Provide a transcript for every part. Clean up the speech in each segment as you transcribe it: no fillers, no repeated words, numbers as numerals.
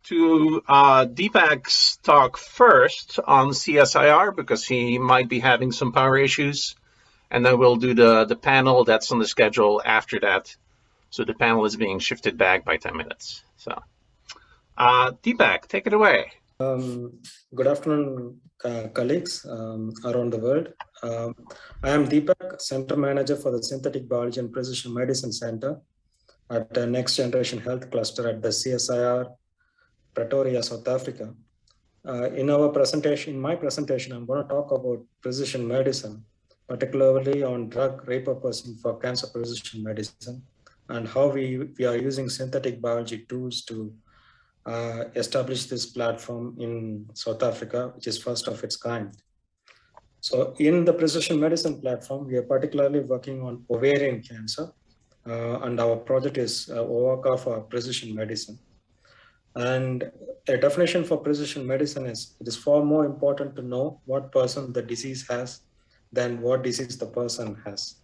to Deepak's talk first on CSIR because he might be having some power issues. And then we'll do the panel that's on the schedule after that. So the panel is being shifted back by 10 minutes. So Deepak, take it away. Good afternoon, colleagues around the world. I am Deepak, Center Manager for the Synthetic Biology and Precision Medicine Center at the Next Generation Health Cluster at the CSIR, Pretoria, South Africa. In my presentation, I'm going to talk about precision medicine, particularly on drug repurposing for cancer precision medicine, and how we are using synthetic biology tools to establish this platform in South Africa, which is first of its kind. So in the precision medicine platform, we are particularly working on ovarian cancer, and our project is OVACA for precision medicine. And a definition for precision medicine is, it is far more important to know what person the disease has than what disease the person has.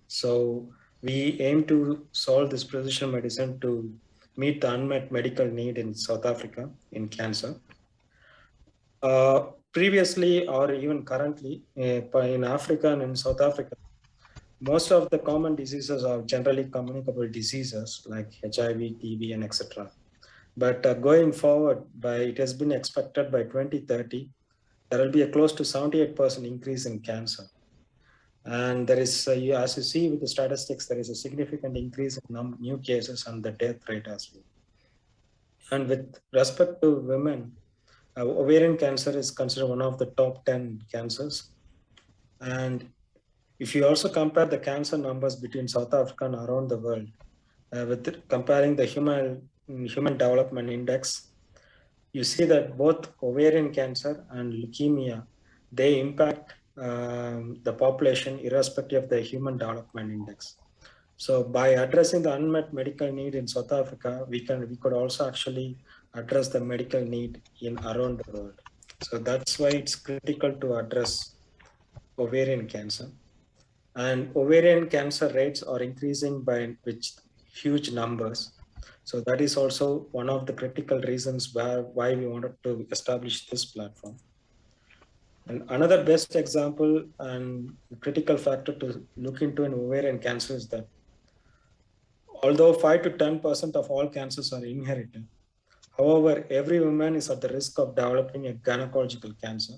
So we aim to solve this precision medicine to meet the unmet medical need in South Africa in cancer. Previously, or even currently, in Africa and in South Africa, most of the common diseases are generally communicable diseases like HIV, TB, and etc. But going forward, it has been expected by 2030, there will be a close to 78% increase in cancer. And there is, as you see with the statistics, there is a significant increase in new cases and the death rate as well. And with respect to women, ovarian cancer is considered one of the top 10 cancers. And if you also compare the cancer numbers between South Africa and around the world, comparing the Human Development Index, you see that both ovarian cancer and leukemia, they impact the population irrespective of the Human Development Index. So by addressing the unmet medical need in South Africa, we could also actually address the medical need around the world. So that's why it's critical to address ovarian cancer. And ovarian cancer rates are increasing with huge numbers. So that is also one of the critical reasons why we wanted to establish this platform. And another best example and critical factor to look into in ovarian cancer is that although 5 to 10% of all cancers are inherited, however, every woman is at the risk of developing a gynecological cancer.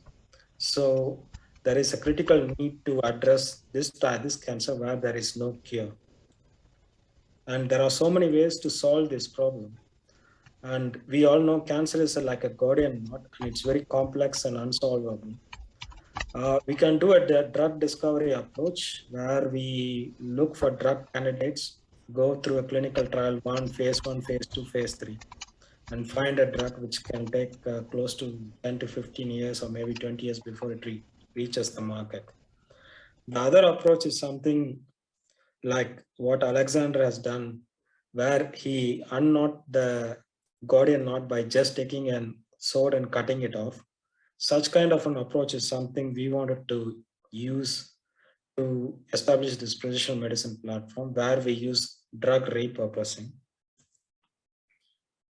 So there is a critical need to address this cancer where there is no cure. And there are so many ways to solve this problem. And we all know cancer is like a Gordian knot, and it's very complex and unsolvable. We can do a drug discovery approach where we look for drug candidates, go through a clinical trial, phase 1, phase 2, phase 3, and find a drug which can take close to 10 to 15 years or maybe 20 years before it reaches the market. The other approach is something like what Alexander has done, where he unknot the Gordian knot by just taking a sword and cutting it off. Such kind of an approach is something we wanted to use to establish this precision medicine platform where we use drug repurposing.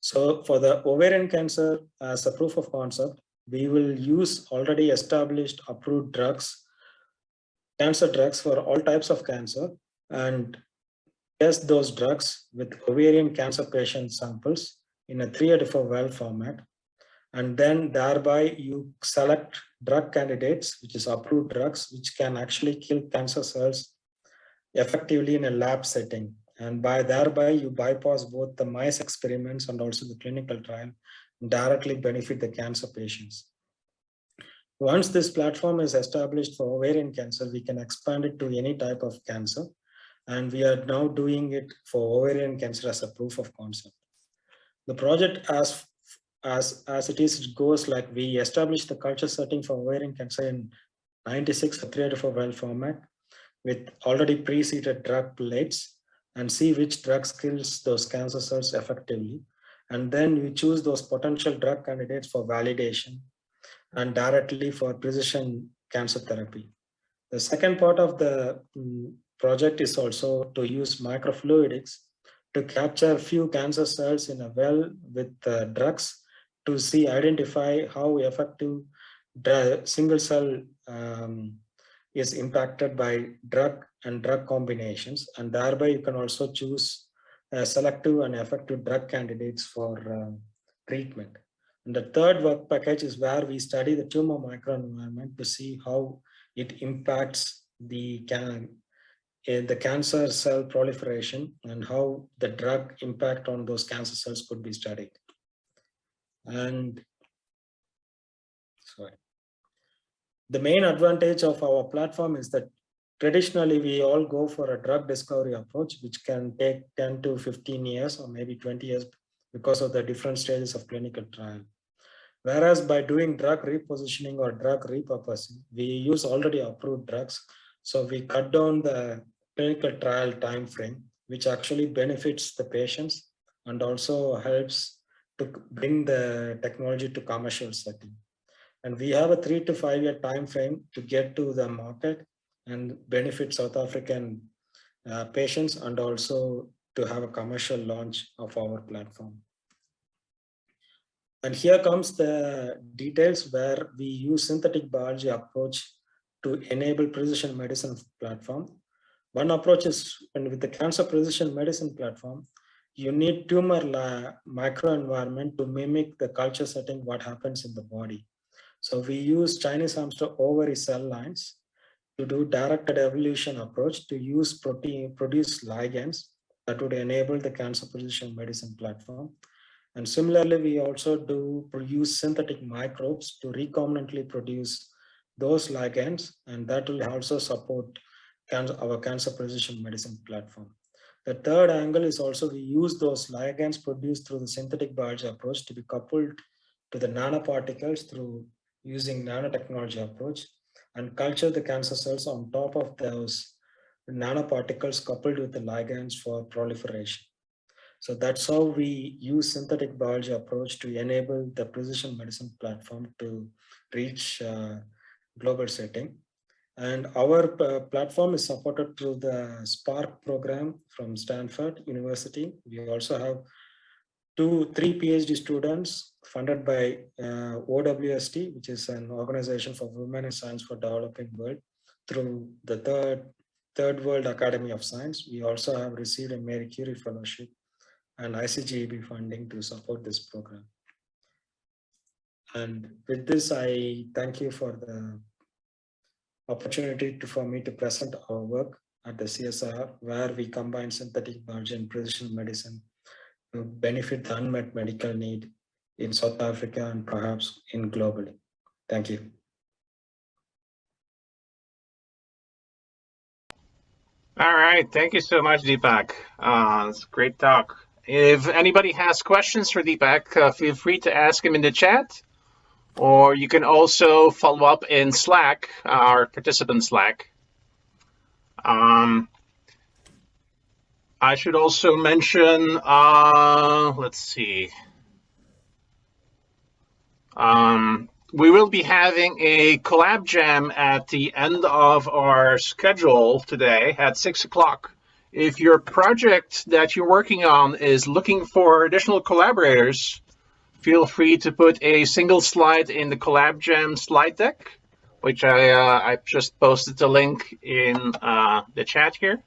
So for the ovarian cancer, as a proof of concept, we will use already established approved drugs, cancer drugs for all types of cancer, and test those drugs with ovarian cancer patient samples in a 384 well format. And then thereby you select drug candidates, which is approved drugs, which can actually kill cancer cells effectively in a lab setting. And thereby you bypass both the mice experiments and also the clinical trial, and directly benefit the cancer patients. Once this platform is established for ovarian cancer, we can expand it to any type of cancer. And we are now doing it for ovarian cancer as a proof of concept. The project as it is, it goes like we established the culture setting for ovarian cancer in 96 or 384 well format with already pre-seeded drug plates and see which drugs kills those cancer cells effectively. And then we choose those potential drug candidates for validation and directly for precision cancer therapy. The second part of the project is also to use microfluidics to capture few cancer cells in a well with drugs to identify how effective single cell is impacted by drug and drug combinations, and thereby you can also choose selective and effective drug candidates for treatment. And the third work package is where we study the tumor microenvironment to see how it impacts the cancer cell proliferation and how the drug impact on those cancer cells could be studied. And the main advantage of our platform is that traditionally we all go for a drug discovery approach, which can take 10 to 15 years or maybe 20 years because of the different stages of clinical trial. Whereas by doing drug repositioning or drug repurposing, we use already approved drugs. So we cut down the clinical trial time frame, which actually benefits the patients and also helps to bring the technology to commercial setting. And we have a 3 to 5 year time frame to get to the market and benefit South African patients, and also to have a commercial launch of our platform. And here comes the details where we use synthetic biology approach to enable precision medicine platform. One approach is, and with the cancer precision medicine platform, you need tumor microenvironment to mimic the culture setting, what happens in the body. So we use Chinese hamster ovary cell lines to do directed evolution approach to use produce ligands that would enable the cancer precision medicine platform. And similarly, we also use synthetic microbes to recombinantly produce those ligands, and that will also support our cancer precision medicine platform. The third angle is also we use those ligands produced through the synthetic biology approach to be coupled to the nanoparticles through using nanotechnology approach, and culture the cancer cells on top of those nanoparticles coupled with the ligands for proliferation. So that's how we use synthetic biology approach to enable the precision medicine platform to reach global setting. And our platform is supported through the Spark program from Stanford University. We also have 3 PhD students funded by OWST, which is an organization for women in science for developing world, through the Third World Academy of Science. We also have received a Marie Curie Fellowship and ICGEB funding to support this program. And with this, I thank you for the opportunity for me to present our work at the CSIR, where we combine synthetic biology and precision medicine to benefit the unmet medical need in South Africa and perhaps in globally. Thank you. All right, thank you so much, Deepak. It's a great talk. If anybody has questions for Deepak, feel free to ask him in the chat, or you can also follow up in Slack, our participant Slack. I should also mention, let's see. We will be having a collab jam at the end of our schedule today at 6 o'clock. If your project that you're working on is looking for additional collaborators, feel free to put a single slide in the collab jam slide deck, which I just posted the link in the chat here.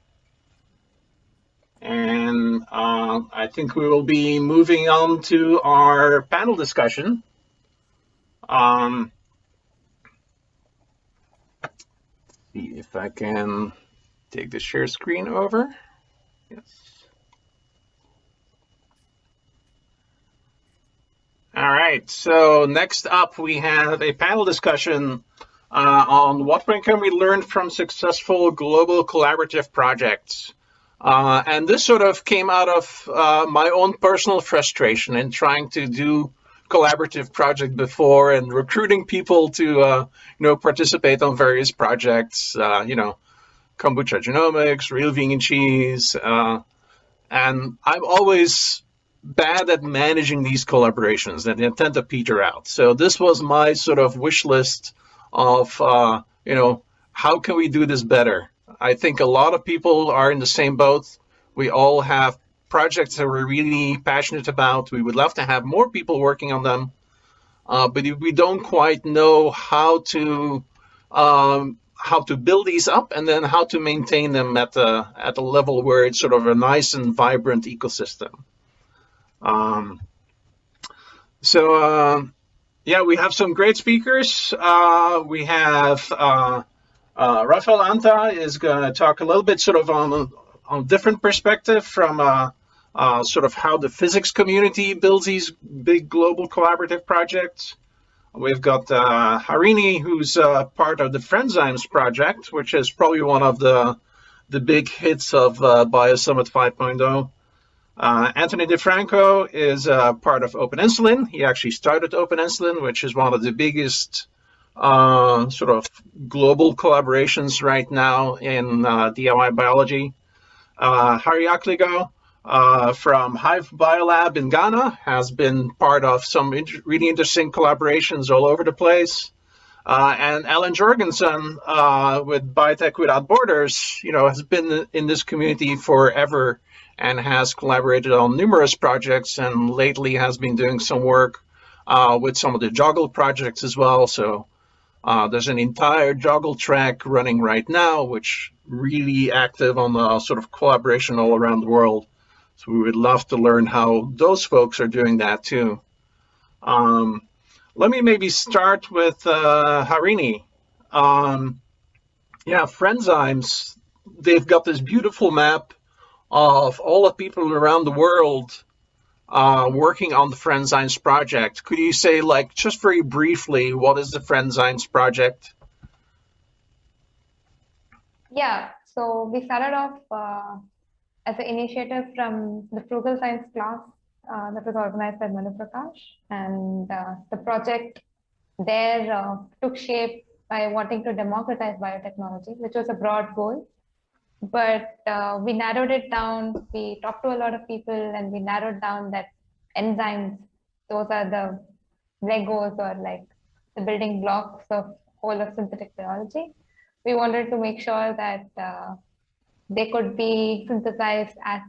And I think we will be moving on to our panel discussion. See if I can take the share screen over. Yes. All right, so next up we have a panel discussion on what can we learn from successful global collaborative projects. And this sort of came out of my own personal frustration in trying to do collaborative project before and recruiting people to participate on various projects, kombucha genomics, real vegan cheese, and I'm always bad at managing these collaborations and they tend to peter out. So this was my sort of wish list of how can we do this better. I think a lot of people are in the same boat. We all have projects that we're really passionate about. We would love to have more people working on them. but we don't quite know how to build these up and then how to maintain them at a level where it's sort of a nice and vibrant ecosystem. Yeah, we have some great speakers. We have Rafael Anta is going to talk a little bit sort of on a different perspective from sort of how the physics community builds these big global collaborative projects. We've got Harini, who's part of the Friendzymes project, which is probably one of the big hits of BioSummit 5.0. Anthony Franco is part of Open Insulin. He actually started Open Insulin, which is one of the biggest sort of global collaborations right now in DIY biology. Akligoh from Hive Biolab in Ghana has been part of some really interesting collaborations all over the place. And Allan Jorgensen with Biotech Without Borders, has been in this community forever and has collaborated on numerous projects and lately has been doing some work with some of the Joggle projects as well. So there's an entire Joggle track running right now, which really active on the sort of collaboration all around the world. So we would love to learn how those folks are doing that too. Let me maybe start with Harini. Yeah, Friendzymes, they've got this beautiful map of all the people around the world working on the Friendzymes project. Could you say, like, just very briefly, what is the Friendzymes project? Yeah, so we started off as an initiative from the Frugal Science class that was organized by Manu Prakash, and the project there took shape by wanting to democratize biotechnology, which was a broad goal. But we narrowed it down. We talked to a lot of people and we narrowed down that enzymes, those are the Legos or like the building blocks of whole of synthetic biology. We wanted to make sure that they could be synthesized as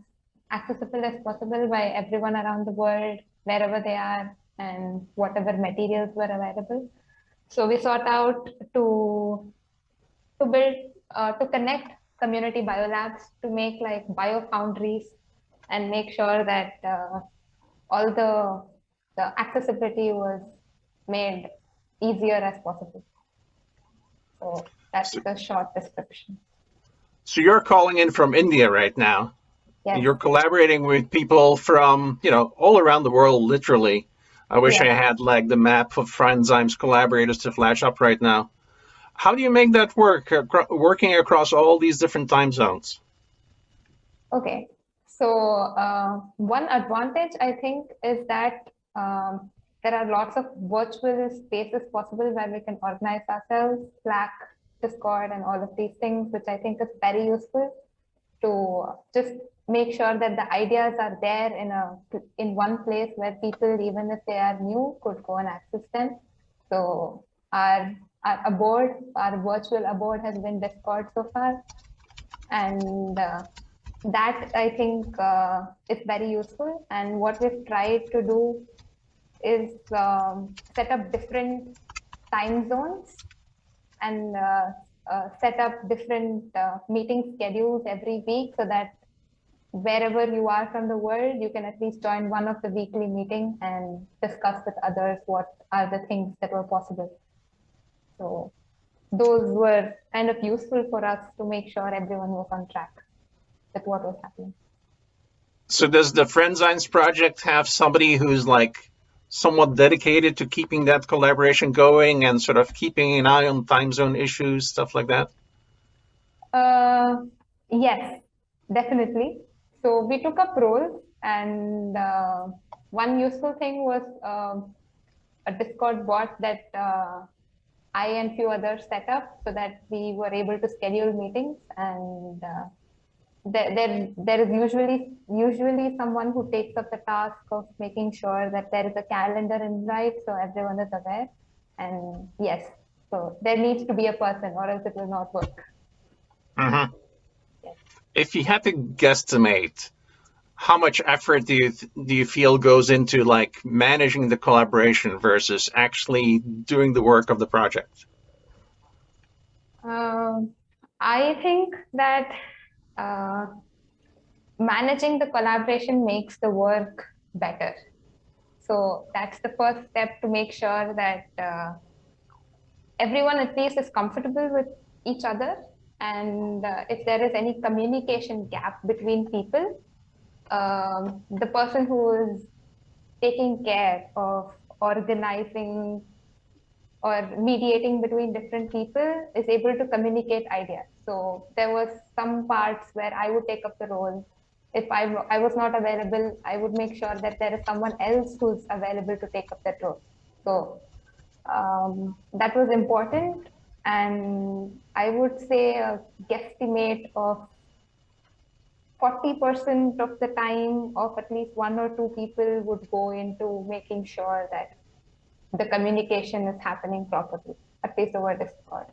accessible as possible by everyone around the world, wherever they are and whatever materials were available. So we sought out to build, to connect community biolabs to make like biofoundries and make sure that all the accessibility was made easier as possible. So that's the short description. So you're calling in from India right now. Yes. You're collaborating with people from, all around the world, literally. I wish I had like the map of Friendzymes collaborators to flash up right now. How do you make that work, working across all these different time zones? Okay, so one advantage I think is that there are lots of virtual spaces possible where we can organize ourselves, Slack, Discord, and all of these things, which I think is very useful to just make sure that the ideas are there in one place where people, even if they are new, could go and access them. So our virtual abode has been Discord so far, and that I think is very useful. And what we've tried to do is set up different time zones and set up different meeting schedules every week so that wherever you are from the world, you can at least join one of the weekly meetings and discuss with others what are the things that were possible. So those were kind of useful for us to make sure everyone was on track with what was happening. So does the Friendzymes project have somebody who's like somewhat dedicated to keeping that collaboration going and sort of keeping an eye on time zone issues, stuff like that? Yes, definitely. So we took up roles, and one useful thing was a Discord bot that I and few others set up so that we were able to schedule meetings, and there is usually someone who takes up the task of making sure that there is a calendar invite so everyone is aware. And yes, so there needs to be a person or else it will not work. Mm-hmm. Yes. If you had to guesstimate, how much effort do you feel goes into like managing the collaboration versus actually doing the work of the project? I think that managing the collaboration makes the work better. So that's the first step, to make sure that everyone at least is comfortable with each other. And if there is any communication gap between people, the person who is taking care of organizing or mediating between different people is able to communicate ideas. So there was some parts where I would take up the role. If I was not available, I would make sure that there is someone else who's available to take up that role. So that was important. And I would say a guesstimate of 40% of the time of at least one or two people would go into making sure that the communication is happening properly, at least over Discord.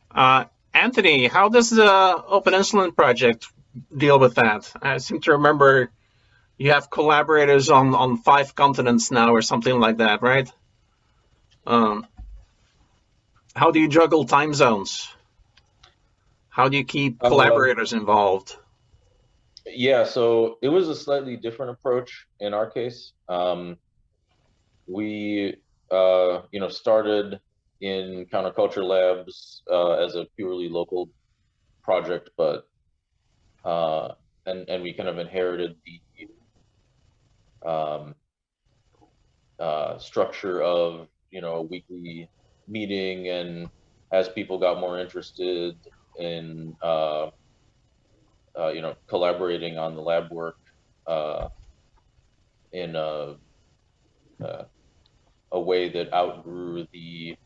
Uh, Anthony, how does the Open Insulin project deal with that? I seem to remember you have collaborators on 5 continents now or something like that, right? How do you juggle time zones? How do you keep collaborators involved? Yeah, so it was a slightly different approach in our case. We, started in counterculture labs as a purely local project, but and we kind of inherited the structure of a weekly meeting, and as people got more interested in collaborating on the lab work in a way that outgrew the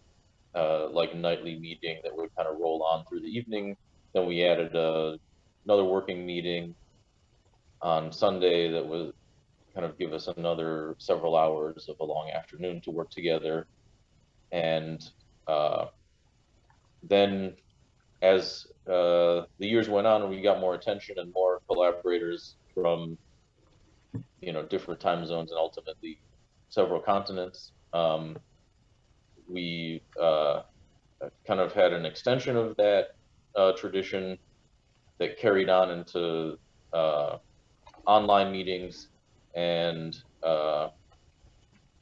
like nightly meeting that would kind of roll on through the evening. Then we added another working meeting on Sunday that would kind of give us another several hours of a long afternoon to work together. And then as the years went on, we got more attention and more collaborators from different time zones and ultimately several continents. We kind of had an extension of that tradition that carried on into online meetings, and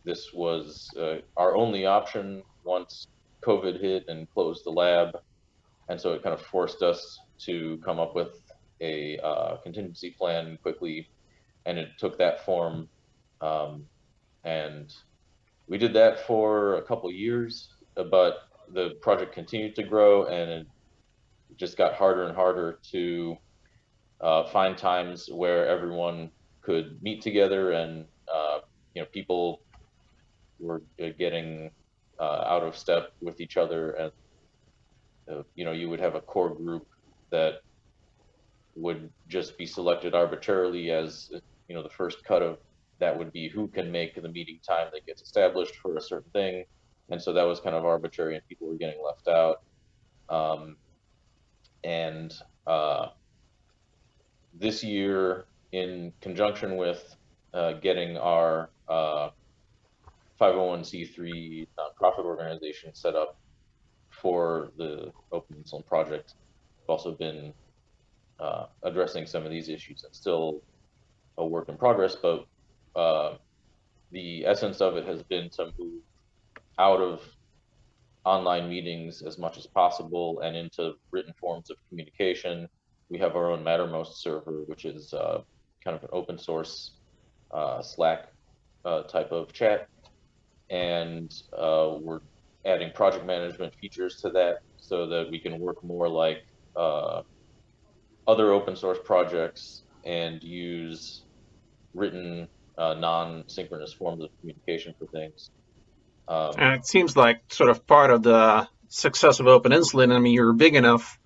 this was our only option once COVID hit and closed the lab, and so it kind of forced us to come up with a contingency plan quickly, and it took that form, and we did that for a couple years, but the project continued to grow, and it just got harder and harder to find times where everyone could meet together, and people were getting out of step with each other, and you would have a core group that would just be selected arbitrarily as the first cut of that would be who can make the meeting time that gets established for a certain thing, and so that was kind of arbitrary, and people were getting left out. And this year, in conjunction with getting our 501c3 nonprofit organization set up for the Open Insulin project, we've also been addressing some of these issues. It's still a work in progress, but the essence of it has been to move out of online meetings as much as possible and into written forms of communication. We have our own Mattermost server, which is kind of an open source Slack type of chat, and we're adding project management features to that so that we can work more like other open source projects and use written non-synchronous forms of communication for things. And it seems like sort of part of the success of Open Insulin, I mean, you're big enough,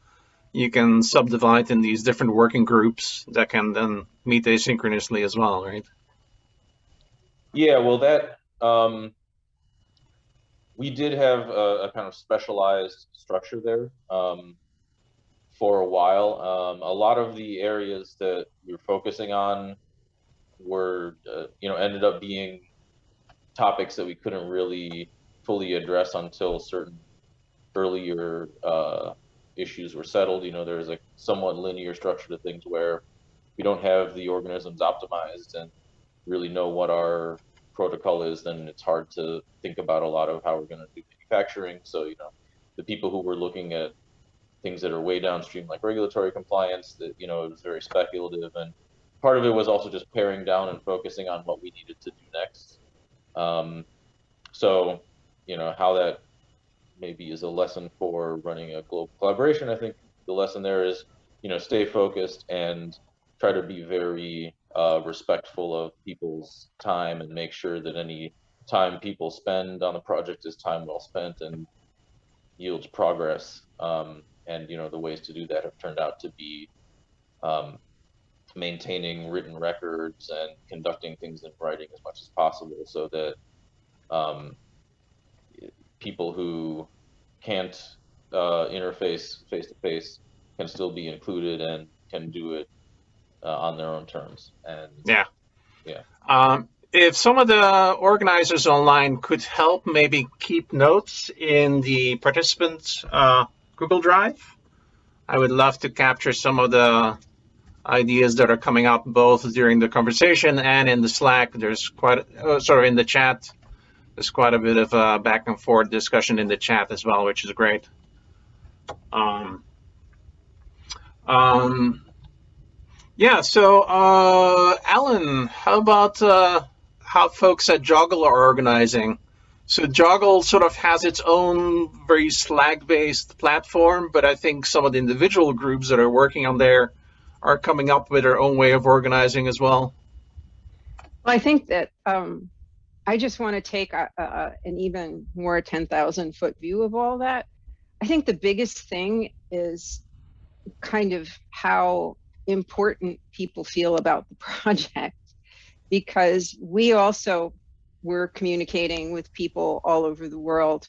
you can subdivide in these different working groups that can then meet asynchronously as well, right? Yeah, well, that we did have a kind of specialized structure there. for a while. A lot of the areas that we were focusing on were, ended up being topics that we couldn't really fully address until certain earlier issues were settled. There's a somewhat linear structure to things where we don't have the organisms optimized and really know what our protocol is, then it's hard to think about a lot of how we're going to do manufacturing. So, the people who were looking at things that are way downstream, like regulatory compliance, that, it was very speculative. And part of it was also just paring down and focusing on what we needed to do next. So, how that maybe is a lesson for running a global collaboration. I think the lesson there is, stay focused and try to be very respectful of people's time, and make sure that any time people spend on the project is time well spent and yields progress. And the ways to do that have turned out to be maintaining written records and conducting things in writing as much as possible, so that people who can't interface face to face can still be included and can do it on their own terms. And Yeah. yeah. If some of the organizers online could help maybe keep notes in the participants' Google Drive, I would love to capture some of the ideas that are coming up both during the conversation and in the Slack. There's in the chat. There's quite a bit of back and forth discussion in the chat as well, which is great. Yeah, so Allan, how about how folks at Joggle are organizing? So Joggle sort of has its own very Slack-based platform, but I think some of the individual groups that are working on there are coming up with their own way of organizing as well. Well, I think that I just want to take an even more 10,000-foot view of all that. I think the biggest thing is kind of how important people feel about the project, because we also were communicating with people all over the world.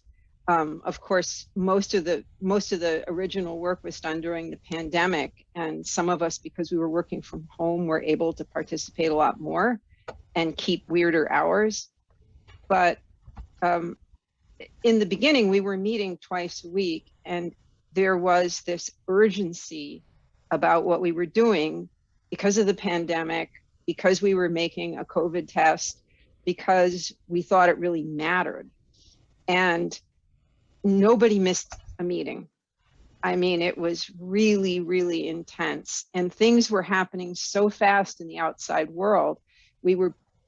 Of course, most of the original work was done during the pandemic, and some of us, because we were working from home, were able to participate a lot more and keep weirder hours. But in the beginning, we were meeting twice a week, and there was this urgency about what we were doing because of the pandemic, because we were making a COVID test, because we thought it really mattered. And nobody missed a meeting. I mean, it was really, really intense, and things were happening so fast in the outside world.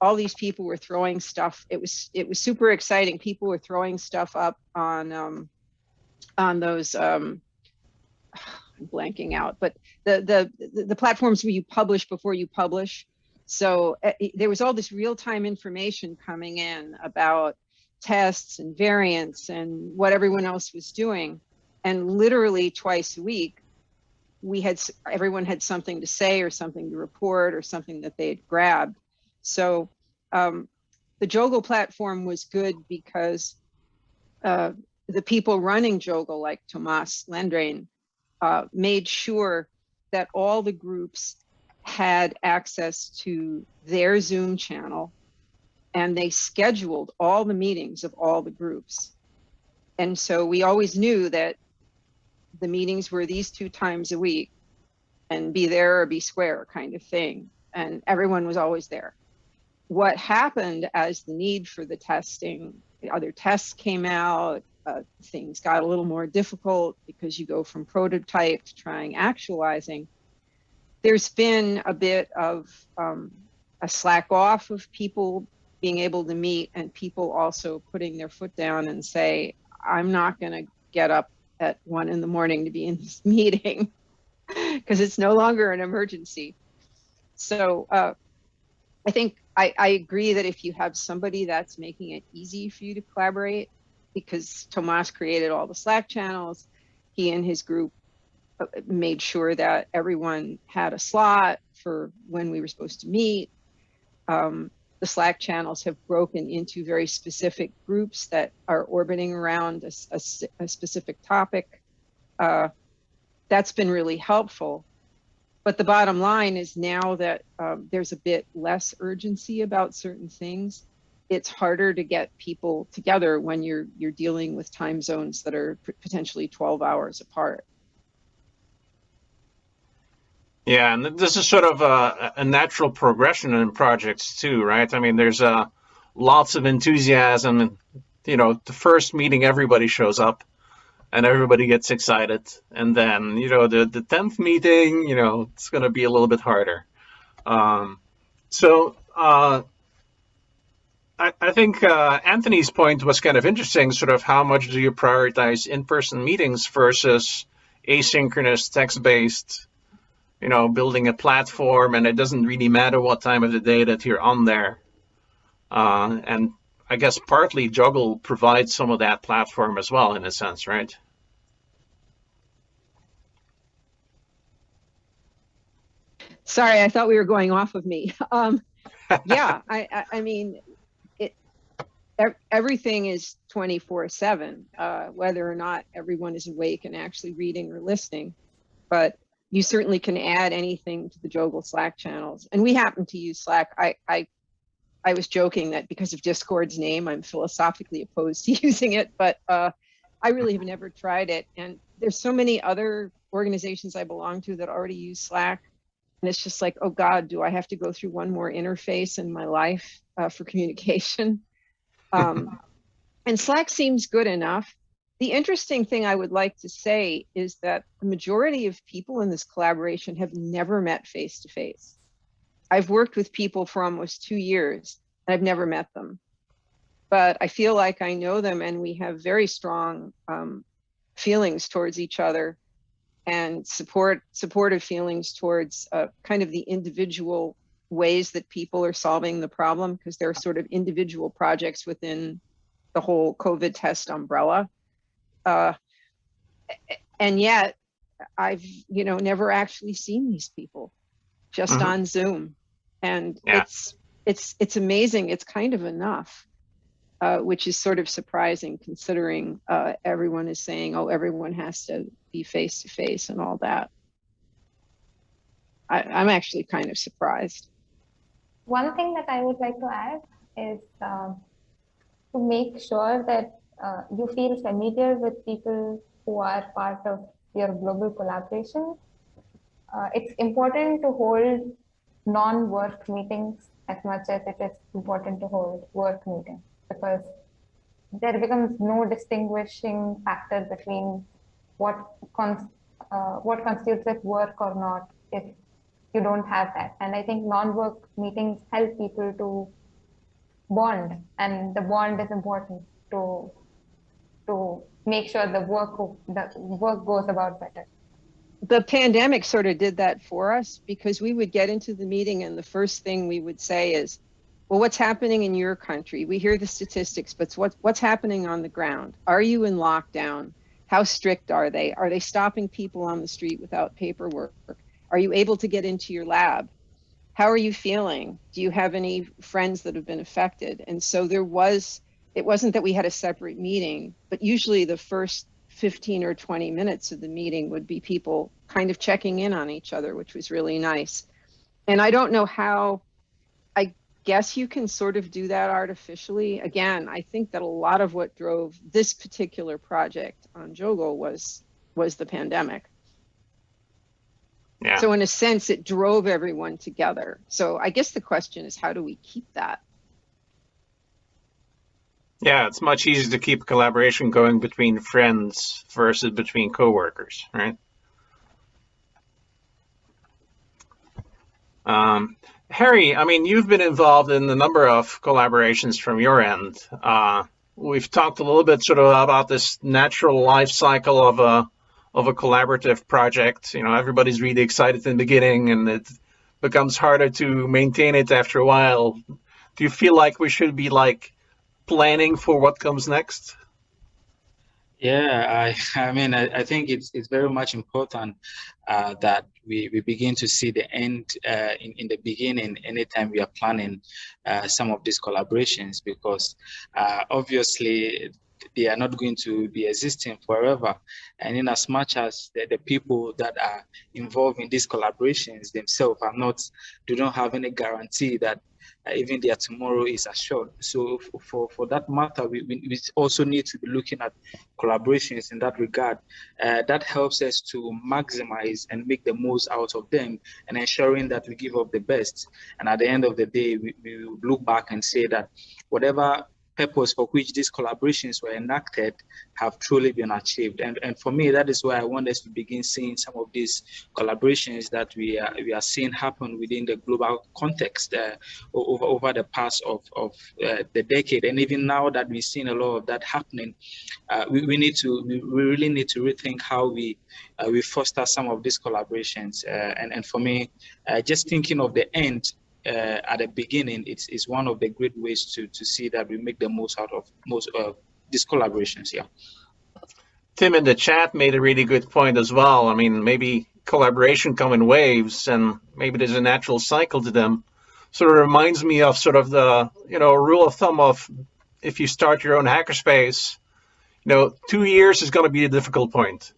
All these people were throwing stuff. It was super exciting. People were throwing stuff up on those I'm blanking out, but the platforms where you publish before you publish. So there was all this real-time information coming in about tests and variants and what everyone else was doing. And literally twice a week, everyone had something to say or something to report or something that they had grabbed. So the Joggle platform was good because the people running Joggle, like Tomas Lendrain, made sure that all the groups had access to their Zoom channel, and they scheduled all the meetings of all the groups. And so we always knew that the meetings were these 2 times a week, and be there or be square kind of thing. And everyone was always there. What happened as the need for the testing, the other tests came out, things got a little more difficult because you go from prototype to trying actualizing. There's been a bit of a slack off of people being able to meet, and people also putting their foot down and say, I'm not going to get up at 1 a.m. to be in this meeting because it's no longer an emergency. So I think I agree that if you have somebody that's making it easy for you to collaborate, because Tomas created all the Slack channels, he and his group made sure that everyone had a slot for when we were supposed to meet. The Slack channels have broken into very specific groups that are orbiting around a specific topic. that's been really helpful. But the bottom line is now that there's a bit less urgency about certain things, it's harder to get people together when you're dealing with time zones that are potentially 12 hours apart. Yeah, and this is sort of a natural progression in projects too, right? I mean, there's lots of enthusiasm, and the first meeting everybody shows up, and everybody gets excited, and then the 10th meeting, it's going to be a little bit harder. So I think Anthony's point was kind of interesting. Sort of how much do you prioritize in-person meetings versus asynchronous text-based? Building a platform, and it doesn't really matter what time of the day that you're on there. And I guess partly Juggle provides some of that platform as well, in a sense, right? Sorry, I thought we were going off of me. Yeah, I mean, everything is 24/7, whether or not everyone is awake and actually reading or listening. But you certainly can add anything to the Joggle Slack channels. And we happen to use Slack. I was joking that because of Discord's name, I'm philosophically opposed to using it, but I really have never tried it. And there's so many other organizations I belong to that already use Slack. And it's just like, oh God, do I have to go through one more interface in my life for communication? And Slack seems good enough. The interesting thing I would like to say is that the majority of people in this collaboration have never met face-to-face. I've worked with people for almost 2 years, and I've never met them. But I feel like I know them, and we have very strong feelings towards each other, and supportive feelings towards kind of the individual ways that people are solving the problem, because there are sort of individual projects within the whole COVID test umbrella. And yet I've, never actually seen these people, just on Zoom. And yeah. it's amazing. It's kind of enough, which is sort of surprising considering everyone is saying, oh, everyone has to be face to face and all that. I'm actually kind of surprised. One thing that I would like to add is to make sure that you feel familiar with people who are part of your global collaboration. It's important to hold non-work meetings as much as it is important to hold work meetings, because there becomes no distinguishing factor between what constitutes as work or not if you don't have that. And I think non-work meetings help people to bond, and the bond is important to make sure the work goes about better. The pandemic sort of did that for us, because we would get into the meeting and the first thing we would say is, well, what's happening in your country? We hear the statistics, but what's happening on the ground? Are you in lockdown? How strict are they? Are they stopping people on the street without paperwork? Are you able to get into your lab? How are you feeling? Do you have any friends that have been affected? And so it wasn't that we had a separate meeting, but usually the first 15 or 20 minutes of the meeting would be people kind of checking in on each other, which was really nice. And I don't know how, I guess you can sort of do that artificially. Again, I think that a lot of what drove this particular project on Joggle was the pandemic. Yeah. So in a sense, it drove everyone together. So I guess the question is, how do we keep that? Yeah, it's much easier to keep collaboration going between friends versus between coworkers, right? Harry, I mean, you've been involved in a number of collaborations from your end. We've talked a little bit sort of about this natural life cycle of a collaborative project. Everybody's really excited in the beginning, and it becomes harder to maintain it after a while. Do you feel like we should be planning for what comes next? Yeah, I mean, I think it's very much important that we begin to see the end in the beginning anytime we are planning some of these collaborations, because obviously they are not going to be existing forever. And in as much as the people that are involved in these collaborations themselves do not have any guarantee that even their tomorrow is assured. So for that matter, we also need to be looking at collaborations in that regard. That helps us to maximize and make the most out of them, and ensuring that we give up the best. And at the end of the day, we look back and say that whatever purpose for which these collaborations were enacted have truly been achieved. And for me, that is why I want us to begin seeing some of these collaborations that we are seeing happen within the global context over the past of the decade. And even now that we've seen a lot of that happening, we really need to rethink how we foster some of these collaborations. And for me, just thinking of the end at the beginning, it's one of the great ways to see that we make the most out of most of these collaborations. Yeah. Tim in the chat made a really good point as well. I mean, maybe collaboration come in waves, and maybe there's a natural cycle to them. Sort of reminds me of sort of the rule of thumb of if you start your own hackerspace, 2 years is going to be a difficult point.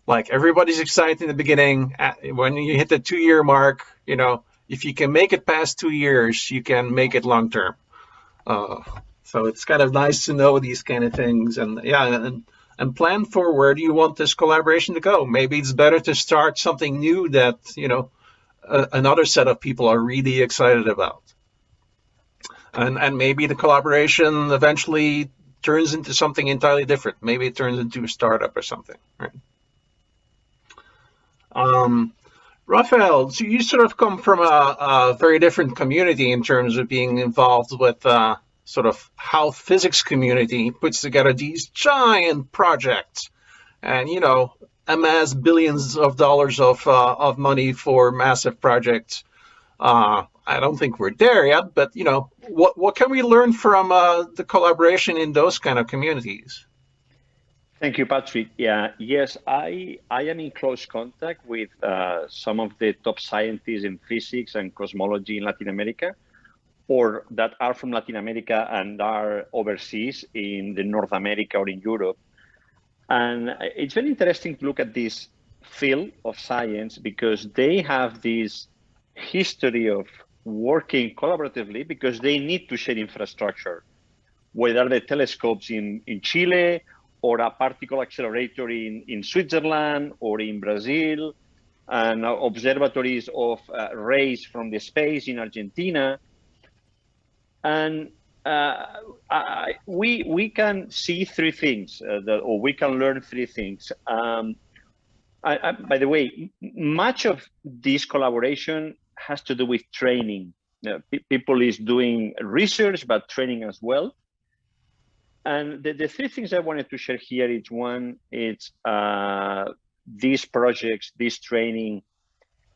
Like everybody's excited in the beginning. When you hit the 2-year mark, if you can make it past 2 years, you can make it long term. So it's kind of nice to know these kind of things, and and plan for where do you want this collaboration to go. Maybe it's better to start something new that another set of people are really excited about, and maybe the collaboration eventually turns into something entirely different. Maybe it turns into a startup or something, right? Rafael, so you sort of come from a very different community in terms of being involved with sort of how physics community puts together these giant projects, and amass billions of dollars of money for massive projects. I don't think we're there yet, but what can we learn from the collaboration in those kind of communities? Thank you, Patrick. Yes, I am in close contact with some of the top scientists in physics and cosmology in Latin America, or that are from Latin America and are overseas in the North America or in Europe. And it's very interesting to look at this field of science because they have this history of working collaboratively because they need to share infrastructure, whether the telescopes in Chile or a particle accelerator in Switzerland or in Brazil, and observatories of rays from the space in Argentina. And we can see three things, or we can learn three things. By the way, much of this collaboration has to do with training. People is doing research, but training as well. And the three things I wanted to share here is one, it's these projects, this training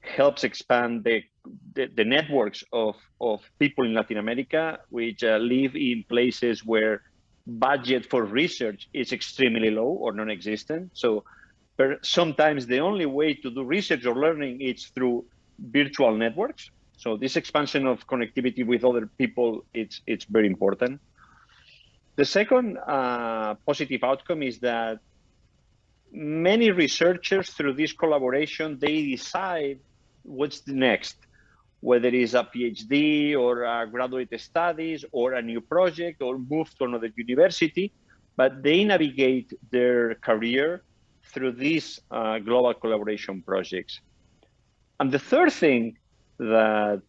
helps expand the networks of people in Latin America, which live in places where budget for research is extremely low or non-existent. So sometimes the only way to do research or learning is through virtual networks. So this expansion of connectivity with other people, it's very important. The second positive outcome is that many researchers through this collaboration, they decide what's the next, whether it is a PhD or a graduate studies or a new project or move to another university, but they navigate their career through these global collaboration projects. And the third thing that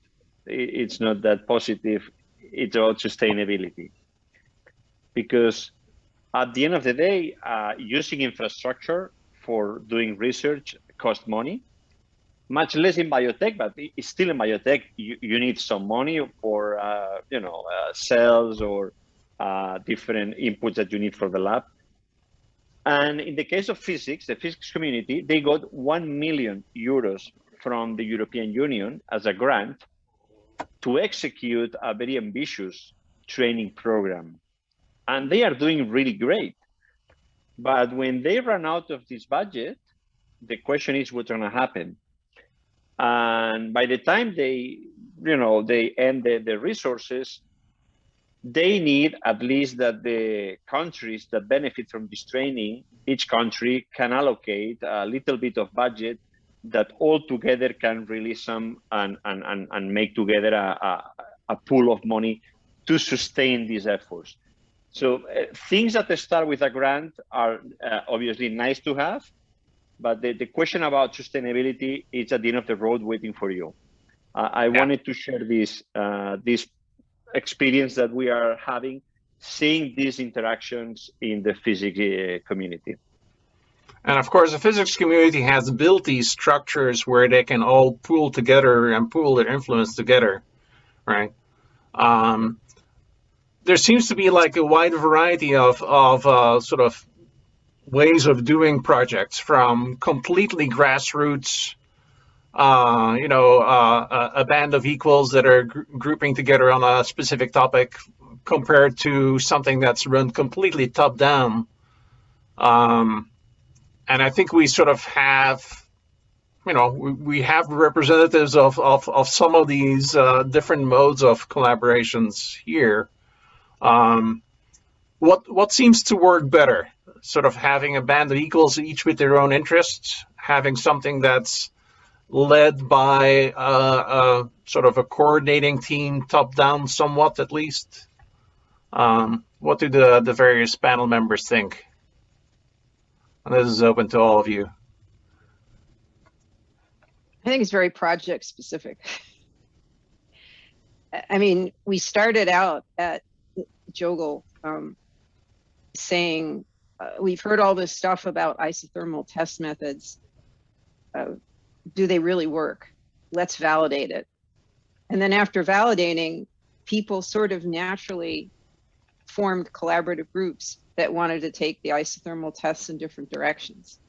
it's not that positive, it's about sustainability. Because at the end of the day, using infrastructure for doing research costs money, much less in biotech, but it's still in biotech, you need some money for cells or different inputs that you need for the lab. And in the case of physics, the physics community, they got 1 million euros from the European Union as a grant to execute a very ambitious training program. And they are doing really great. But when they run out of this budget, the question is what's going to happen. And by the time they end the resources, they need at least that the countries that benefit from this training, each country can allocate a little bit of budget that all together can release some and make together a pool of money to sustain these efforts. So things that start with a grant are obviously nice to have, but the question about sustainability is at the end of the road waiting for you. I wanted to share this experience that we are having, seeing these interactions in the physics community. And of course, the physics community has built these structures where they can all pool together and pool their influence together, right? There seems to be like a wide variety of sort of ways of doing projects, from completely grassroots, a band of equals that are grouping together on a specific topic, compared to something that's run completely top down. And I think we sort of have, we have representatives of some of these different modes of collaborations here. What seems to work better? Sort of having a band of equals, each with their own interests, having something that's led by sort of a coordinating team, top down somewhat at least. What do the various panel members think? And this is open to all of you. I think it's very project specific. I mean, we started out at Jogel saying, we've heard all this stuff about isothermal test methods. Do they really work? Let's validate it. And then after validating, people sort of naturally formed collaborative groups that wanted to take the isothermal tests in different directions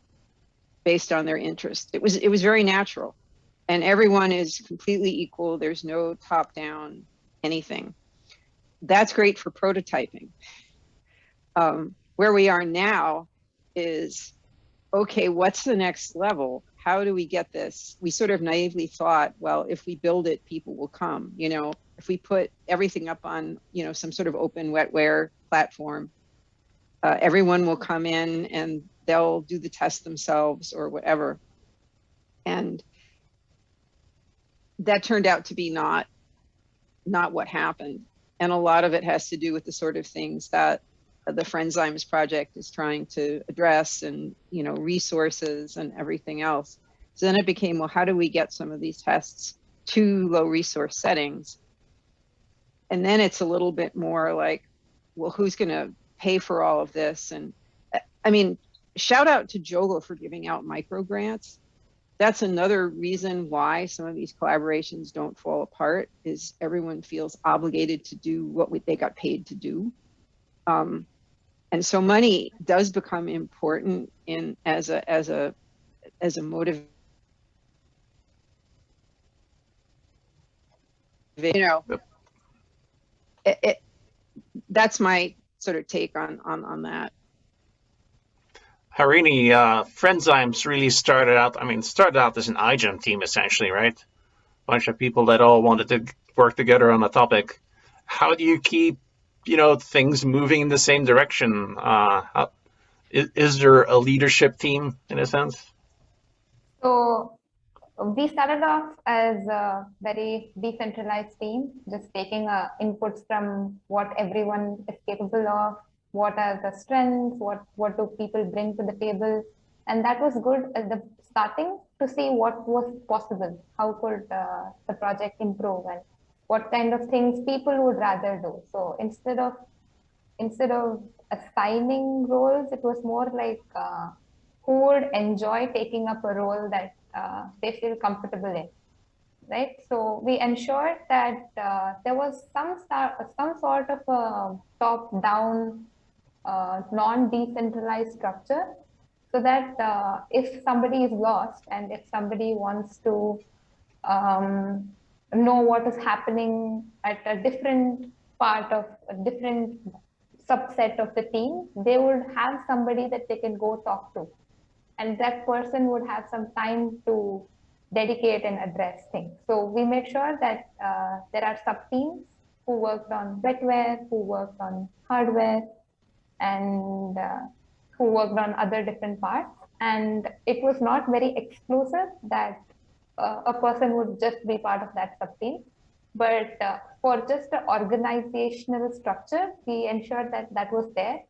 based on their interest. It was very natural, and everyone is completely equal. There's no top-down anything. That's great for prototyping. Where we are now is, okay, what's the next level? How do we get this? We sort of naively thought, well, if we build it, people will come. If we put everything up on, some sort of open wetware platform, everyone will come in and they'll do the test themselves or whatever. And that turned out to be not what happened. And a lot of it has to do with the sort of things that the Friendzymes project is trying to address, and resources and everything else. So then it became, well, how do we get some of these tests to low resource settings? And then it's a little bit more like, well, who's going to pay for all of this? And I mean, shout out to Jogel for giving out micro grants. That's another reason why some of these collaborations don't fall apart, is everyone feels obligated to do what they got paid to do. And so money does become important as a motive. That's my sort of take on that. Harini, Friendzymes really started out as an iGEM team, essentially, right? A bunch of people that all wanted to work together on a topic. How do you keep, things moving in the same direction? Is there a leadership team, in a sense? So we started off as a very decentralized team, just taking inputs from what everyone is capable of, what are the strengths, what do people bring to the table. And that was good at the starting to see what was possible, how could the project improve, and what kind of things people would rather do. So instead of assigning roles, it was more like who would enjoy taking up a role that they feel comfortable in, right? So we ensured that there was some sort of a top-down, non-decentralized structure, so that if somebody is lost and if somebody wants to know what is happening at a different part of a different subset of the team, they would have somebody that they can go talk to. And that person would have some time to dedicate and address things. So we made sure that there are sub-teams who worked on wetware, who worked on hardware, and who worked on other different parts. And it was not very exclusive that a person would just be part of that sub-team. But for just the organizational structure, we ensured that that was there.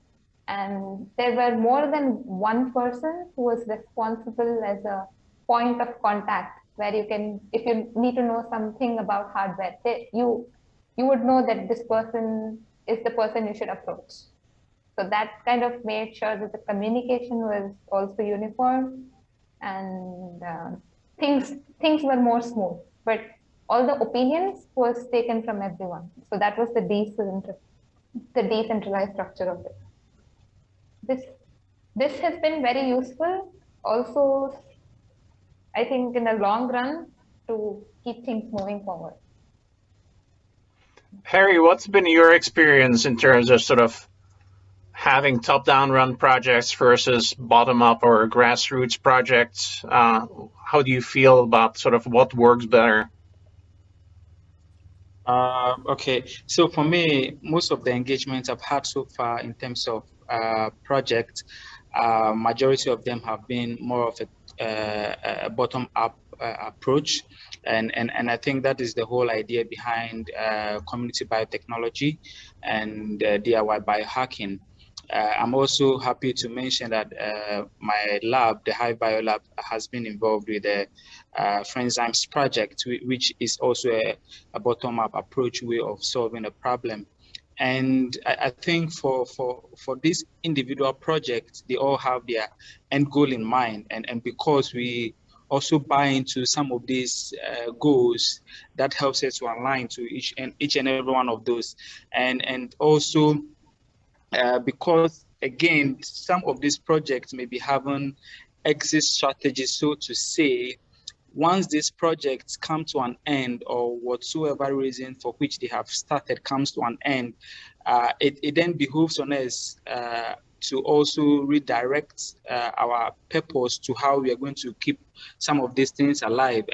And there were more than one person who was responsible as a point of contact, where you can, if you need to know something about hardware, you would know that this person is the person you should approach. So that kind of made sure that the communication was also uniform, and things were more smooth. But all the opinions was taken from everyone. So that was the decentralized structure of it. This has been very useful also, I think, in the long run, to keep things moving forward. Harry, what's been your experience in terms of sort of having top-down run projects versus bottom-up or grassroots projects? How do you feel about sort of what works better? Okay, so for me, most of the engagements I've had so far in terms of projects, majority of them have been more of a bottom-up approach, and I think that is the whole idea behind community biotechnology and DIY biohacking. I'm also happy to mention that my lab, the Hive Biolab, has been involved with the Friendzymes project, which is also a bottom-up approach way of solving a problem. And I think for these individual projects, they all have their end goal in mind. And because we also buy into some of these goals, that helps us to align to each and every one of those. And also, because again, some of these projects may be having exit strategies, so to say. Once these projects come to an end, or whatsoever reason for which they have started comes to an end, it then behooves on us to also redirect our purpose to how we are going to keep some of these things alive.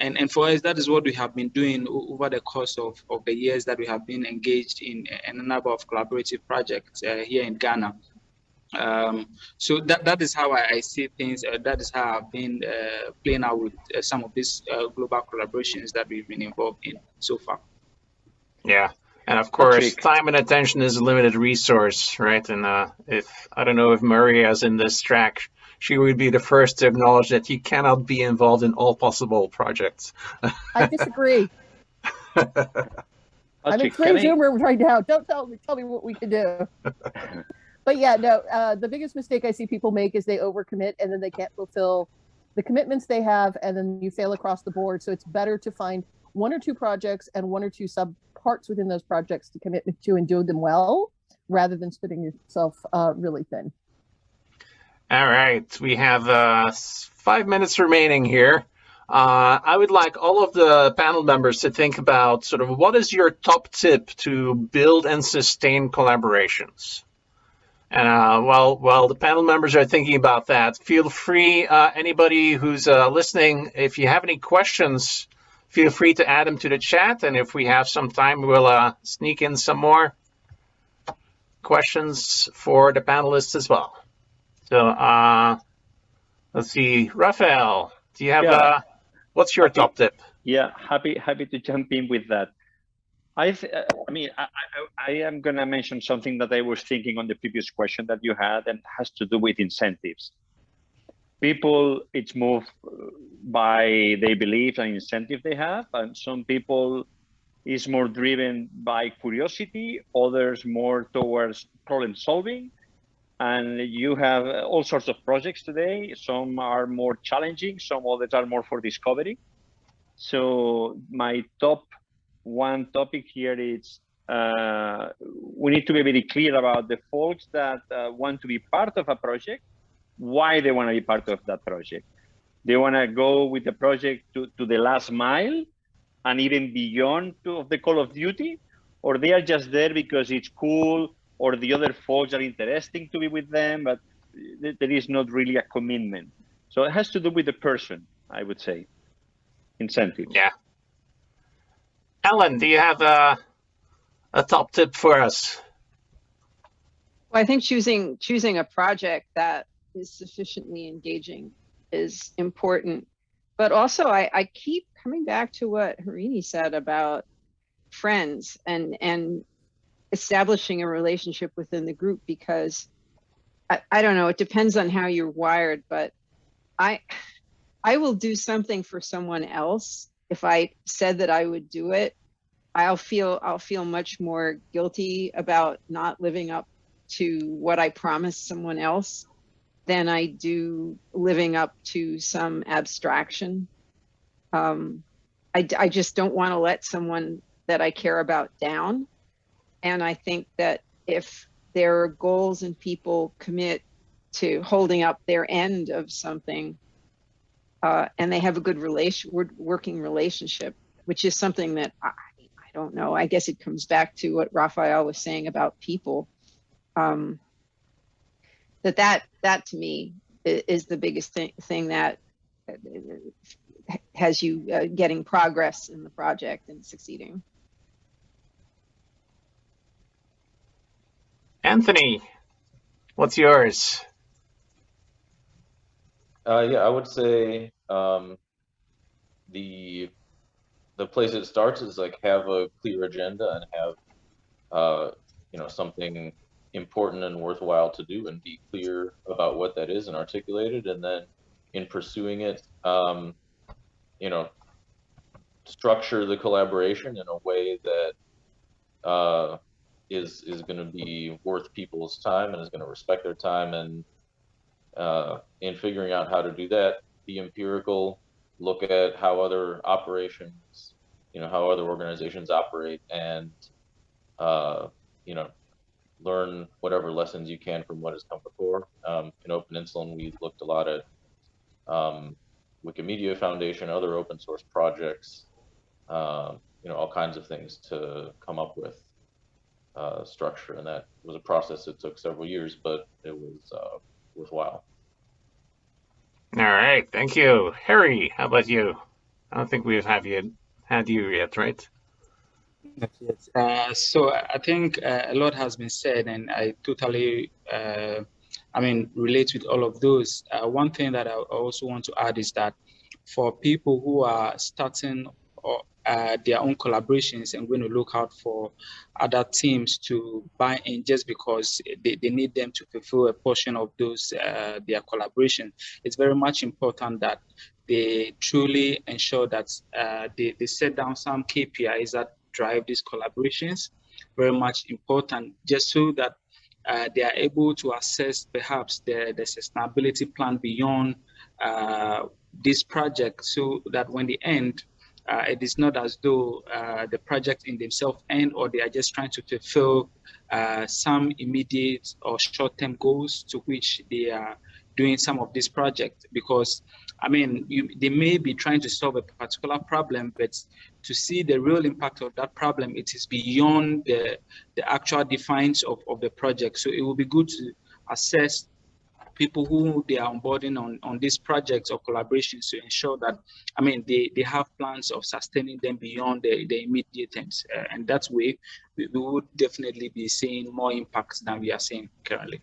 And for us, that is what we have been doing over the course of the years that we have been engaged in a number of collaborative projects here in Ghana. So that is how I see things. That is how I've been playing out with some of these global collaborations that we've been involved in so far. Yeah, and of course, Patrik. time and attention is a limited resource, right? And if I don't know if Maria is in this track, she would be the first to acknowledge that you cannot be involved in all possible projects. I disagree. I'm in Zoom room right now. Don't tell me what we can do. But yeah, no, the biggest mistake I see people make is they overcommit, and then they can't fulfill the commitments they have, and then you fail across the board. So it's better to find one or two projects and one or two sub parts within those projects to commit to and do them well, rather than splitting yourself really thin. All right, we have 5 minutes remaining here. I would like all of the panel members to think about sort of what is your top tip to build and sustain collaborations. And while the panel members are thinking about that, feel free, anybody who's listening, if you have any questions, feel free to add them to the chat. And if we have some time, we'll sneak in some more questions for the panelists as well. So let's see, Rafael, do you have, what's your top tip? Yeah, happy to jump in with that. I am going to mention something that I was thinking on the previous question that you had, and has to do with incentives. People, it's moved by their beliefs and incentive they have, and some people is more driven by curiosity, others more towards problem solving. And you have all sorts of projects today. Some are more challenging, some others are more for discovery. So my top one topic here is we need to be very clear about the folks that want to be part of a project, why they want to be part of that project. They want to go with the project to the last mile and even beyond of the Call of Duty, or they are just there because it's cool, or the other folks are interesting to be with them, but there is not really a commitment. So it has to do with the person, I would say. Incentives. Yeah. Allan, do you have a top tip for us? Well, I think choosing a project that is sufficiently engaging is important. But also, I keep coming back to what Harini said about friends and establishing a relationship within the group, because I don't know, it depends on how you're wired, but I will do something for someone else. If I said that I would do it, I'll feel much more guilty about not living up to what I promised someone else than I do living up to some abstraction. I just don't want to let someone that I care about down. And I think that if there are goals and people commit to holding up their end of something, and they have a good working relationship, which is something that I don't know. I guess it comes back to what Rafael was saying about people. That to me is the biggest thing that has you getting progress in the project and succeeding. Anthony, what's yours? Yeah, I would say the place it starts is like have a clear agenda and have something important and worthwhile to do, and be clear about what that is and articulate it. And then in pursuing it, structure the collaboration in a way that is going to be worth people's time and is going to respect their time. And in figuring out how to do that, be empirical, look at how other operations, how other organizations operate, and learn whatever lessons you can from what has come before. In Open Insulin, we looked a lot at Wikimedia Foundation, other open source projects, all kinds of things to come up with structure. And that was a process that took several years, but it was worthwhile. All right, thank you. Harry, how about you? I don't think we've had you yet, right? Yes. So I think a lot has been said, and I totally, relate with all of those. One thing that I also want to add is that for people who are starting their own collaborations and going to look out for other teams to buy in just because they need them to fulfill a portion of those their collaboration, it's very much important that they truly ensure that they set down some KPIs that drive these collaborations. Very much important, just so that they are able to assess perhaps the sustainability plan beyond this project, so that when they end, it is not as though the project in themselves end, or they are just trying to fulfill some immediate or short-term goals to which they are doing some of this project. Because they may be trying to solve a particular problem, but to see the real impact of that problem, it is beyond the actual defines of the project. So it will be good to assess people who they are onboarding on these projects or collaborations to ensure that, they have plans of sustaining them beyond the immediate terms. And that way, we would definitely be seeing more impacts than we are seeing currently.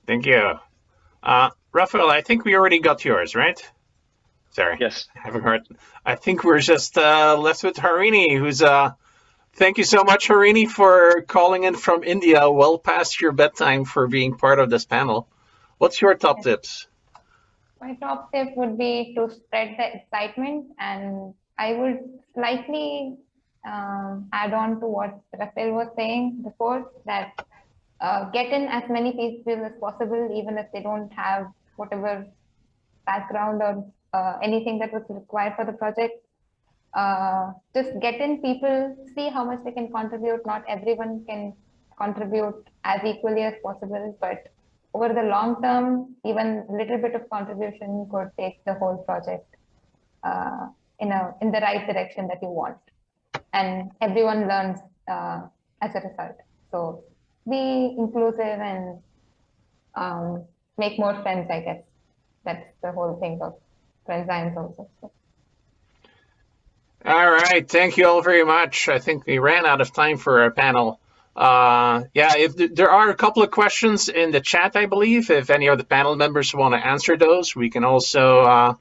Thank you. Rafael, I think we already got yours, right? Sorry. Yes. I haven't heard. I think we're just left with Harini, who's thank you so much, Harini, for calling in from India well past your bedtime for being part of this panel. What's your top tips? My top tip would be to spread the excitement, and I would slightly add on to what Rafael was saying before, that get in as many people as possible, even if they don't have whatever background or anything that was required for the project. Just get in people, see how much they can contribute. Not everyone can contribute as equally as possible, but over the long term, even a little bit of contribution could take the whole project in the right direction that you want, and everyone learns as a result. So be inclusive and make more friends, I guess. That's the whole thing of Friendzymes also. So. All right, thank you all very much. I think we ran out of time for our panel. Yeah, if there are a couple of questions in the chat, I believe. If any of the panel members want to answer those, we can also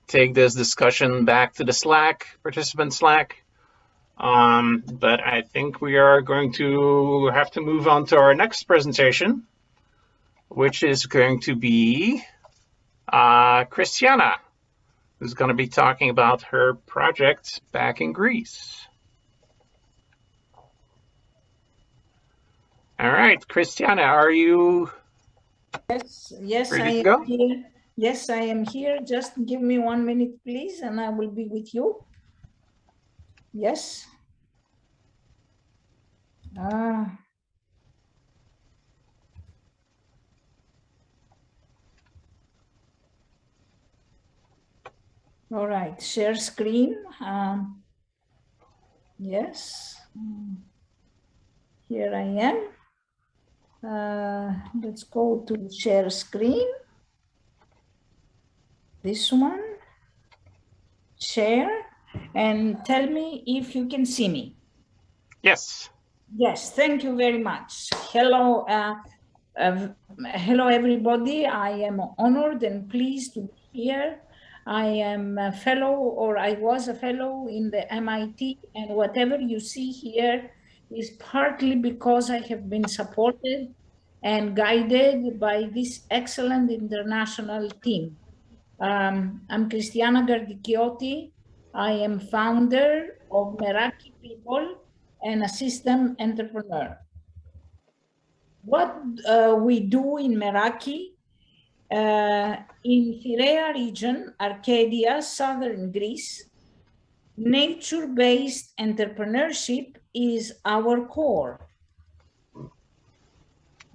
take this discussion back to the Slack, participant Slack. But I think we are going to have to move on to our next presentation, which is going to be Christiana, who's going to be talking about her project back in Greece. All right, Christiana, are you Yes, I ready to am go? here. Yes, I am here. Just give me 1 minute, please, and I will be with you. Yes. All right, share screen. Yes. Here I am. Let's go to share screen. This one. Share. And tell me if you can see me. Yes. Yes, thank you very much. Hello, hello everybody. I am honored and pleased to be here. I am a fellow, or I was a fellow in the MIT, and whatever you see here is partly because I have been supported and guided by this excellent international team. I'm Christiana Gardikioti. I am founder of Meraki People and a system entrepreneur. What we do in Meraki, in Piraea region, Arcadia, southern Greece, nature-based entrepreneurship is our core.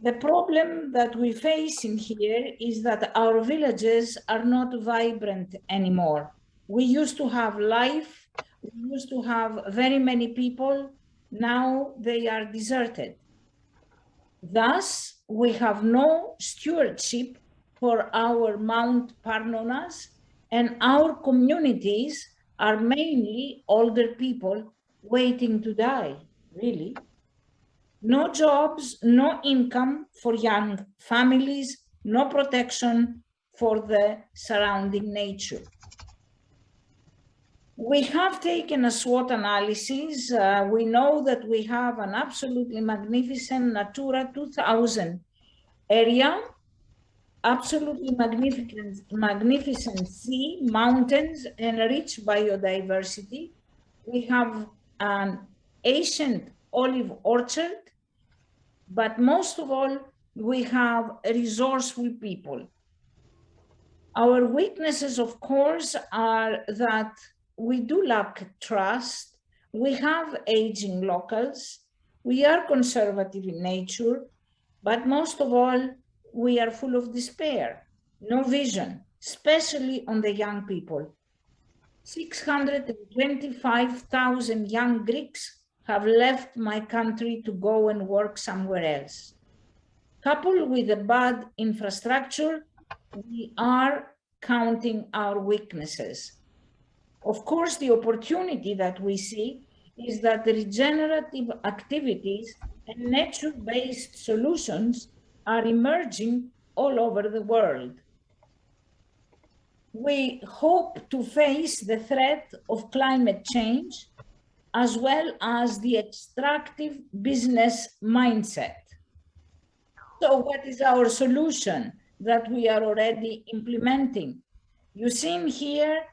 The problem that we face in here is that our villages are not vibrant anymore. We used to have life, we used to have very many people, now they are deserted. Thus, we have no stewardship for our Mount Parnonas, and our communities are mainly older people waiting to die, really. No jobs, no income for young families, no protection for the surrounding nature. We have taken a SWOT analysis. We know that we have an absolutely magnificent Natura 2000 area, absolutely magnificent sea, mountains, and rich biodiversity. We have an ancient olive orchard, but most of all, we have resourceful people. Our weaknesses, of course, are that we do lack trust, we have aging locals, we are conservative in nature, but most of all, we are full of despair, no vision, especially on the young people. 625,000 young Greeks have left my country to go and work somewhere else. Coupled with the bad infrastructure, we are counting our weaknesses. Of course, the opportunity that we see is that the regenerative activities and nature-based solutions are emerging all over the world. We hope to face the threat of climate change as well as the extractive business mindset. So what is our solution that we are already implementing? You see here,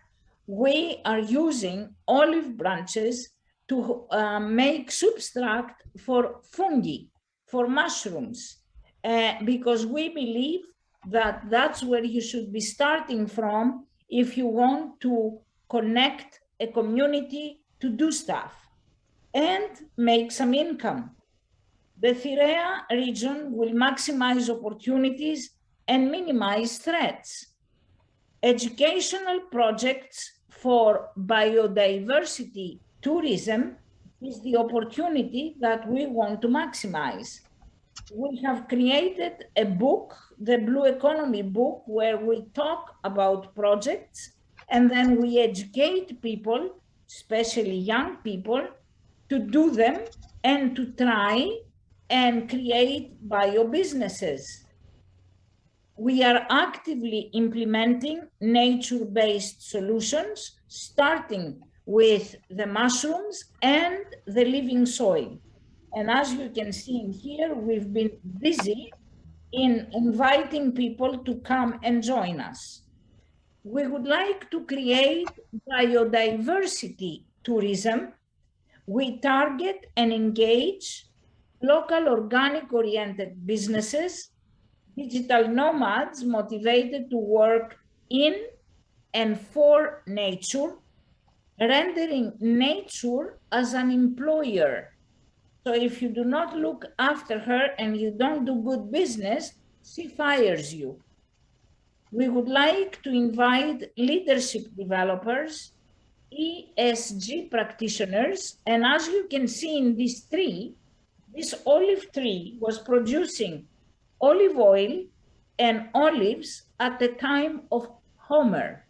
we are using olive branches to make substrate for fungi, for mushrooms, because we believe that that's where you should be starting from if you want to connect a community to do stuff and make some income. The Piraea region will maximize opportunities and minimize threats. Educational projects for biodiversity tourism is the opportunity that we want to maximize. We have created a book, the Blue Economy book, where we talk about projects and then we educate people especially young people, to do them and to try and create bio businesses. We are actively implementing nature-based solutions, starting with the mushrooms and the living soil. And as you can see in here, we've been busy in inviting people to come and join us. We would like to create biodiversity tourism. We target and engage local organic-oriented businesses, digital nomads motivated to work in and for nature, rendering nature as an employer. So if you do not look after her and you don't do good business, she fires you. We would like to invite leadership developers, ESG practitioners, and as you can see in this tree, this olive tree was producing olive oil and olives at the time of Homer.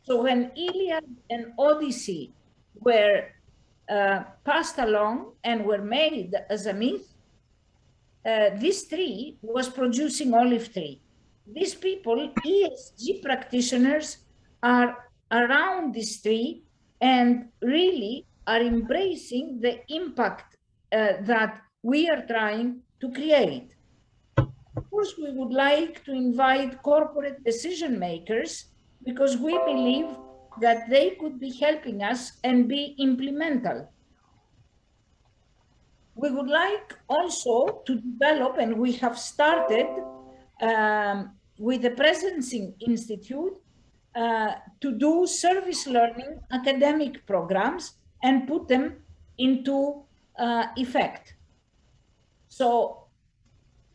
So when Iliad and Odyssey were passed along and were made as a myth, this tree was producing olive tree. These people, ESG practitioners, are around this tree and really are embracing the impact that we are trying to create. Of course, we would like to invite corporate decision makers because we believe that they could be helping us and be implemental. We would like also to develop, and we have started with the Presencing Institute to do service learning academic programs and put them into effect. So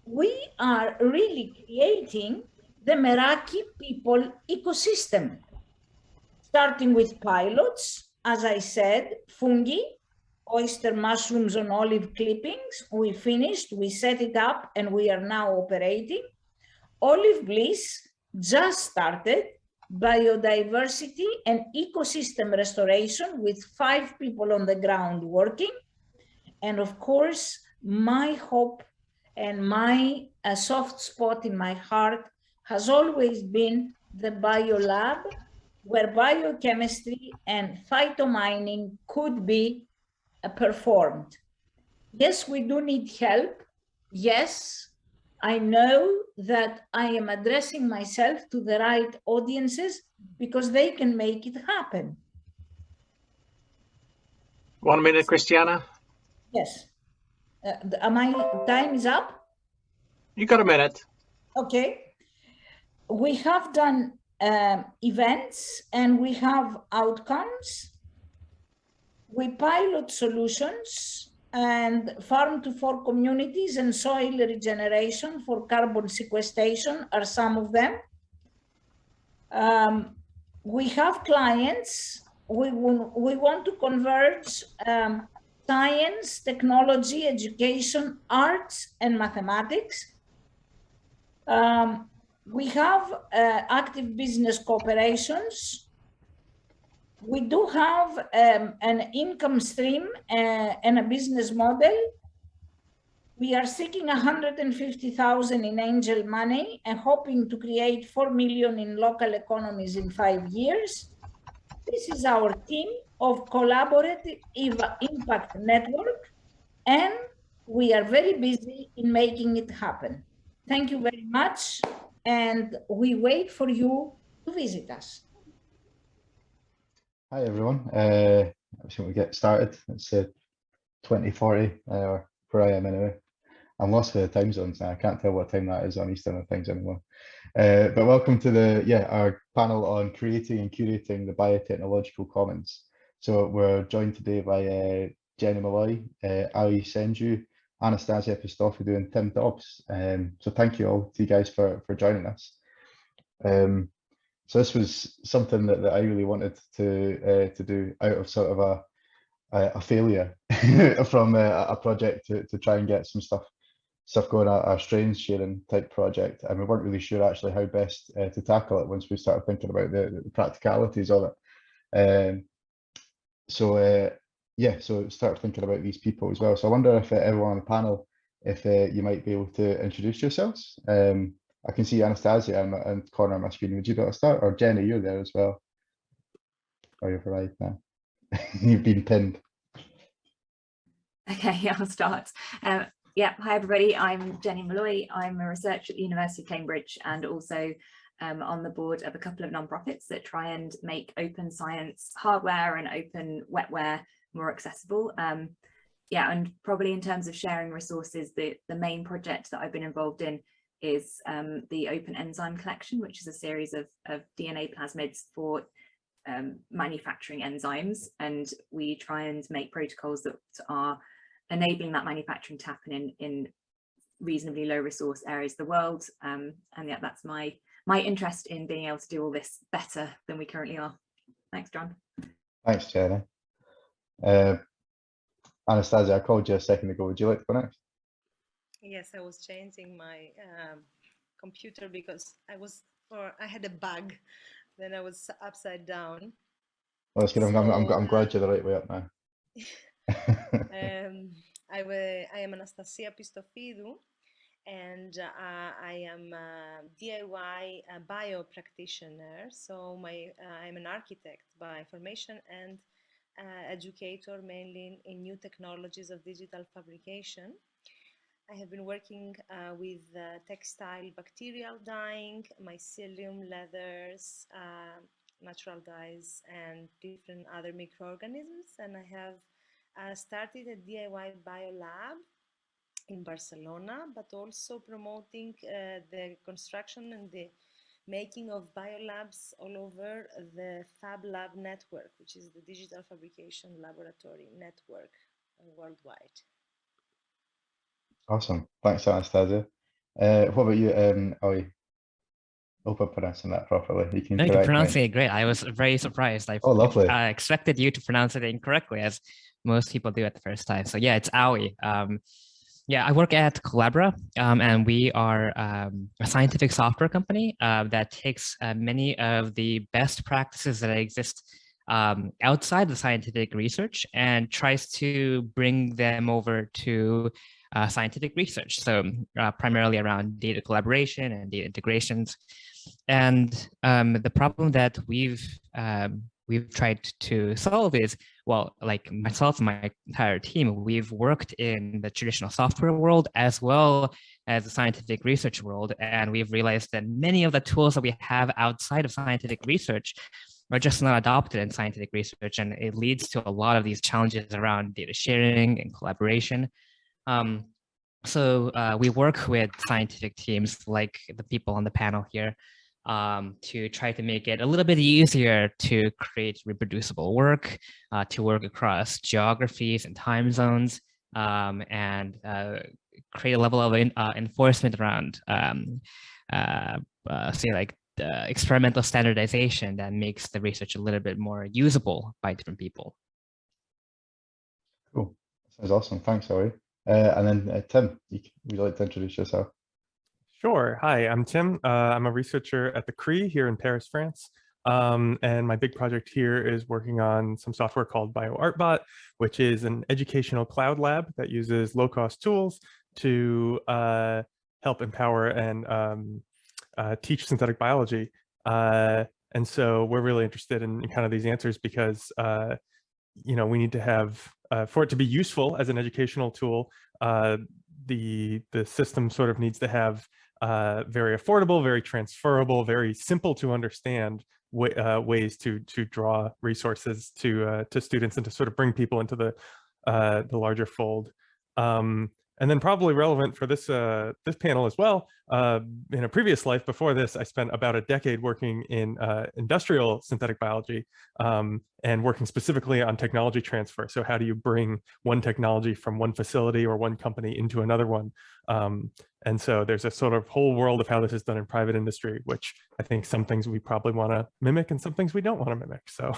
we are really creating the Meraki People ecosystem, starting with pilots, as I said, fungi, oyster mushrooms on olive clippings. We finished, we set it up, and we are now operating. Olive Bliss just started, biodiversity and ecosystem restoration with 5 people on the ground working. And of course, my hope and my soft spot in my heart has always been the Biolab, where biochemistry and phytomining could be performed. Yes, we do need help. Yes, I know that I am addressing myself to the right audiences because they can make it happen. 1 minute, Christiana. Yes. My time is up? You got a minute. Okay. We have done events and we have outcomes. We pilot solutions and farm-to-fork communities and soil regeneration for carbon sequestration are some of them. We have clients. We want to converge science, technology, education, arts, and mathematics. We have active business cooperations. We do have an income stream and a business model. We are seeking 150,000 in angel money and hoping to create 4 million in local economies in 5 years. This is our team of collaborative impact network, and we are very busy in making it happen. Thank you very much, and we wait for you to visit us. Hi everyone, shall we get started? It's 2040, or where I am anyway. I'm lost for the time zones now. I can't tell what time that is on Eastern things anymore. But welcome to our panel on creating and curating the biotechnological commons. So we're joined today by Jenny Malloy, Ali Senju, Anastasia Pistofoulou, and Tim Dobbs. So thank you all to you guys for joining us. So this was something that I really wanted to do out of sort of a failure from a project to try and get some stuff going, our strains sharing type project, and we weren't really sure actually how best to tackle it once we started thinking about the practicalities of it. Yeah, so start thinking about these people as well. So I wonder if everyone on the panel, if you might be able to introduce yourselves. I can see Anastasia in the corner of my screen. Would you be able to start? Or Jenny, you're there as well. Or you're right now. You've been pinned. Okay, I'll start. Yeah, hi everybody, I'm Jenny Malloy. I'm a researcher at the University of Cambridge and also on the board of a couple of nonprofits that try and make open science hardware and open wetware more accessible. Yeah, and probably in terms of sharing resources, the main project that I've been involved in is the Open Enzyme Collection, which is a series of DNA plasmids for manufacturing enzymes, and we try and make protocols that are enabling that manufacturing to happen in reasonably low resource areas of the world. And yeah, that's my interest in being able to do all this better than we currently are. Thanks, John. Thanks, Jenny. Anastasia, I called you a second ago. Would you like to go next? Yes, I was changing my computer because I had a bug. Then I was upside down. Well, that's good. I'm glad you're the right way up now. I am Anastasia Pistofidou, and I am a DIY bio practitioner. So I'm an architect by formation and educator, mainly in new technologies of digital fabrication. I have been working with textile bacterial dyeing, mycelium, leathers, natural dyes, and different other microorganisms. And I have started a DIY Biolab in Barcelona, but also promoting the construction and the making of biolabs all over the Fab Lab network, which is the digital fabrication laboratory network worldwide. Awesome. Thanks, Anastasia. What about you, Ollie? Hope I'm pronouncing that properly. You can No, you're correct pronouncing me. it great. I was very surprised. Oh, lovely. I expected you to pronounce it incorrectly, as most people do at the first time. So yeah, it's Aoi. Yeah, I work at Collabora, and we are a scientific software company that takes many of the best practices that exist outside the scientific research and tries to bring them over to scientific research. So primarily around data collaboration and data integrations. And the problem that we've tried to solve is, well, like myself and my entire team, we've worked in the traditional software world as well as the scientific research world. And we've realized that many of the tools that we have outside of scientific research are just not adopted in scientific research. And it leads to a lot of these challenges around data sharing and collaboration. So we work with scientific teams like the people on the panel here to try to make it a little bit easier to create reproducible work, to work across geographies and time zones, and create a level of enforcement around, say, like experimental standardization that makes the research a little bit more usable by different people. Cool. Sounds awesome. Thanks, Ollie. And then Tim, would you like to introduce yourself? Sure. Hi, I'm Tim. I'm a researcher at the CRI here in Paris, France. And my big project here is working on some software called BioArtBot, which is an educational cloud lab that uses low-cost tools to help empower and teach synthetic biology. And so we're really interested in kind of these answers because you know, we need to have, for it to be useful as an educational tool, the system sort of needs to have very affordable, very transferable, very simple to understand ways to draw resources to students and to sort of bring people into the larger fold. And then probably relevant for this this panel as well, in a previous life before this, I spent about a decade working in industrial synthetic biology and working specifically on technology transfer. So how do you bring one technology from one facility or one company into another one? And so there's a sort of whole world of how this is done in private industry, which I think some things we probably want to mimic and some things we don't want to mimic. So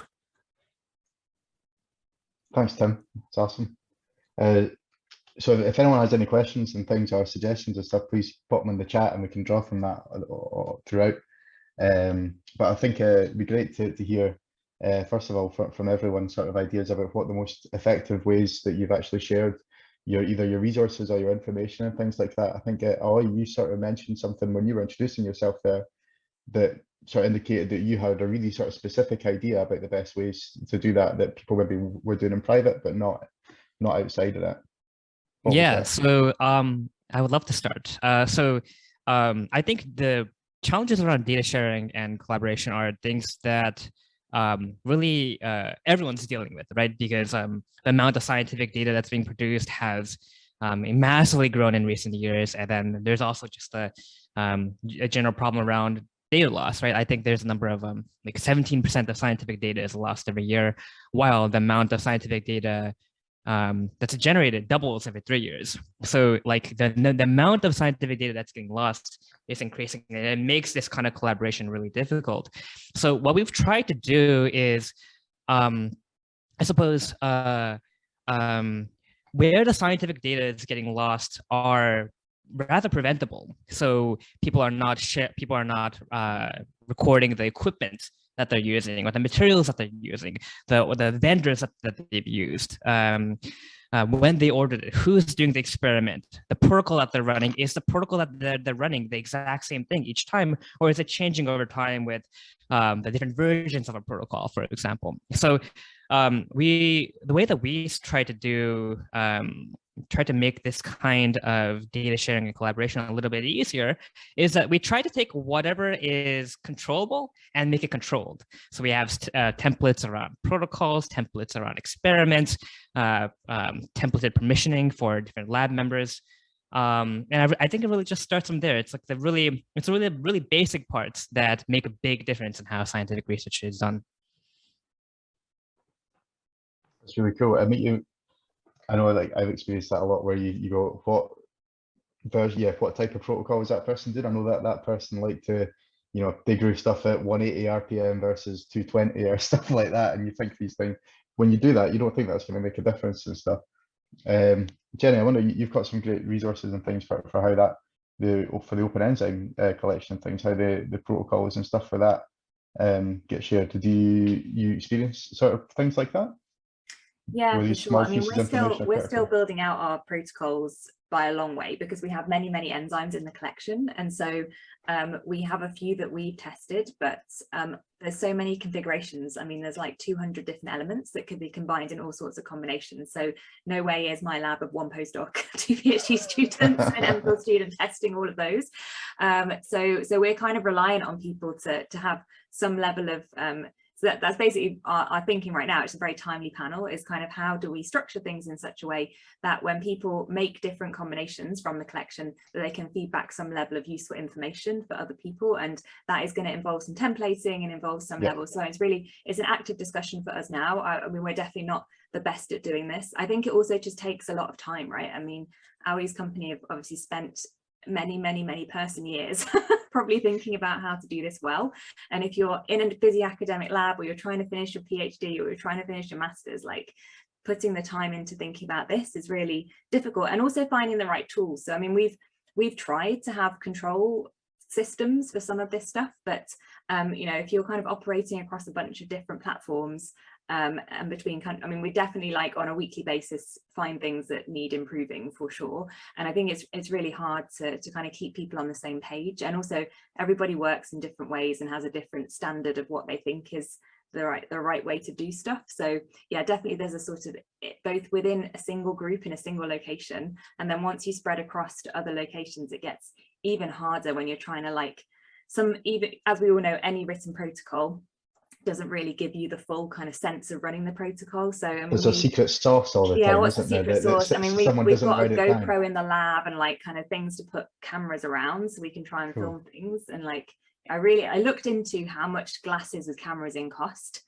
thanks, Tim. It's awesome. So if anyone has any questions and things or suggestions and stuff, please put them in the chat and we can draw from that throughout. But I think it'd be great to hear first of all, from everyone, sort of ideas about what the most effective ways that you've actually shared either your resources or your information and things like that. I think Ollie, you sort of mentioned something when you were introducing yourself there that sort of indicated that you had a really sort of specific idea about the best ways to do that people maybe were doing in private, but not outside of that. Yeah, so I would love to start. I think the challenges around data sharing and collaboration are things that really everyone's dealing with, right? Because the amount of scientific data that's being produced has massively grown in recent years. And then there's also just a general problem around data loss, right? I think there's a number of like 17% of scientific data is lost every year, while the amount of scientific data that's generated doubles every 3 years. So like the amount of scientific data that's getting lost is increasing, and it makes this kind of collaboration really difficult. So what we've tried to do is, I suppose, where the scientific data is getting lost are rather preventable. So people are not recording the equipment that they're using, or the materials that they're using, the vendors that they've used, when they ordered it, who's doing the experiment, the protocol that they're running. Is the protocol that they're running the exact same thing each time, or is it changing over time with the different versions of a protocol, for example? So the way that we try to make this kind of data sharing and collaboration a little bit easier is that we try to take whatever is controllable and make it controlled. So we have templates around protocols, templates around experiments, templated permissioning for different lab members. And I think it really just starts from there. It's like really basic parts that make a big difference in how scientific research is done. That's really cool. I know, like, I've experienced that a lot, where you go, what version, what type of protocol is that person doing? I know that person liked to, they grew stuff at 180 RPM versus 220 or stuff like that. And you think these things, when you do that, you don't think that's going to make a difference and stuff. Jenny, I wonder, you've got some great resources and things for how that, for the open enzyme collection and things, how the protocols and stuff for that get shared. Do you experience sort of things like that? Yeah, for sure. I mean, we're still building out our protocols by a long way, because we have many enzymes in the collection, and so we have a few that we've tested, but there's so many configurations. I mean, there's like 200 different elements that could be combined in all sorts of combinations. So no way is my lab of one postdoc, 2 PhD students, and MPhil student testing all of those. So we're kind of reliant on people to have some level of so that's basically our thinking right now. It's a very timely panel, is kind of how do we structure things in such a way that when people make different combinations from the collection, that they can feed back some level of useful information for other people. And that is going to involve some templating and involve some level. So it's an active discussion for us now. I mean, we're definitely not the best at doing this. I think it also just takes a lot of time, right? I mean, Aui's company have obviously spent many person years probably thinking about how to do this well. And if you're in a busy academic lab, or you're trying to finish your PhD, or you're trying to finish your master's, like, putting the time into thinking about this is really difficult, and also finding the right tools. So I mean, we've tried to have control systems for some of this stuff, but if you're kind of operating across a bunch of different platforms, and between I mean, we definitely, like, on a weekly basis find things that need improving for sure. And I think it's really hard to kind of keep people on the same page, and also everybody works in different ways and has a different standard of what they think is the right way to do stuff. So yeah, definitely there's a sort of, both within a single group in a single location, and then once you spread across to other locations, it gets even harder when you're trying to, even as we all know, any written protocol doesn't really give you the full kind of sense of running the protocol. So I mean, there's a secret sauce all the time, what's the secret sauce? I mean, we've got a GoPro down in the lab, and like kind of things to put cameras around so we can try and film things. And like, I looked into how much glasses with cameras in cost.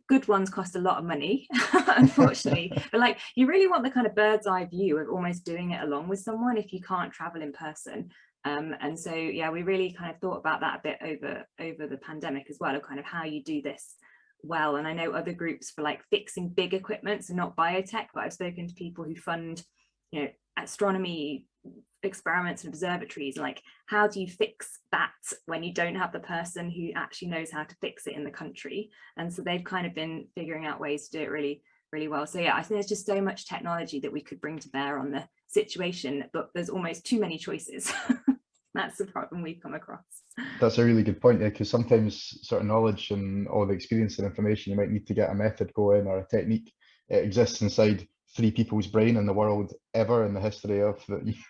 Good ones cost a lot of money, unfortunately. But like, you really want the kind of bird's eye view of almost doing it along with someone if you can't travel in person. And so, yeah, we really kind of thought about that a bit over the pandemic as well, of kind of how you do this well. And I know other groups for like fixing big equipment, so not biotech, but I've spoken to people who fund, astronomy experiments and observatories, like how do you fix that when you don't have the person who actually knows how to fix it in the country? And so they've kind of been figuring out ways to do it really well. So yeah, I think there's just so much technology that we could bring to bear on the situation, but there's almost too many choices. That's the problem we've come across. That's a really good point, because sometimes sort of knowledge and all the experience and information, you might need to get a method going or a technique. It exists inside 3 people's brain in the world ever in the history of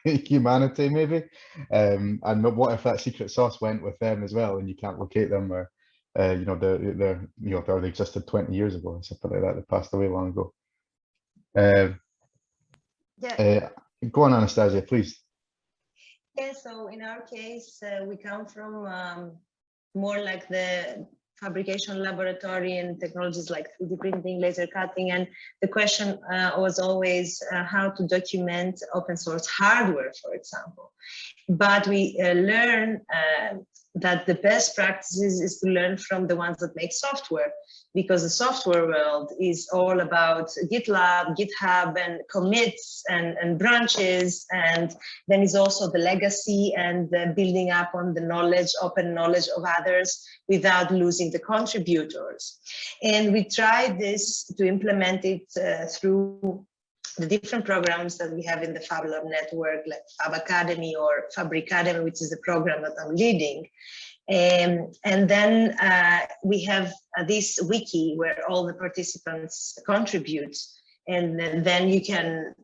humanity, maybe. And what if that secret sauce went with them as well, and you can't locate them, or you know, they existed 20 years ago or something like that. They passed away long ago. Go on, Anastasia, please. Yeah, so in our case, we come from more like the fabrication laboratory and technologies like 3D printing, laser cutting. And the question was always how to document open source hardware, for example. But we learn that the best practices is to learn from the ones that make software, because the software world is all about GitLab, GitHub, and commits and branches. And then is also the legacy and the building up on the knowledge, open knowledge of others without losing the contributors. And we tried this to implement it through the different programs that we have in the FabLab network, like Fab Academy or Fabricademy, which is the program that I'm leading. And then we have this wiki where all the participants contribute. And then you can,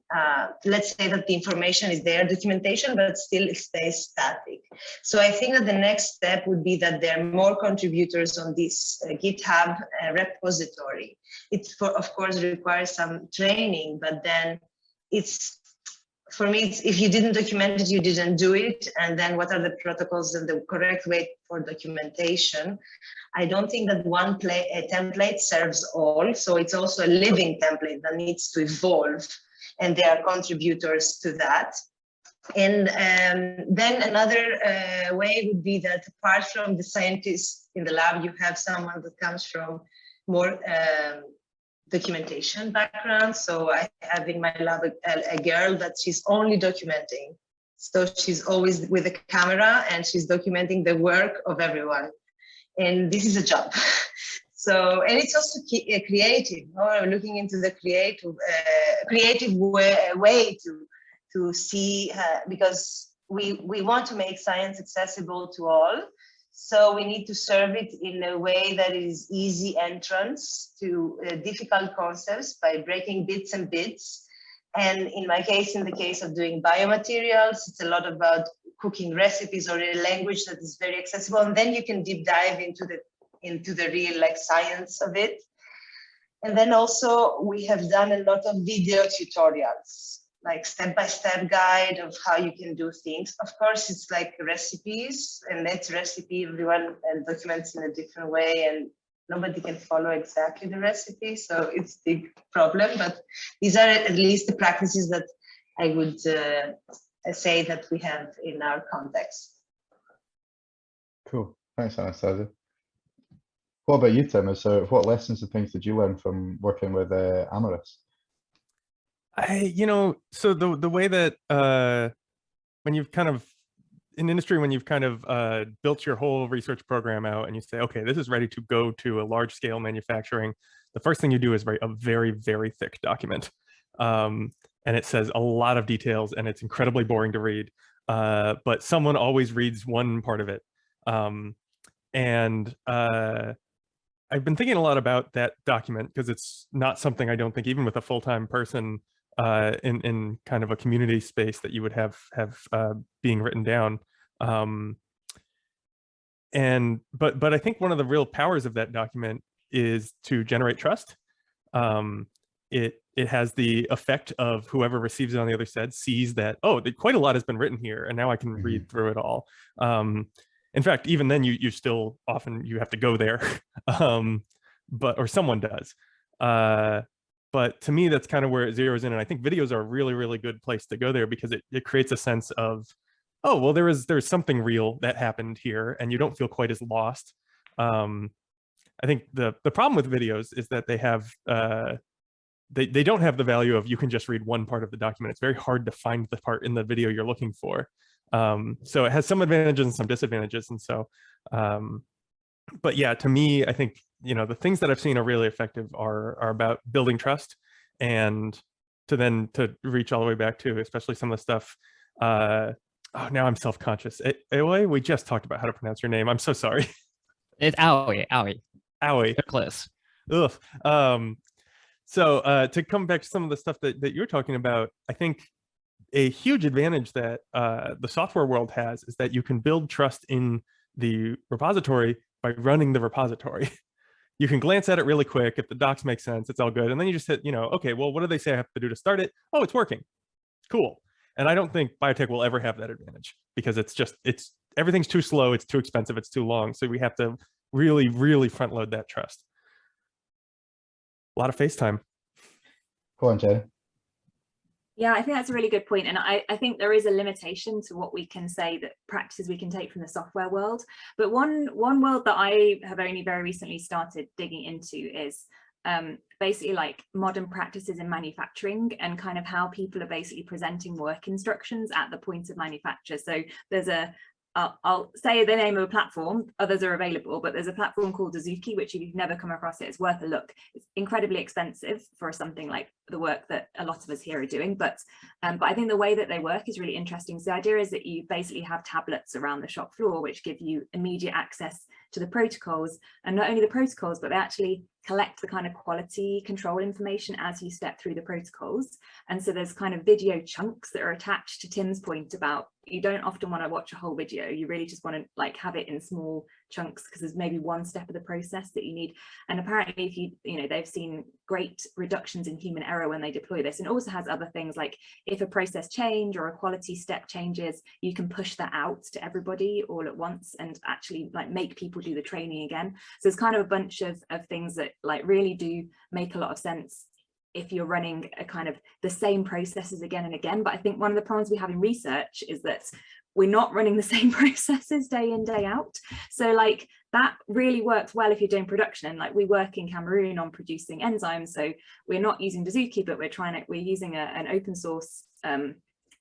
let's say that the information is there, documentation, but still it stays static. So I think that the next step would be that there are more contributors on this GitHub repository. It, of course, requires some training, but then it's, for me, it's, if you didn't document it, you didn't do it. And then what are the protocols and the correct way for documentation? I don't think that one template serves all. So it's also a living template that needs to evolve, and there are contributors to that. And then another way would be that apart from the scientists in the lab, you have someone that comes from more documentation background. So I have in my lab a girl that she's only documenting. So she's always with a camera and she's documenting the work of everyone. And this is a job. So, and it's also creative, or looking into the creative way to see, because we want to make science accessible to all. So we need to serve it in a way that is easy entrance to difficult concepts by breaking bits and bits. And in my case, in the case of doing biomaterials, it's a lot about cooking recipes or in a language that is very accessible. And then you can deep dive into the real like science of it. And then also we have done a lot of video tutorials, like step-by-step guide of how you can do things. Of course, it's like recipes, and that's recipe, everyone documents in a different way, and nobody can follow exactly the recipe. So it's a big problem, but these are at least the practices that I would say that we have in our context. Cool, thanks, Anastasia. What about you, Tim? So what lessons and things did you learn from working with Amorous? So the way that when you've kind of in industry, when you've kind of built your whole research program out and you say, okay, this is ready to go to a large scale manufacturing, the first thing you do is write a very, very thick document. And it says a lot of details and it's incredibly boring to read, but someone always reads one part of it. I've been thinking a lot about that document because it's not something I don't think even with a full-time person in kind of a community space that you would have being written down. But I think one of the real powers of that document is to generate trust. It has the effect of whoever receives it on the other side sees that, oh, quite a lot has been written here, and now I can read through it all. In fact, even then, you still often you have to go there, or someone does. But to me, that's kind of where it zeroes in, and I think videos are a really, really good place to go there because it creates a sense of, oh, well, there's something real that happened here, and you don't feel quite as lost. I think the problem with videos is that they have they don't have the value of you can just read one part of the document. It's very hard to find the part in the video you're looking for. So it has some advantages and some disadvantages. And so, but yeah, to me, I think, the things that I've seen are really effective are about building trust, and to reach all the way back to, especially some of the stuff. Oh, now I'm self-conscious. Ewe, we just talked about how to pronounce your name. I'm so sorry. It's Aoi. They're close. Ugh. So to come back to some of the stuff that you're talking about, I think a huge advantage that the software world has is that you can build trust in the repository by running the repository. You can glance at it really quick. If the docs make sense, it's all good. And then you just hit, okay, well, what do they say I have to do to start it? Oh, it's working. Cool. And I don't think biotech will ever have that advantage, because everything's too slow, it's too expensive, it's too long. So we have to really, really front load that trust. A lot of FaceTime. Go on, Jenny. Yeah, I think that's a really good point. And I think there is a limitation to what we can say, that practices we can take from the software world. But one world that I have only very recently started digging into is basically like modern practices in manufacturing, and kind of how people are basically presenting work instructions at the point of manufacture. So there's I'll say the name of a platform, others are available, but there's a platform called Azuki, which if you've never come across it, it's worth a look. It's incredibly expensive for something like the work that a lot of us here are doing, but I think the way that they work is really interesting. So the idea is that you basically have tablets around the shop floor which give you immediate access to the protocols, and not only the protocols, but they actually collect the kind of quality control information as you step through the protocols. And so there's kind of video chunks that are attached to Tim's point about you don't often want to watch a whole video. You really just want to like have it in small chunks, because there's maybe one step of the process that you need. And apparently if they've seen great reductions in human error when they deploy this. And it also has other things like if a process change or a quality step changes, you can push that out to everybody all at once and actually like make people do the training again. So it's kind of a bunch of things that like really do make a lot of sense if you're running a kind of the same processes again and again. But I think one of the problems we have in research is that we're not running the same processes day in, day out. So like that really works well if you're doing production. And like we work in Cameroon on producing enzymes. So we're not using Dazuki, but we're using an open source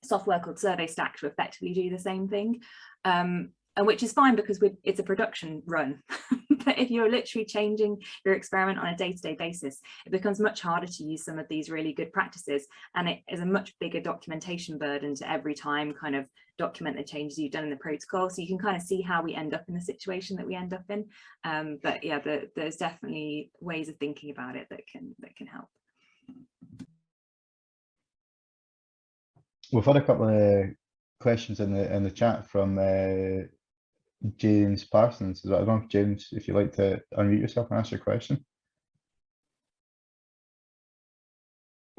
software called Survey Stack to effectively do the same thing. And which is fine because it's a production run. But if you're literally changing your experiment on a day-to-day basis, it becomes much harder to use some of these really good practices. And it is a much bigger documentation burden to every time kind of document the changes you've done in the protocol. So you can kind of see how we end up in the situation that we end up in. But yeah, there's definitely ways of thinking about it that can help. We've had a couple of questions in the chat from James Parsons. I don't know, James, if you'd like to unmute yourself and ask your question.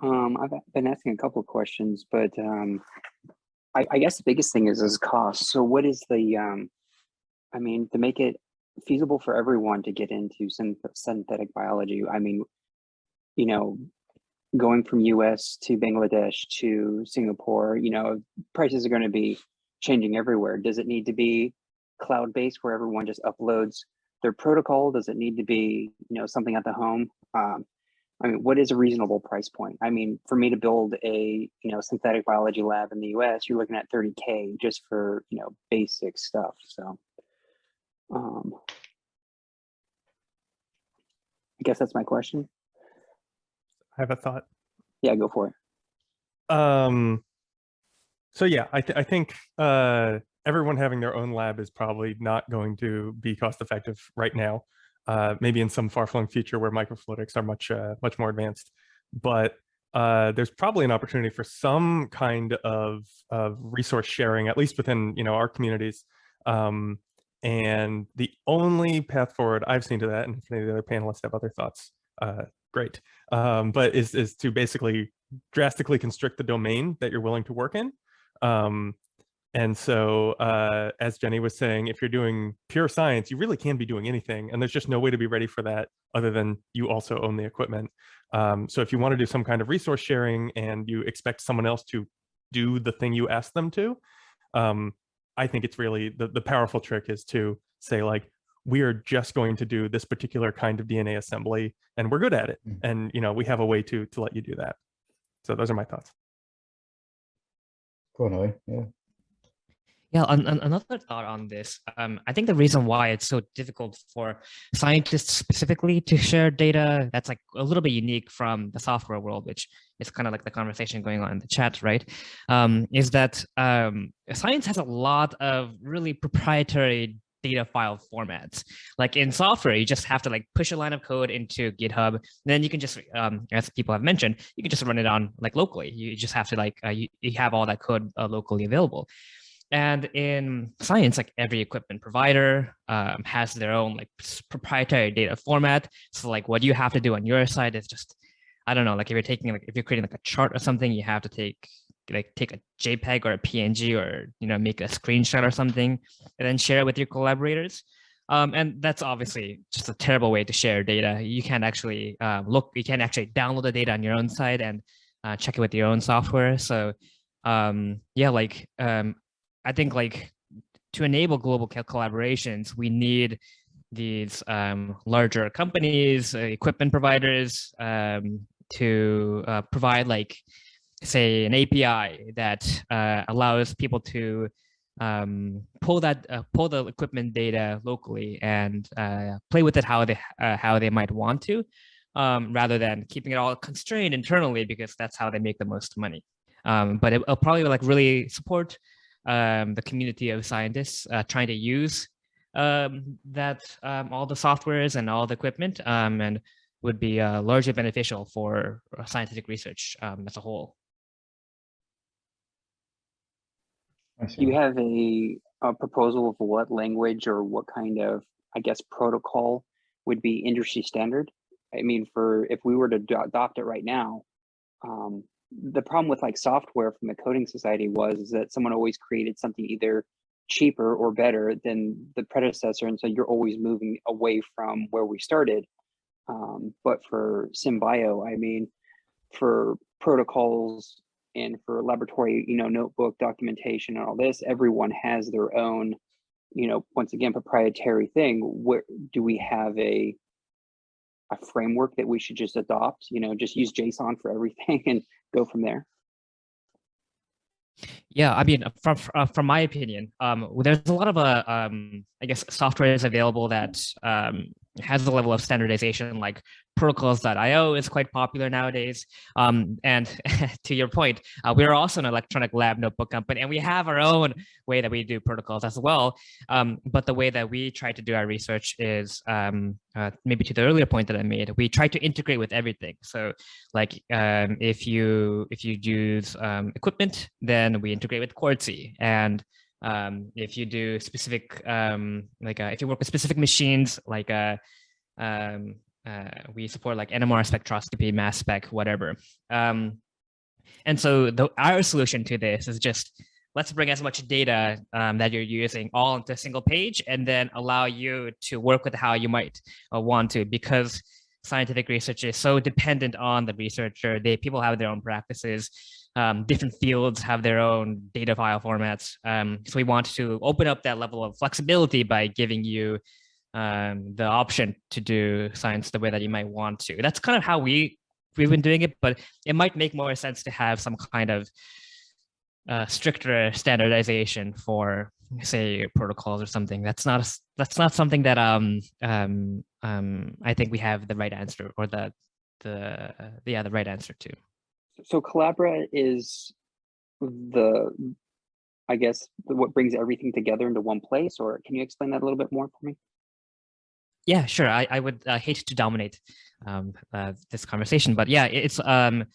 I've been asking a couple of questions, but I guess the biggest thing is cost. So what is the, I mean, to make it feasible for everyone to get into synthetic biology, I mean, going from US to Bangladesh to Singapore, prices are going to be changing everywhere. Does it need to be cloud-based where everyone just uploads their protocol? Does it need to be, something at the home? I mean, what is a reasonable price point? I mean, for me to build a, synthetic biology lab in the US, you're looking at $30K just for, basic stuff. So I guess that's my question. I have a thought. Yeah, go for it. So yeah, I think everyone having their own lab is probably not going to be cost effective right now. Maybe in some far-flung future where microfluidics are much more advanced, but there's probably an opportunity for some kind of resource sharing, at least within our communities. And the only path forward I've seen to that, and if any of the other panelists have other thoughts, great. But is to basically drastically constrict the domain that you're willing to work in. And so, as Jenny was saying, if you're doing pure science, you really can be doing anything, and there's just no way to be ready for that other than you also own the equipment. So if you want to do some kind of resource sharing and you expect someone else to do the thing you ask them to, I think it's really the powerful trick is to say like, we are just going to do this particular kind of DNA assembly, and we're good at it. And we have a way to let you do that. So those are my thoughts. Go on, Ollie. Yeah. Yeah, another thought on this. I think the reason why it's so difficult for scientists specifically to share data that's like a little bit unique from the software world, which is kind of like the conversation going on in the chat, right? Is that science has a lot of really proprietary data file formats. Like in software, you just have to like push a line of code into GitHub. Then you can just, as people have mentioned, you can just run it on like locally. You just have to like, you have all that code locally available. And in science, like every equipment provider has their own like proprietary data format. So like what you have to do on your side is just, I don't know, like if you're creating like a chart or something, you have to take a JPEG or a PNG or, make a screenshot or something and then share it with your collaborators. And that's obviously just a terrible way to share data. You can't actually you can't actually download the data on your own side and check it with your own software. So I think like to enable global collaborations, we need these larger companies, equipment providers to provide like, say, an API that allows people to pull the equipment data locally and play with it how they might want to, rather than keeping it all constrained internally, because that's how they make the most money. But it'll probably like really support the community of scientists trying to use all the softwares and all the equipment, and would be largely beneficial for scientific research as a whole. Do you have a proposal of what language or what kind of, I guess, protocol would be industry standard? I mean, if we were to adopt it right now, the problem with like software from the coding society was that someone always created something either cheaper or better than the predecessor. And so you're always moving away from where we started. But for SynBio, I mean, for protocols and for laboratory, notebook documentation and all this, everyone has their own, once again, proprietary thing. Where do we have a framework that we should just adopt, just use JSON for everything and go from there? Yeah, I mean, from my opinion, there's a lot of I guess software is available that has a level of standardization, like protocols.io is quite popular nowadays. And to your point, we're also an electronic lab notebook company, and we have our own way that we do protocols as well. But the way that we try to do our research is, maybe to the earlier point that I made, we try to integrate with everything. So like if you use equipment, then we integrate with Quartzy. And if you do specific, if you work with specific machines, like we support like NMR spectroscopy, mass spec, whatever. And so our solution to this is just, let's bring as much data that you're using all into a single page, and then allow you to work with how you might want to, because scientific research is so dependent on the researcher. People have their own practices. Different fields have their own data file formats. So we want to open up that level of flexibility by giving you the option to do science the way that you might want to. That's kind of how we've been doing it, but it might make more sense to have some kind of stricter standardization for, say, protocols or something. That's not something that I think we have the right answer, or the right answer to. So Collabora is I guess, what brings everything together into one place, or can you explain that a little bit more for me? Yeah, sure. I would hate to dominate this conversation, but yeah, it's an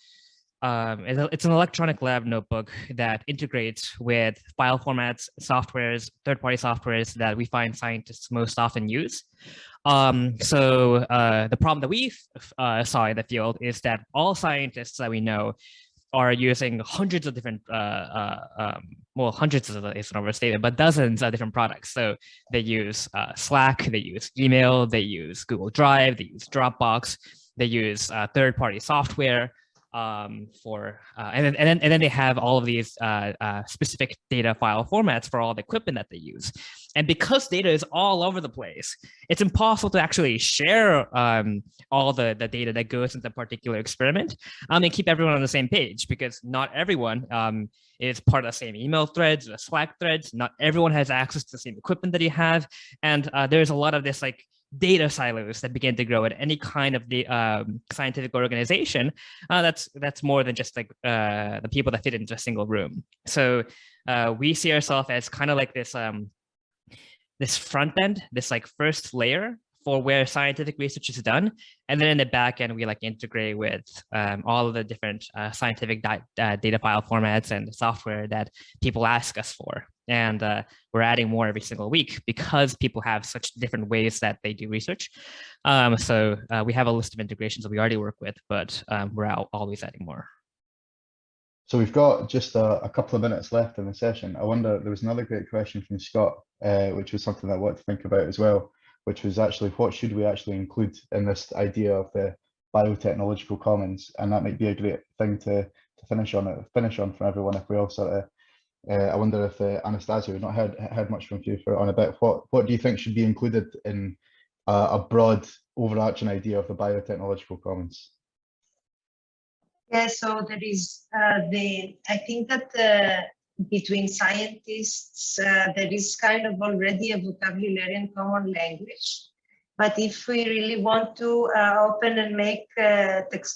electronic lab notebook that integrates with file formats, softwares, third-party softwares that we find scientists most often use. So the problem that we saw in the field is that all scientists that we know are using hundreds of different, hundreds is an overstatement, but dozens of different products. So they use Slack, they use email, they use Google Drive, they use Dropbox, they use third-party software. and then they have all of these specific data file formats for all the equipment that they use. And because data is all over the place, it's impossible to actually share all the data that goes into a particular experiment and keep everyone on the same page, because not everyone is part of the same email threads or Slack threads. Not everyone has access to the same equipment that you have. And there's a lot of this like data silos that begin to grow at any kind of the scientific organization that's more than just like the people that fit into a single room. So we see ourselves as kind of like this this front end, this like first layer for where scientific research is done, and then in the back end we like integrate with all of the different scientific data file formats and software that people ask us for. And we're adding more every single week because people have such different ways that they do research. So we have a list of integrations that we already work with, but we're always adding more. So we've got just a couple of minutes left in the session. I wonder, there was another great question from Scott, which was something I wanted to think about as well, which was actually what should we actually include in this idea of the biotechnological commons? And that might be a great thing to finish on for everyone if we all sort of. I wonder if Anastasia, we've not heard much from you on about what do you think should be included in a broad overarching idea of the biotechnological commons? Yeah, so there is I think that between scientists there is kind of already a vocabulary and common language. But if we really want to open and make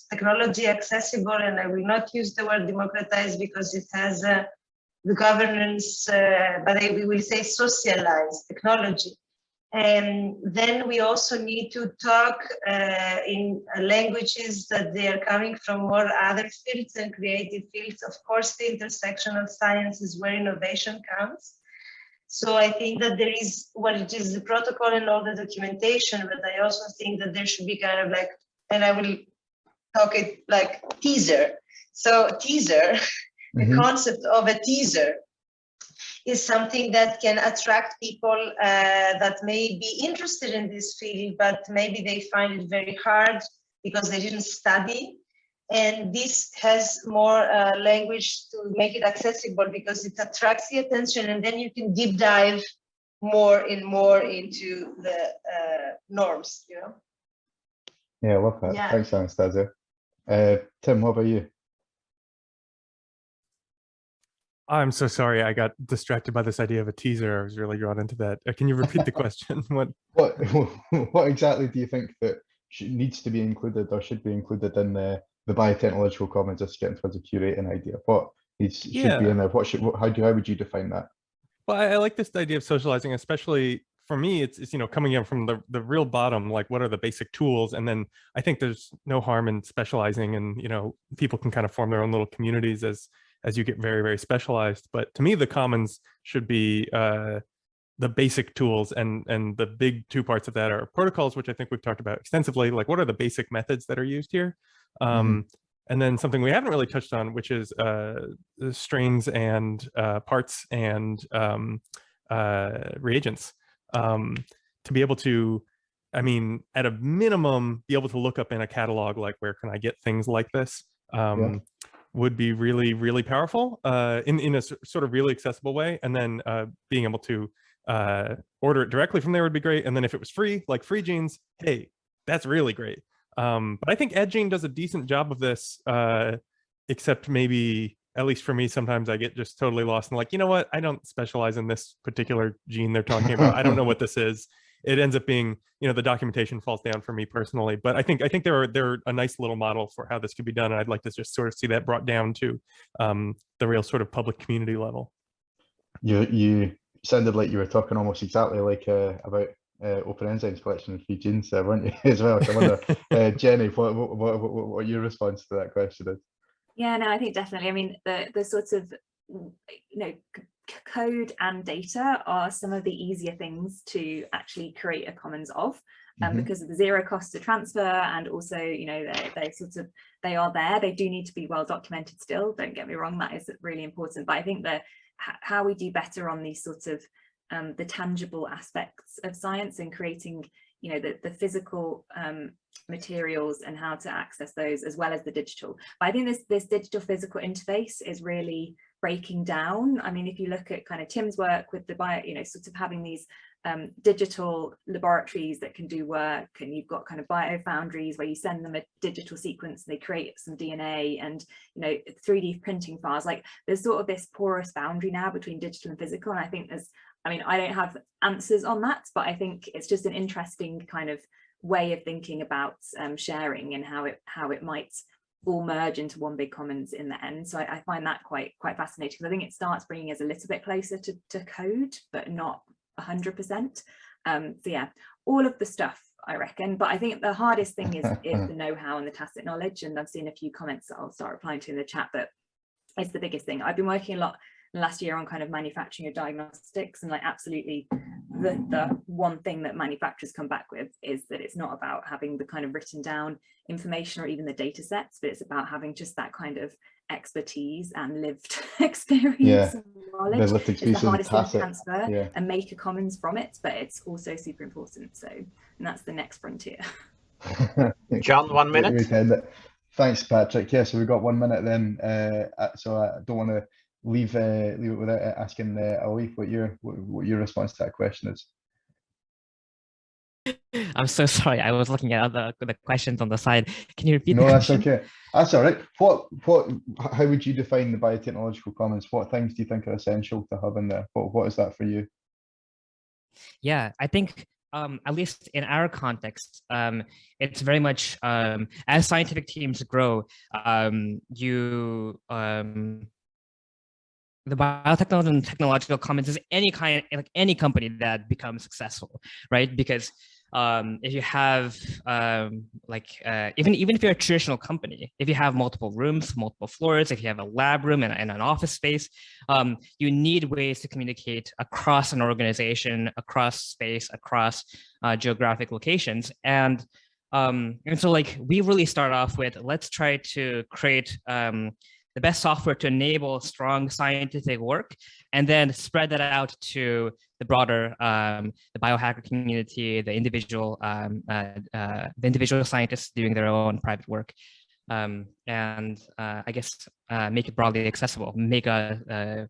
technology accessible, and I will not use the word democratize because it has the governance, but we will say socialized technology. And then we also need to talk in languages that they are coming from more other fields and creative fields. Of course, the intersection of science is where innovation comes. So I think that there is what it is, the protocol and all the documentation, but I also think that there should be kind of like, and I will talk it like teaser. So teaser, the concept of a teaser is something that can attract people that may be interested in this field, but maybe they find it very hard because they didn't study. And this has more language to make it accessible because it attracts the attention, and then you can deep dive more into the norms, you know? Yeah, I love that. Yeah. Thanks, Anastasia. Tim, what about you? I'm so sorry. I got distracted by this idea of a teaser. I was really drawn into that. Can you repeat the question? What exactly do you think that needs to be included or should be included in the biotechnological commons? Just getting towards a curating idea. What should be in there? How would you define that? Well, I like this idea of socializing, especially for me. It's coming in from the real bottom. Like, what are the basic tools? And then I think there's no harm in specializing, and people can kind of form their own little communities as you get very, very specialized. But to me, the commons should be the basic tools, and the big two parts of that are protocols, which I think we've talked about extensively. Like, what are the basic methods that are used here? And then something we haven't really touched on, which is strains and parts and reagents, to be able to, at a minimum, be able to look up in a catalog, like, where can I get things like this? Would be really, really powerful in a sort of really accessible way. And then being able to order it directly from there would be great. And then if it was free, like free genes, hey, that's really great. But I think EdGene does a decent job of this, except maybe, at least for me, sometimes I get just totally lost and like, you know what, I don't specialize in this particular gene they're talking about. I don't know what this is. It ends up being, the documentation falls down for me personally. But I think they're a nice little model for how this could be done. And I'd like to just sort of see that brought down to the real sort of public community level. You sounded like you were talking almost exactly like about open enzymes collection and free genes there, weren't you, as well? So I wonder, Jenny, what your response to that question is? Yeah, no, I think definitely. The sorts of, code and data are some of the easier things to actually create a commons of, because of the zero cost to transfer, and also, they are there. They do need to be well documented still, don't get me wrong, that is really important. But I think that how we do better on these sorts of the tangible aspects of science and creating you know, the physical materials and how to access those, as well as the digital. But I think this digital physical interface is really breaking down. I mean, if you look at kind of Tim's work with the you know, sort of having these digital laboratories that can do work, and you've got kind of biofoundries where you send them a digital sequence and they create some DNA, and, you know, 3D printing files. Like, there's sort of this porous boundary now between digital and physical, and I think I mean, I don't have answers on that, but I think it's just an interesting kind of way of thinking about sharing and how it might all merge into one big commons in the end. So I find that quite fascinating, because I think it starts bringing us a little bit closer to code, but not 100%. So yeah, all of the stuff, I reckon. But I think the hardest thing is the know-how and the tacit knowledge. And I've seen a few comments that I'll start replying to in the chat, but it's the biggest thing. I've been working a lot last year on kind of manufacturing of diagnostics, and like absolutely the one thing that manufacturers come back with is that it's not about having the kind of written down information or even the data sets, but it's about having just that kind of expertise and lived experience and knowledge. The lived experience is the hardest thing to transfer and make a commons from it, but it's also super important. So, and that's the next frontier. John, 1 minute. Thanks, Patrick. Yeah, so we've got 1 minute then. So I don't want to leave it without asking Ali what your response to that question is. I'm so sorry. I was looking at the questions on the side. Can you repeat? No, the that's question? okay. That's all right. How would you define the biotechnological commons? What things do you think are essential to have in there? What is that for you? Yeah, I think at least in our context, it's very much as scientific teams grow, the biotechnology and technological commons is any company that becomes successful, right? Because if you have even if you're a traditional company, if you have multiple rooms, multiple floors, if you have a lab room and an office space, you need ways to communicate across an organization, across space, across geographic locations. And so like we really start off with, let's try to create the best software to enable strong scientific work, and then spread that out to the broader the biohacker community, the individual scientists doing their own private work, and I guess make it broadly accessible, make this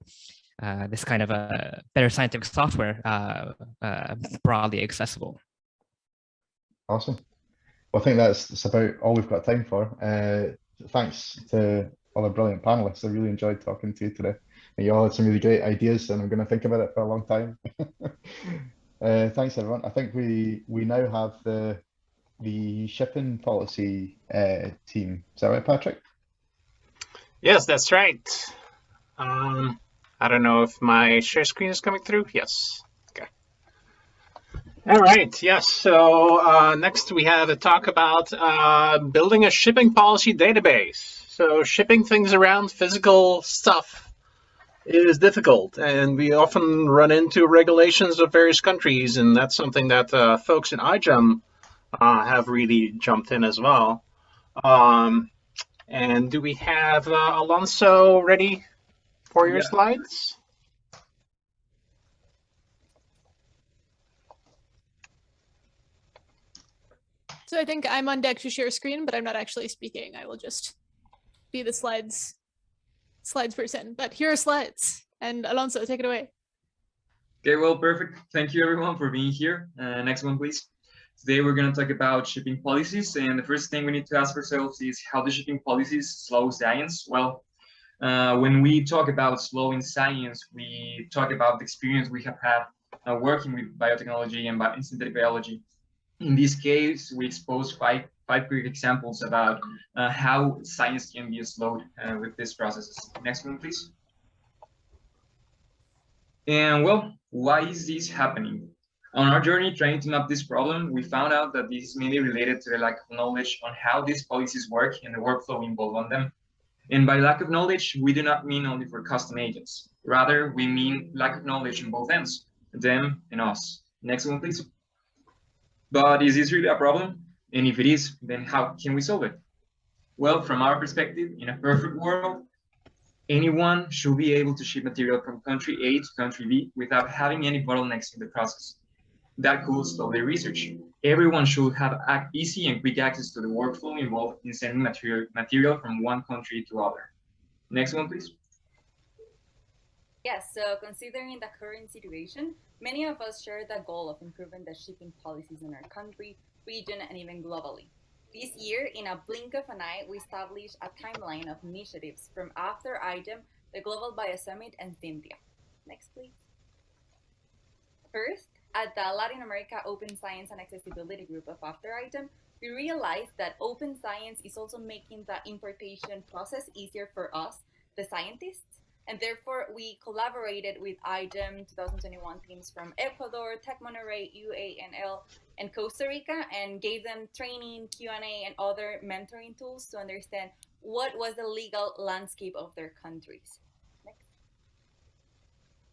kind of a better scientific software broadly accessible. Awesome. Well, I think that's about all we've got time for. Thanks to all our brilliant panelists. I really enjoyed talking to you today. And you all had some really great ideas, and I'm going to think about it for a long time. Thanks, everyone. I think we now have the shipping policy team. Is that right, Patrick? Yes, that's right. I don't know if my share screen is coming through. Yes. Okay. All right. Yes. So next we have a talk about building a shipping policy database. So shipping things around, physical stuff, is difficult, and we often run into regulations of various countries, and that's something that folks in iGEM have really jumped in as well. And do we have Alonso ready for your slides? So I think I'm on deck to share screen, but I'm not actually speaking. I will just be the slides person. But here are slides. And Alonso, take it away. Okay, well, perfect. Thank you everyone for being here. Next one, please. Today we're going to talk about shipping policies, and the first thing we need to ask ourselves is how the shipping policies slow science. Well, when we talk about slowing science, we talk about the experience we have had working with biotechnology and synthetic biology. In this case, we exposed five quick examples about how science can be slowed with these processes. Next one, please. And well, why is this happening? On our journey trying to map this problem, we found out that this is mainly related to the lack of knowledge on how these policies work and the workflow involved on them. And by lack of knowledge, we do not mean only for custom agents. Rather, we mean lack of knowledge on both ends, them and us. Next one, please. But is this really a problem? And if it is, then how can we solve it? Well, from our perspective, in a perfect world, anyone should be able to ship material from country A to country B without having any bottlenecks in the process. that could stop the research. Everyone should have easy and quick access to the workflow involved in sending material from one country to other. Next one, please. Yes, so considering the current situation, many of us share the goal of improving the shipping policies in our country, region, and even globally. This year, in a blink of an eye, we established a timeline of initiatives from After Item, the Global Bio Summit, and Cynthia. Next, please. First, at the Latin America Open Science and Accessibility Group of After Item, we realized that open science is also making the importation process easier for us, the scientists, and therefore we collaborated with IDEM 2021 teams from Ecuador, Tech Monterrey, UANL, and Costa Rica, and gave them training, Q&A, and other mentoring tools to understand what was the legal landscape of their countries. Next.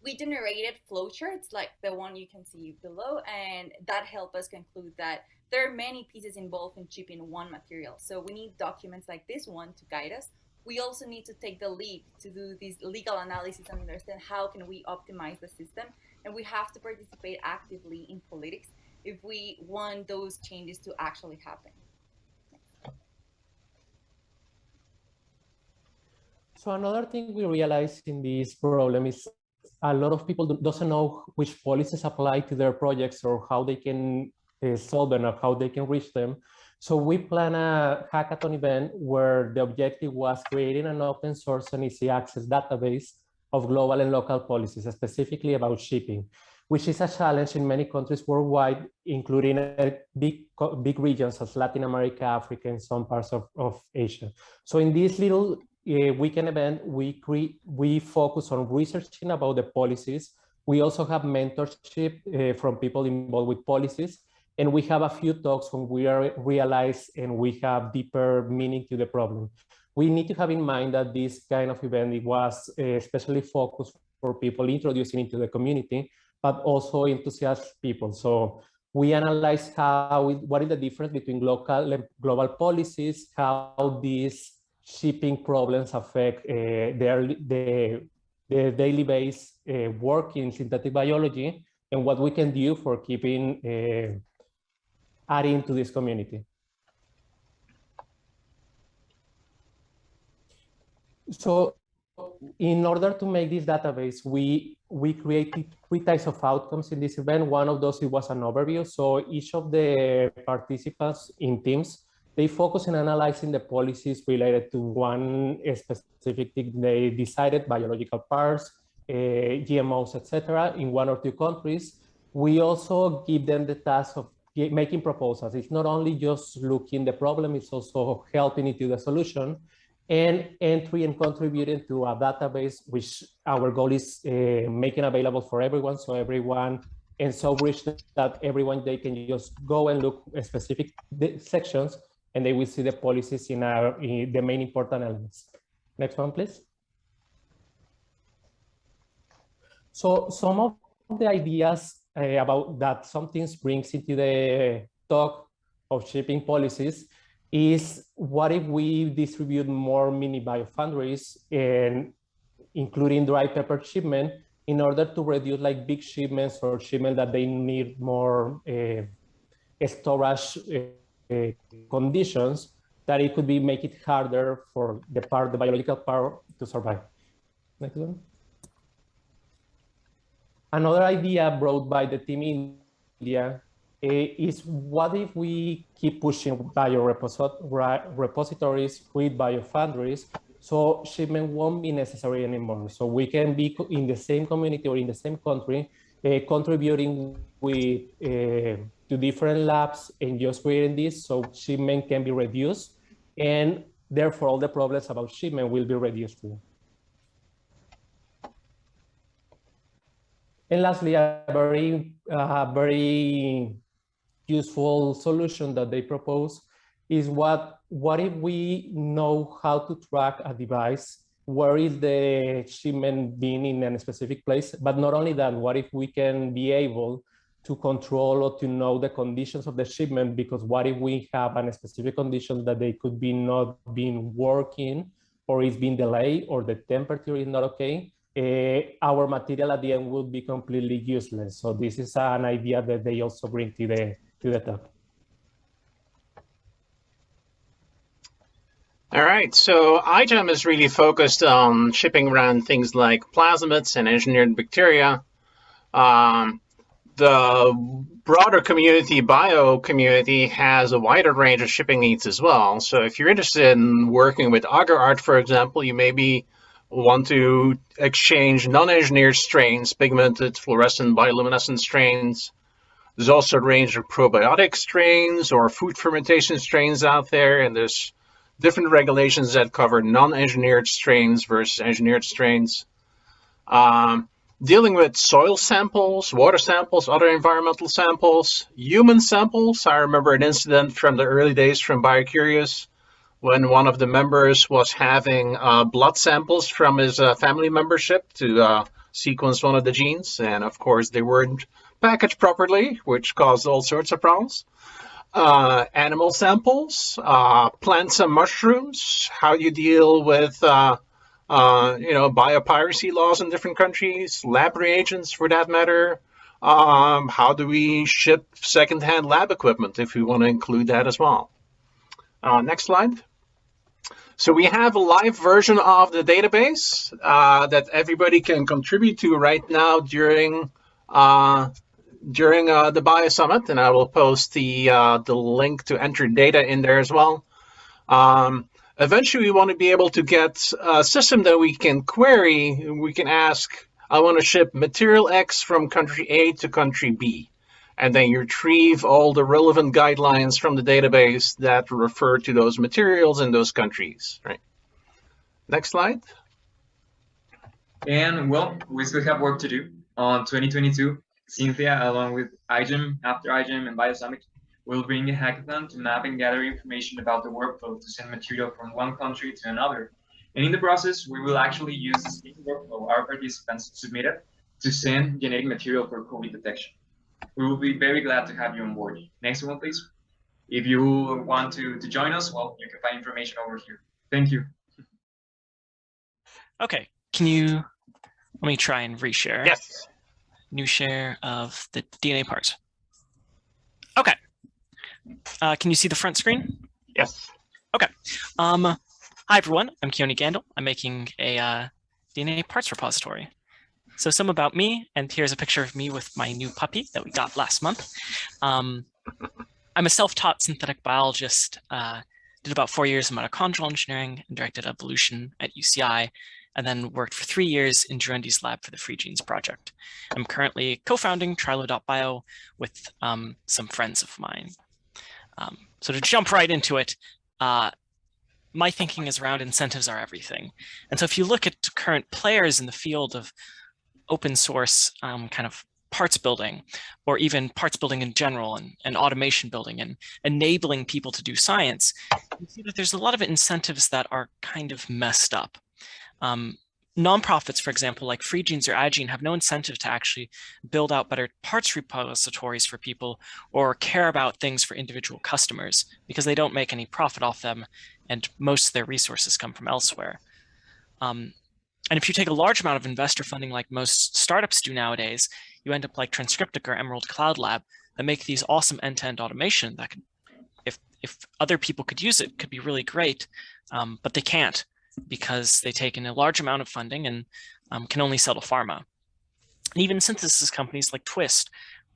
We generated flowcharts like the one you can see below, and that helped us conclude that there are many pieces involved in shipping one material. So we need documents like this one to guide us. We also need to take the lead to do this legal analysis and understand how can we optimize the system. And we have to participate actively in politics if we want those changes to actually happen. So another thing we realized in this problem is a lot of people doesn't know which policies apply to their projects or how they can solve them or how they can reach them. So we plan a hackathon event where the objective was creating an open source and easy access database of global and local policies, specifically about shipping, which is a challenge in many countries worldwide, including big regions as Latin America, Africa, and some parts of Asia. So in this little weekend event, we focus on researching about the policies. We also have mentorship from people involved with policies. And we have a few talks when we realize and we have deeper meaning to the problem. We need to have in mind that this kind of event, it was especially focused for people introducing into the community, but also enthusiast people. So we analyze what is the difference between local and global policies, how these shipping problems affect their daily base work in synthetic biology, and what we can do for keeping adding to this community. So in order to make this database, we created 3 types of outcomes in this event. One of those, it was an overview. So each of the participants in teams, they focus on analyzing the policies related to one specific thing they decided, biological parts, GMOs, etc., in 1 or 2 countries. We also give them the task of making proposals. It's not only just looking the problem, it's also helping into the solution, and entry and contributing to a database, which our goal is making available for everyone. So everyone, and so rich that everyone, they can just go and look at specific sections and they will see the policies in the main important elements. Next one, please. So some of the ideas about that some things brings into the talk of shipping policies is, what if we distribute more mini biofoundries, and including dry pepper shipment, in order to reduce like big shipments or shipment that they need more storage conditions, that it could be make it harder for the biological part to survive. Next one. Another idea brought by the team in India is, what if we keep pushing biorepositories with biofoundries, so shipment won't be necessary anymore. So we can be in the same community or in the same country, contributing with to different labs and just creating this, so shipment can be reduced, and therefore all the problems about shipment will be reduced too. And lastly, a very useful solution that they propose is, what if we know how to track a device, where is the shipment being in a specific place, but not only that, what if we can be able to control or to know the conditions of the shipment, because what if we have a specific condition that they could be not been working, or it's been delayed, or the temperature is not okay, our material at the end would be completely useless. So this is an idea that they also bring to the talk. All right, so iGEM is really focused on shipping around things like plasmids and engineered bacteria. The broader community, bio community, has a wider range of shipping needs as well. So if you're interested in working with agar art, for example, you maybe want to exchange non-engineered strains, pigmented, fluorescent, bioluminescent strains. There's also a range of probiotic strains or food fermentation strains out there, and there's different regulations that cover non-engineered strains versus engineered strains. Dealing with soil samples, water samples, other environmental samples, human samples. I remember an incident from the early days from BioCurious when one of the members was having blood samples from his family membership to sequence one of the genes. And of course, they weren't packaged properly, which caused all sorts of problems. Animal samples, plants and mushrooms, how you deal with biopiracy laws in different countries, lab reagents for that matter. How do we ship secondhand lab equipment if we want to include that as well? Next slide. So we have a live version of the database that everybody can contribute to right now during the Bio Summit, and I will post the link to enter data in there as well. Eventually, we want to be able to get a system that we can query. We can ask, I want to ship material X from country A to country B. And then you retrieve all the relevant guidelines from the database that refer to those materials in those countries. Right. Next slide. And well, we still have work to do. On 2022, Cynthia, along with iGEM, After iGEM, and BioSummit, will bring a hackathon to map and gather information about the workflow to send material from one country to another. And in the process, we will actually use the same workflow our participants submitted to send genetic material for COVID detection. We will be very glad to have you on board. Next one, please. If you want to join us, well, you can find information over here. Thank you. Okay, let me try and reshare. Yes. New share of the DNA parts. Okay. Can you see the front screen? Yes. Okay. Hi everyone, I'm Keone Gandel. I'm making a DNA parts repository. So some about me, and here's a picture of me with my new puppy that we got last month. I'm a self-taught synthetic biologist, did about 4 years in mitochondrial engineering and directed evolution at UCI, and then worked for 3 years in Jurendi's lab for the Free Genes project. I'm currently co-founding Trilo.bio with some friends of mine. So to jump right into it, my thinking is around incentives are everything. And so if you look at current players in the field of open source kind of parts building, or even parts building in general, and automation building, and enabling people to do science, you see that there's a lot of incentives that are kind of messed up. Nonprofits, for example, like Free Genes or iGene, have no incentive to actually build out better parts repositories for people or care about things for individual customers because they don't make any profit off them, and most of their resources come from elsewhere. And if you take a large amount of investor funding like most startups do nowadays, you end up like Transcriptic or Emerald Cloud Lab that make these awesome end-to-end automation that could, if other people could use it, could be really great, but they can't because they take in a large amount of funding and can only sell to pharma. And even synthesis companies like Twist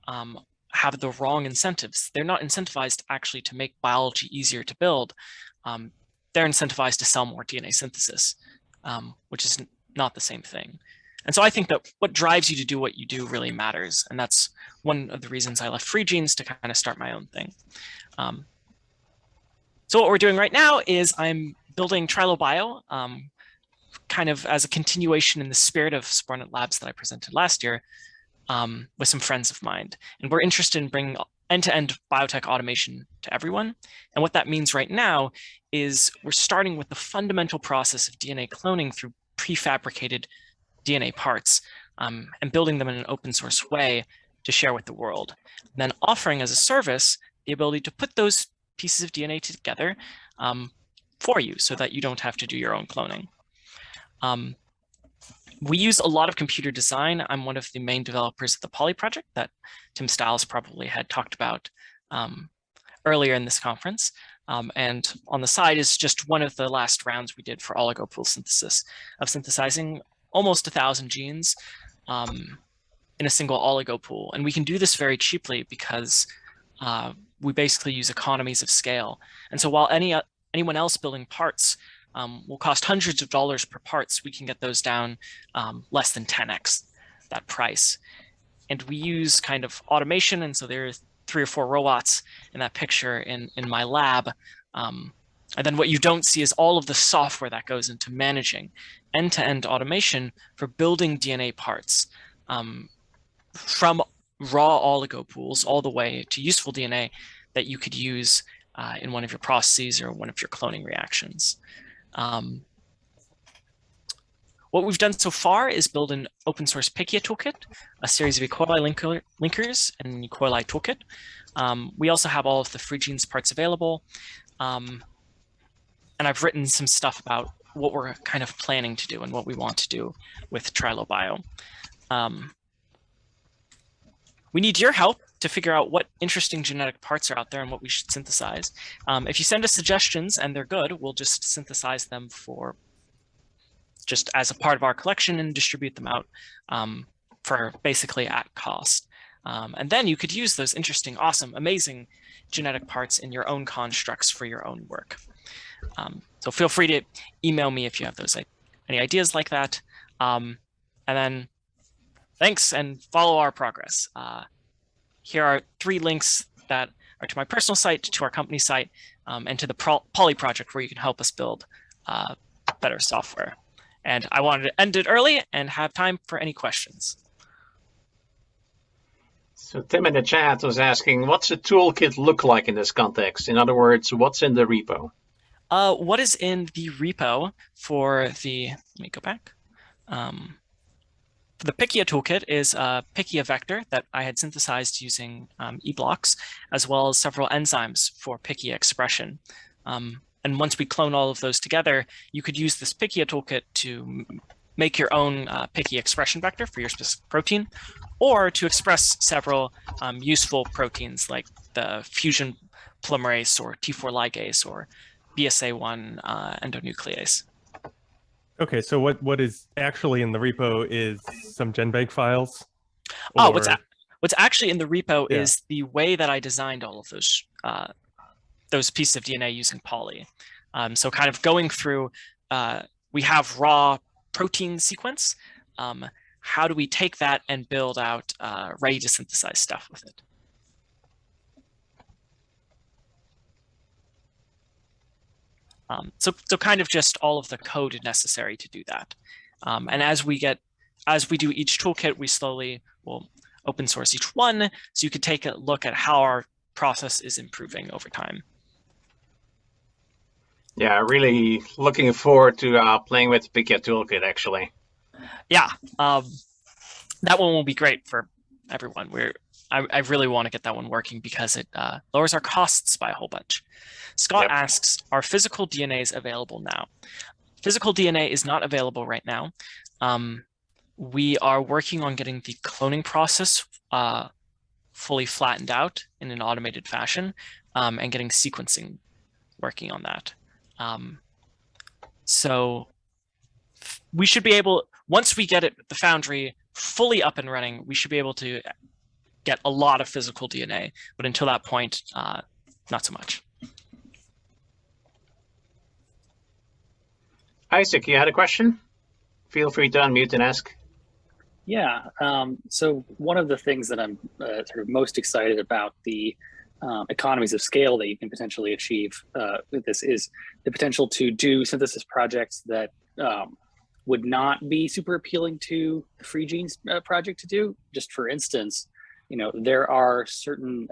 have the wrong incentives. They're not incentivized actually to make biology easier to build. They're incentivized to sell more DNA synthesis, which is not the same thing. And so I think that what drives you to do what you do really matters. And that's one of the reasons I left Free Genes to kind of start my own thing. So what we're doing right now is I'm building Trilo.bio kind of as a continuation in the spirit of SuperNet Labs that I presented last year with some friends of mine. And we're interested in bringing end-to-end biotech automation to everyone. And what that means right now is we're starting with the fundamental process of DNA cloning through prefabricated DNA parts and building them in an open source way to share with the world. And then offering as a service the ability to put those pieces of DNA together for you so that you don't have to do your own cloning. We use a lot of computer design. I'm one of the main developers of the Poly project that Tim Stiles probably had talked about earlier in this conference. And on the side is just one of the last rounds we did for oligo pool synthesis of synthesizing almost 1,000 genes in a single oligo pool. And we can do this very cheaply because we basically use economies of scale. And so while anyone else building parts will cost hundreds of dollars per parts, we can get those down less than 10x that price. And we use kind of automation. And so there's 3 or 4 robots in that picture in my lab. And then what you don't see is all of the software that goes into managing end-to-end automation for building DNA parts from raw oligo pools all the way to useful DNA that you could use in one of your processes or one of your cloning reactions. What we've done so far is build an open source Pikia toolkit, a series of E. coli linkers, and an E. coli toolkit. We also have all of the free genes parts available. And I've written some stuff about what we're kind of planning to do and what we want to do with TriloBio. We need your help to figure out what interesting genetic parts are out there and what we should synthesize. If you send us suggestions and they're good, we'll just synthesize them for just as a part of our collection and distribute them out for basically at cost. And then you could use those interesting, awesome, amazing genetic parts in your own constructs for your own work. So feel free to email me if you have those any ideas like that. And then thanks and follow our progress. Here are 3 links that are to my personal site, to our company site, and to the Poly project where you can help us build better software. And I wanted to end it early and have time for any questions. So Tim in the chat was asking, what's the toolkit look like in this context? In other words, what's in the repo? What is in the repo for the, let me go back. For the Pikia toolkit is a Pikia vector that I had synthesized using eBlocks, as well as several enzymes for Pikia expression. And once we clone all of those together, you could use this Pikia toolkit to make your own Pikia expression vector for your specific protein, or to express several useful proteins like the fusion polymerase or T4 ligase or BSA1 endonuclease. Okay, so what is actually in the repo is some GenBank files? Oh, what's actually in the repo is the way that I designed all of those pieces of DNA using Poly. So kind of going through, we have raw protein sequence. How do we take that and build out ready to synthesize stuff with it? So kind of just all of the code necessary to do that. And as we do each toolkit, we slowly will open source each one, so you could take a look at how our process is improving over time. Yeah, really looking forward to playing with the Pikia toolkit, actually. Yeah, that one will be great for everyone. I really want to get that one working because it lowers our costs by a whole bunch. Scott asks, are physical DNAs available now? Physical DNA is not available right now. We are working on getting the cloning process fully flattened out in an automated fashion and getting sequencing working on that. So we should be able, once we get the Foundry fully up and running, we should be able to get a lot of physical DNA. But until that point, not so much. Isaac, you had a question? Feel free to unmute and ask. Yeah, so one of the things that I'm sort of most excited about the economies of scale that you can potentially achieve with this is the potential to do synthesis projects that would not be super appealing to the Free Genes project to do. Just for instance, there are certain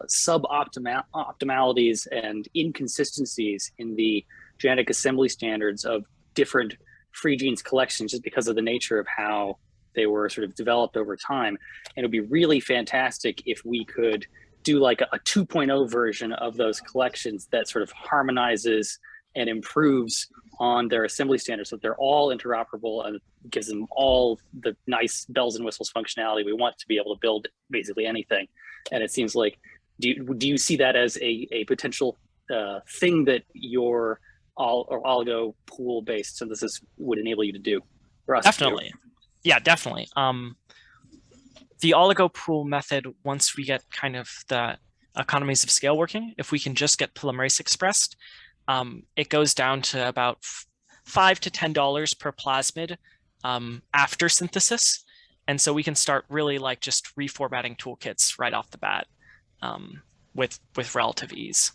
suboptimalities and inconsistencies in the genetic assembly standards of different Free Genes collections just because of the nature of how they were sort of developed over time. And it would be really fantastic if we could do like a 2.0 version of those collections that sort of harmonizes and improves on their assembly standards so that they're all interoperable and gives them all the nice bells and whistles functionality we want to be able to build basically anything. And it seems like, do you see that as a potential thing that your oligo pool based synthesis would enable you to do? Definitely. Yeah, definitely. The oligo pool method, once we get kind of the economies of scale working, if we can just get polymerase expressed, it goes down to about $5 to $10 per plasmid after synthesis. And so we can start really like just reformatting toolkits right off the bat with relative ease.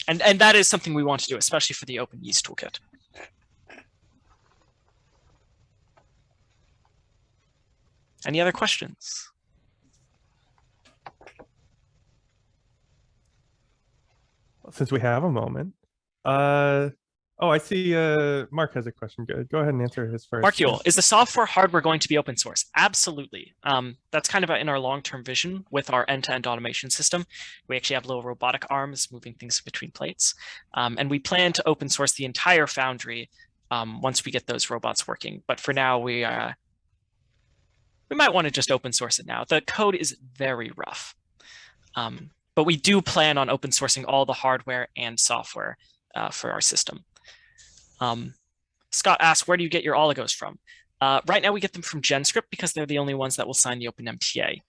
And that is something we want to do, especially for the open yeast toolkit. Any other questions? Since we have a moment. Oh, I see Mark has a question. Go ahead and answer his first. Mark Yule, is the software hardware going to be open source? Absolutely. That's kind of in our long-term vision with our end-to-end automation system. We actually have little robotic arms moving things between plates. And we plan to open source the entire foundry once we get those robots working. But for now, we might want to just open source it now. The code is very rough. But we do plan on open sourcing all the hardware and software for our system. Scott asks, where do you get your oligos from? Right now we get them from GenScript because they're the only ones that will sign the OpenMTA.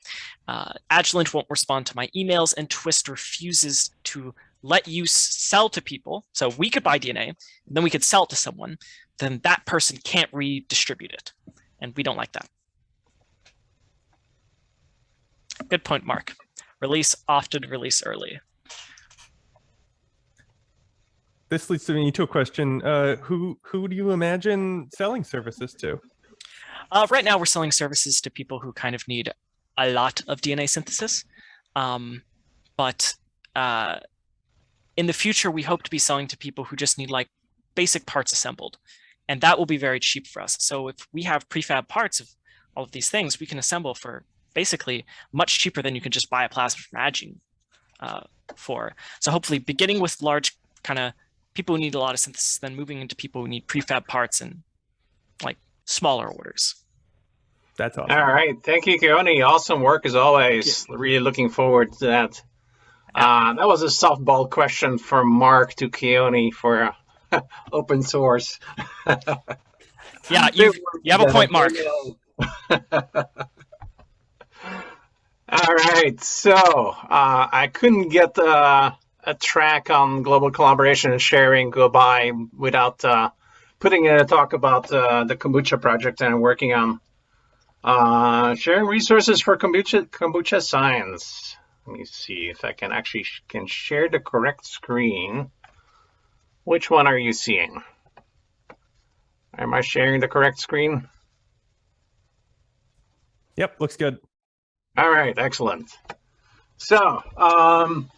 Agilent won't respond to my emails, and Twist refuses to let you sell to people. So we could buy DNA, and then we could sell it to someone. Then that person can't redistribute it. And we don't like that. Good point, Mark. Release often, release early. This leads me to a question. Who do you imagine selling services to? Right now, we're selling services to people who kind of need a lot of DNA synthesis. But in the future, we hope to be selling to people who just need like basic parts assembled. And that will be very cheap for us. So if we have prefab parts of all of these things, we can assemble for basically much cheaper than you can just buy a plasmid from Agene for. So hopefully beginning with large kind of people who need a lot of synthesis, then moving into people who need prefab parts and like smaller orders. That's awesome. All right. Thank you, Keone. Awesome work as always. Really looking forward to that. That was a softball question from Mark to Keone for open source. Yeah, you have a point, Mark. All right. So I couldn't get a track on global collaboration and sharing go by without putting in a talk about the Kombucha project I'm working on. Sharing resources for kombucha science. Let me see if I can actually share the correct screen. Which one are you seeing? Am I sharing the correct screen? Yep, looks good. All right, excellent. So, I've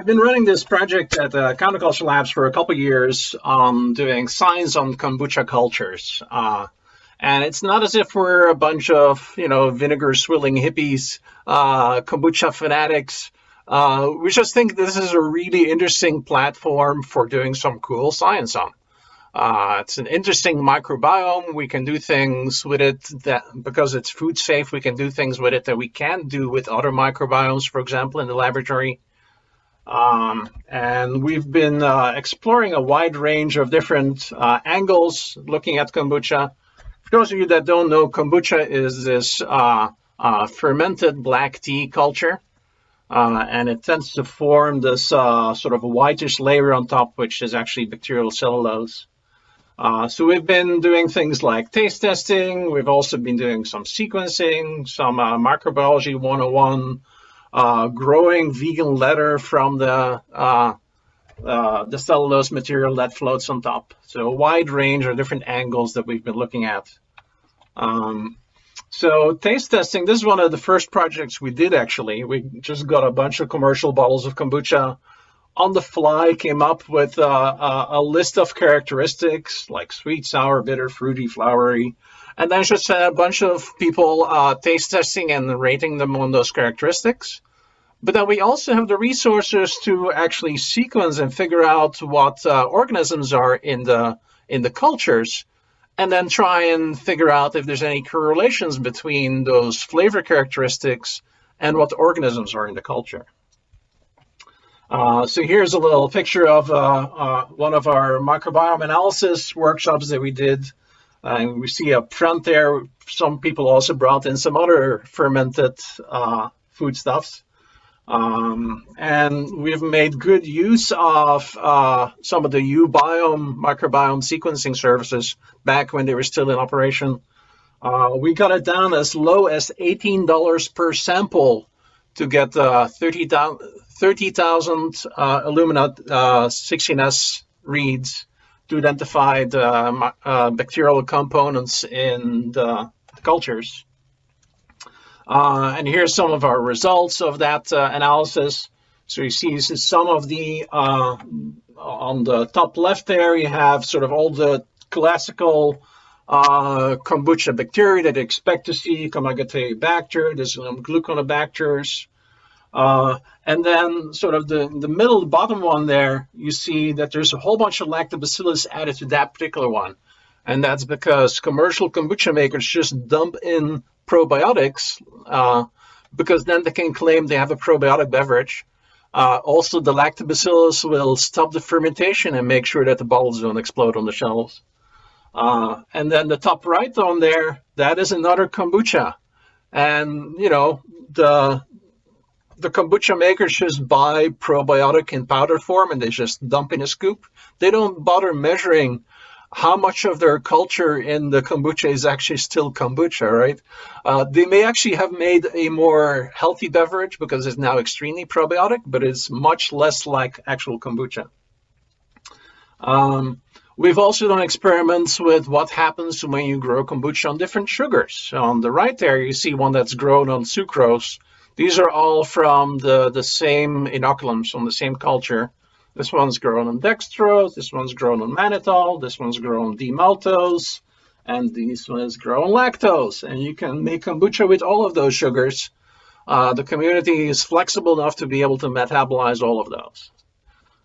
been running this project at Counterculture Labs for a couple years on doing science on kombucha cultures. And it's not as if we're a bunch of, vinegar swilling hippies, kombucha fanatics. We just think this is a really interesting platform for doing some cool science on. It's an interesting microbiome. We can do things with it that, because it's food safe, we can do things with it that we can't do with other microbiomes, for example, in the laboratory. And we've been exploring a wide range of different angles looking at kombucha. For those of you that don't know, kombucha is this fermented black tea culture. And it tends to form this sort of whitish layer on top, which is actually bacterial cellulose. So we've been doing things like taste testing. We've also been doing some sequencing, some microbiology 101, growing vegan leather from the cellulose material that floats on top. So a wide range of different angles that we've been looking at. So taste testing, this is one of the first projects we did, actually. We just got a bunch of commercial bottles of kombucha on the fly, came up with a list of characteristics like sweet, sour, bitter, fruity, flowery, and then just had a bunch of people taste testing and rating them on those characteristics. But then we also have the resources to actually sequence and figure out what organisms are in the cultures, and then try and figure out if there's any correlations between those flavor characteristics and what organisms are in the culture. So here's a little picture of one of our microbiome analysis workshops that we did. And we see up front there, some people also brought in some other fermented foodstuffs. And we've made good use of some of the uBiome microbiome sequencing services back when they were still in operation. We got it down as low as $18 per sample to get 30,000 Illumina 16S reads to identify the bacterial components in the cultures. And here's some of our results of that analysis. So you see this is some of the, on the top left there, you have sort of all the classical kombucha bacteria that you expect to see, Kombucha, there's gluconobacters. And then sort of the middle, the bottom one there, you see that there's a whole bunch of lactobacillus added to that particular one. And that's because commercial kombucha makers just dump in probiotics because then they can claim they have a probiotic beverage. Also, the lactobacillus will stop the fermentation and make sure that the bottles don't explode on the shelves. And then the top right on there, that is another kombucha. And, you know, the kombucha makers just buy probiotic in powder form and they just dump in a scoop. They don't bother measuring how much of their culture in the kombucha is actually still kombucha, right? They may actually have made a more healthy beverage because it's now extremely probiotic, but it's much less like actual kombucha. We've also done experiments with what happens when you grow kombucha on different sugars. On the right there, you see one that's grown on sucrose. These are all from the same inoculums, from the same culture. This one's grown on dextrose, this one's grown on mannitol, this one's grown on D-maltose, and this one is grown on lactose. And you can make kombucha with all of those sugars. The community is flexible enough to be able to metabolize all of those.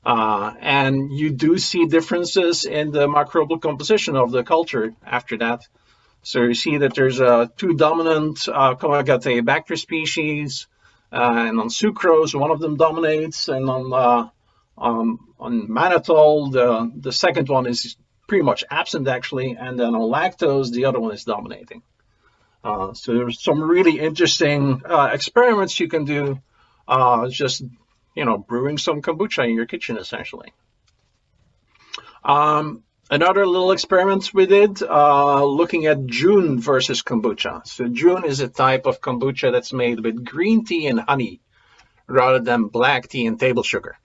And you do see differences in the microbial composition of the culture after that. So you see that there's two dominant Kombucha species, and on sucrose, one of them dominates, and on mannitol, the second one is pretty much absent actually, and then on lactose, the other one is dominating. So there's some really interesting experiments you can do, just brewing some kombucha in your kitchen essentially. Another little experiment we did, looking at June versus kombucha. So June is a type of kombucha that's made with green tea and honey rather than black tea and table sugar.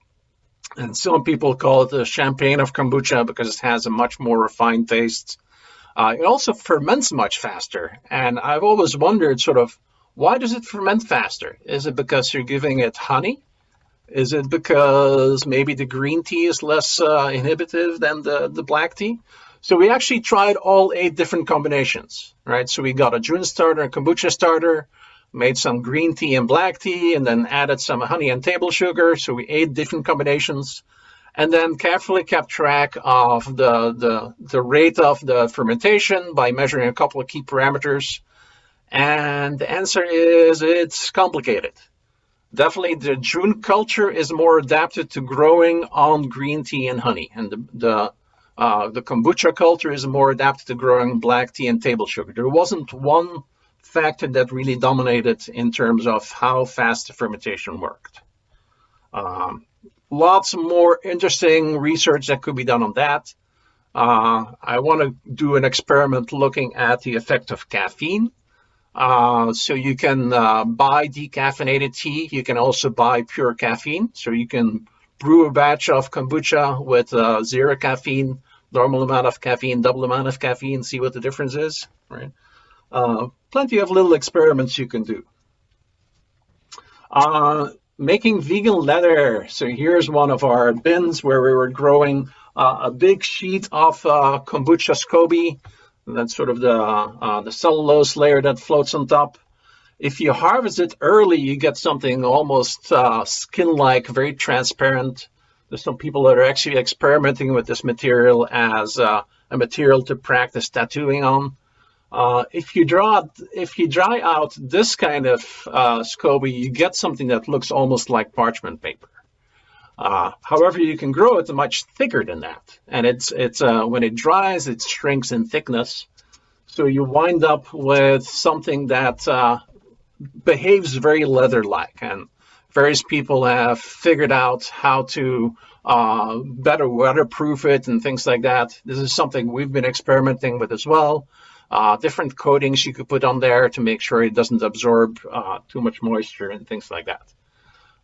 And some people call it the champagne of kombucha because it has a much more refined taste. It also ferments much faster. And I've always wondered sort of, why does it ferment faster? Is it because you're giving it honey? Is it because maybe the green tea is less inhibitive than the black tea? So we actually tried all 8 different combinations, right? So we got a June starter, a kombucha starter, made some green tea and black tea, and then added some honey and table sugar. So we 8 different combinations, and then carefully kept track of the rate of the fermentation by measuring a couple of key parameters. And the answer is it's complicated. Definitely the June culture is more adapted to growing on green tea and honey, and the kombucha culture is more adapted to growing black tea and table sugar. There wasn't one factor that really dominated in terms of how fast the fermentation worked. Lots more interesting research that could be done on that. I want to do an experiment looking at the effect of caffeine. So you can buy decaffeinated tea. You can also buy pure caffeine. So you can brew a batch of kombucha with 0 caffeine, normal amount of caffeine, double amount of caffeine, see what the difference is, right? Plenty of little experiments you can do. Making vegan leather. So here's one of our bins where we were growing a big sheet of kombucha SCOBY. That's sort of the cellulose layer that floats on top. If you harvest it early, you get something almost skin-like, very transparent. There's some people that are actually experimenting with this material as a material to practice tattooing on. If you dry out this kind of SCOBY, you get something that looks almost like parchment paper. However, you can grow it much thicker than that, and it's when it dries, it shrinks in thickness. So you wind up with something that behaves very leather-like, and various people have figured out how to better weatherproof it and things like that. This is something we've been experimenting with as well. Different coatings you could put on there to make sure it doesn't absorb too much moisture and things like that.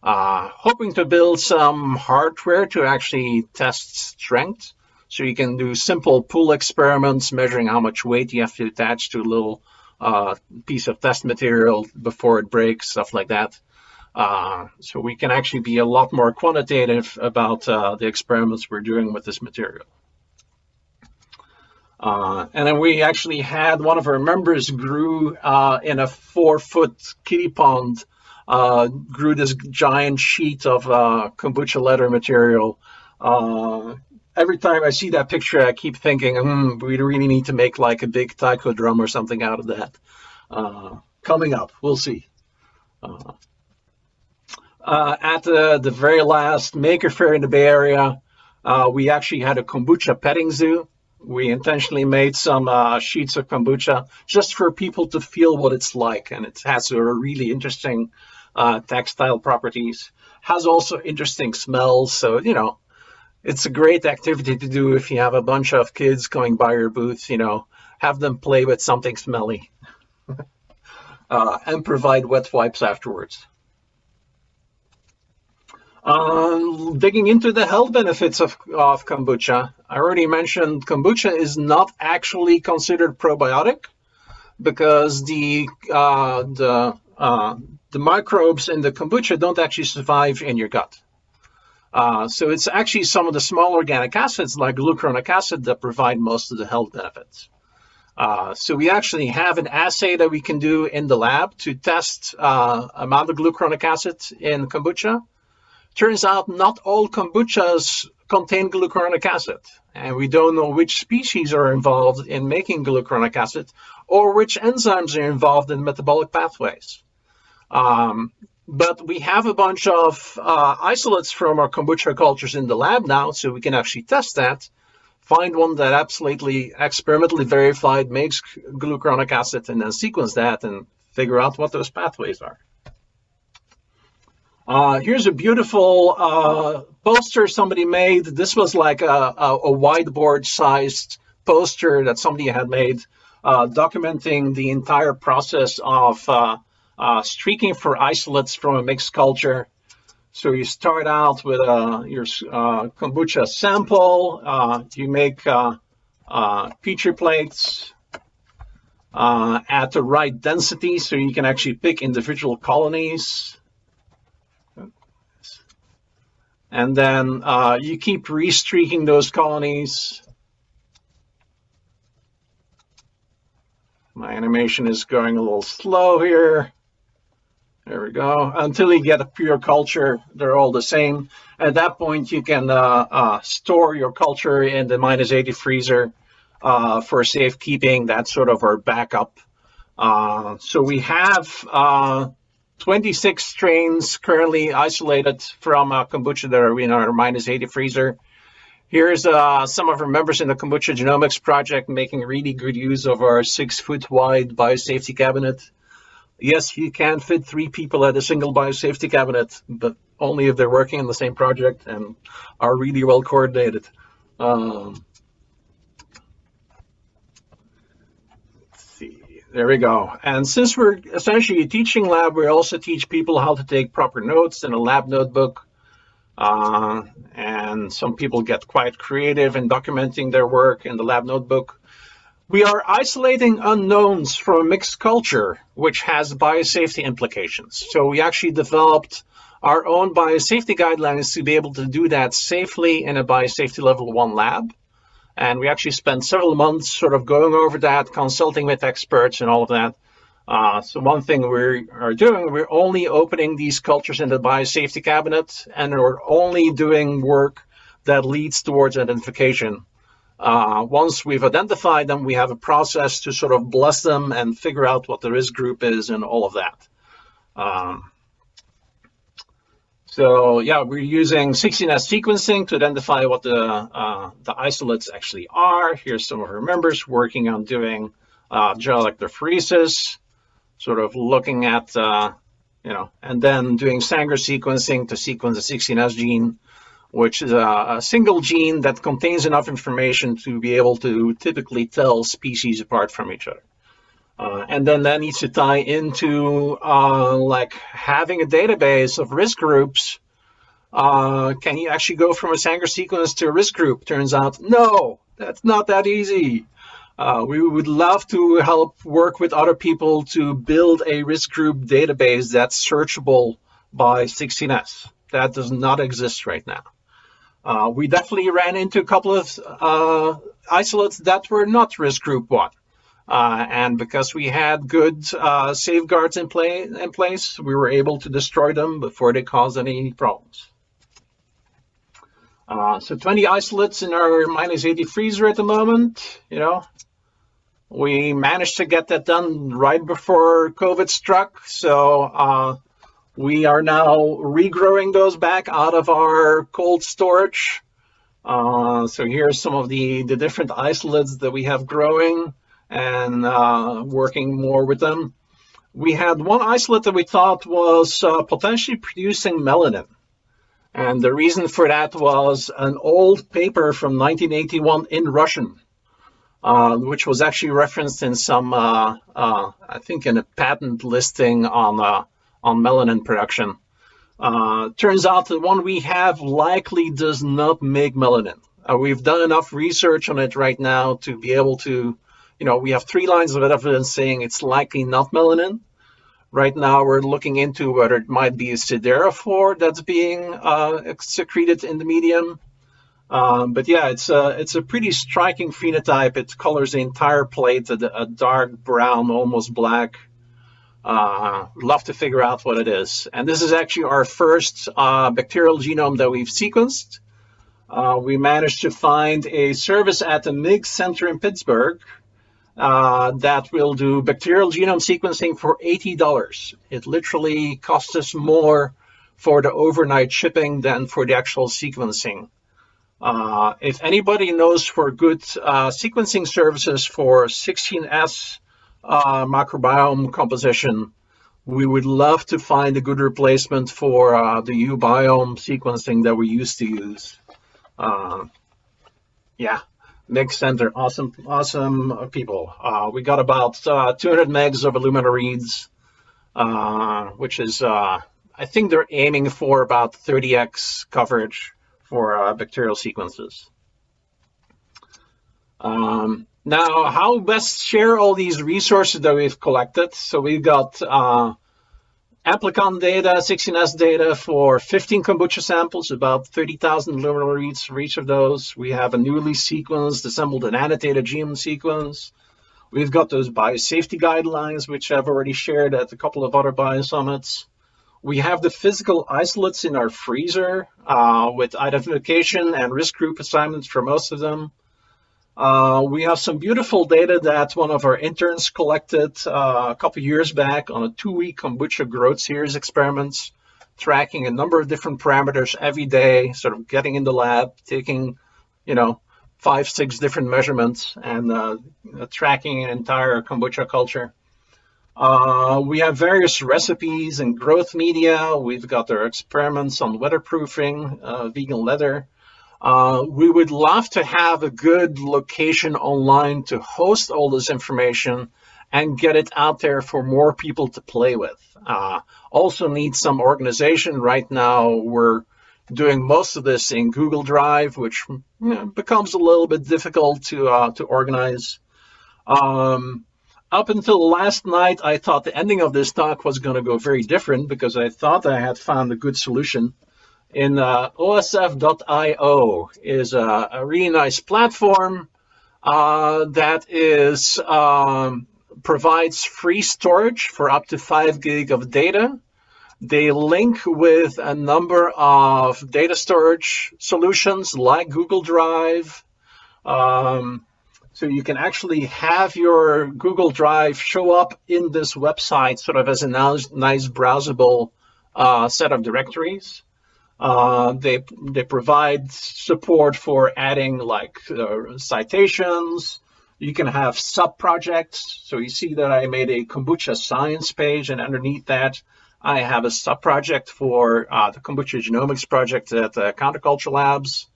Hoping to build some hardware to actually test strength. So you can do simple pull experiments, measuring how much weight you have to attach to a little piece of test material before it breaks, stuff like that. So we can actually be a lot more quantitative about the experiments we're doing with this material. And then we actually had one of our members grew in a 4-foot kiddie pond, grew this giant sheet of kombucha leather material. Every time I see that picture, I keep thinking, we really need to make like a big taiko drum or something out of that. Coming up, we'll see. At the very last Maker Faire in the Bay Area, we actually had a Kombucha Petting Zoo. We intentionally made some sheets of kombucha just for people to feel what it's like, and it has a really interesting textile properties. Has also interesting smells, so you know, it's a great activity to do if you have a bunch of kids going by your booth. You know, have them play with something smelly, and provide wet wipes afterwards. Digging into the health benefits of kombucha, I already mentioned kombucha is not actually considered probiotic because the microbes in the kombucha don't actually survive in your gut. So it's actually some of the small organic acids like glucuronic acid that provide most of the health benefits. So we actually have an assay that we can do in the lab to test amount of glucuronic acid in kombucha. Turns out not all kombuchas contain glucuronic acid, and we don't know which species are involved in making glucuronic acid or which enzymes are involved in metabolic pathways. But we have a bunch of isolates from our kombucha cultures in the lab now, so we can actually test that, find one that absolutely experimentally verified makes glucuronic acid, and then sequence that and figure out what those pathways are. Here's a beautiful poster somebody made. This was like a whiteboard-sized poster that somebody had made, documenting the entire process of streaking for isolates from a mixed culture. So you start out with your kombucha sample. You make Petri plates at the right density, so you can actually pick individual colonies. And then you keep restreaking those colonies. My animation is going a little slow here. There we go. Until you get a pure culture, they're all the same. At that point, you can store your culture in the -80 freezer for safekeeping. That's sort of our backup. So we have 26 strains currently isolated from kombucha that are in our -80 freezer. Here's some of our members in the Kombucha Genomics project making really good use of our 6-foot wide biosafety cabinet. Yes, you can fit 3 people at a single biosafety cabinet, but only if they're working on the same project and are really well coordinated. There we go. And since we're essentially a teaching lab, we also teach people how to take proper notes in a lab notebook. And some people get quite creative in documenting their work in the lab notebook. We are isolating unknowns from a mixed culture, which has biosafety implications. So we actually developed our own biosafety guidelines to be able to do that safely in a biosafety level 1 lab. And we actually spent several months sort of going over that, consulting with experts and all of that. So one thing we are doing, we're only opening these cultures in the biosafety cabinet, and we're only doing work that leads towards identification. Once we've identified them, we have a process to sort of bless them and figure out what the risk group is and all of that. So yeah, we're using 16S sequencing to identify what the isolates actually are. Here's some of our members working on doing gel electrophoresis, sort of looking at, and then doing Sanger sequencing to sequence the 16S gene, which is a single gene that contains enough information to be able to typically tell species apart from each other. And then that needs to tie into like having a database of risk groups. Can you actually go from a Sanger sequence to a risk group? Turns out, no, that's not that easy. We would love to help work with other people to build a risk group database that's searchable by 16S. That does not exist right now. We definitely ran into a couple of isolates that were not risk group 1. And because we had good safeguards in place, we were able to destroy them before they caused any problems. So 20 isolates in our -80 freezer at the moment, We managed to get that done right before COVID struck. So we are now regrowing those back out of our cold storage. So here's some of the different isolates that we have growing and working more with them. We had one isolate that we thought was potentially producing melanin. And the reason for that was an old paper from 1981 in Russian, which was actually referenced in some, I think in a patent listing on melanin production. Turns out the one we have likely does not make melanin. We've done enough research on it right now to be able to, we have 3 lines of evidence saying it's likely not melanin. Right now we're looking into whether it might be a siderophore that's being secreted in the medium. But yeah, it's a pretty striking phenotype. It colors the entire plate a dark brown, almost black. Love to figure out what it is. And this is actually our first bacterial genome that we've sequenced. We managed to find a service at the MIG Center in Pittsburgh that will do bacterial genome sequencing for $80. It literally costs us more for the overnight shipping than for the actual sequencing. If anybody knows for good sequencing services for 16S microbiome composition, we would love to find a good replacement for the uBiome sequencing that we used to use. Yeah, MIG Center, awesome people. We got about 200 megs of Illumina reads, which is, I think they're aiming for about 30x coverage for bacterial sequences. Now, how best share all these resources that we've collected? So we've got Applicon data, 16S data for 15 kombucha samples, about 30,000 luminal reads for each of those. We have a newly sequenced, assembled and annotated genome sequence. We've got those biosafety guidelines, which I've already shared at a couple of other biosummits. We have the physical isolates in our freezer with identification and risk group assignments for most of them. We have some beautiful data that one of our interns collected a couple years back on a 2-week kombucha growth series experiments, tracking a number of different parameters every day, sort of getting in the lab, taking, 5-6 different measurements and tracking an entire kombucha culture. We have various recipes and growth media. We've got our experiments on weatherproofing, vegan leather. We would love to have a good location online to host all this information and get it out there for more people to play with. Also need some organization. Right now, we're doing most of this in Google Drive, which becomes a little bit difficult to organize. Up until last night, I thought the ending of this talk was going to go very different because I thought I had found a good solution. In osf.io is a really nice platform that is provides free storage for up to 5 gig of data. They link with a number of data storage solutions like Google Drive. So you can actually have your Google Drive show up in this website sort of as a nice browsable set of directories. They provide support for adding like citations. You can have sub-projects. So you see that I made a kombucha science page, and underneath that, I have a sub-project for the kombucha genomics project at Counterculture Labs.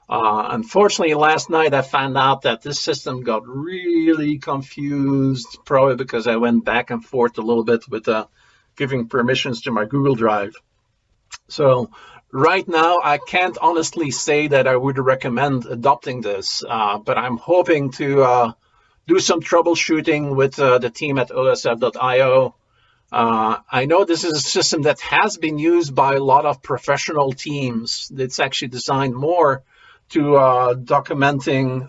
Unfortunately, last night I found out that this system got really confused, probably because I went back and forth a little bit with giving permissions to my Google Drive. So right now, I can't honestly say that I would recommend adopting this, but I'm hoping to do some troubleshooting with the team at osf.io. I know this is a system that has been used by a lot of professional teams. It's actually designed more to documenting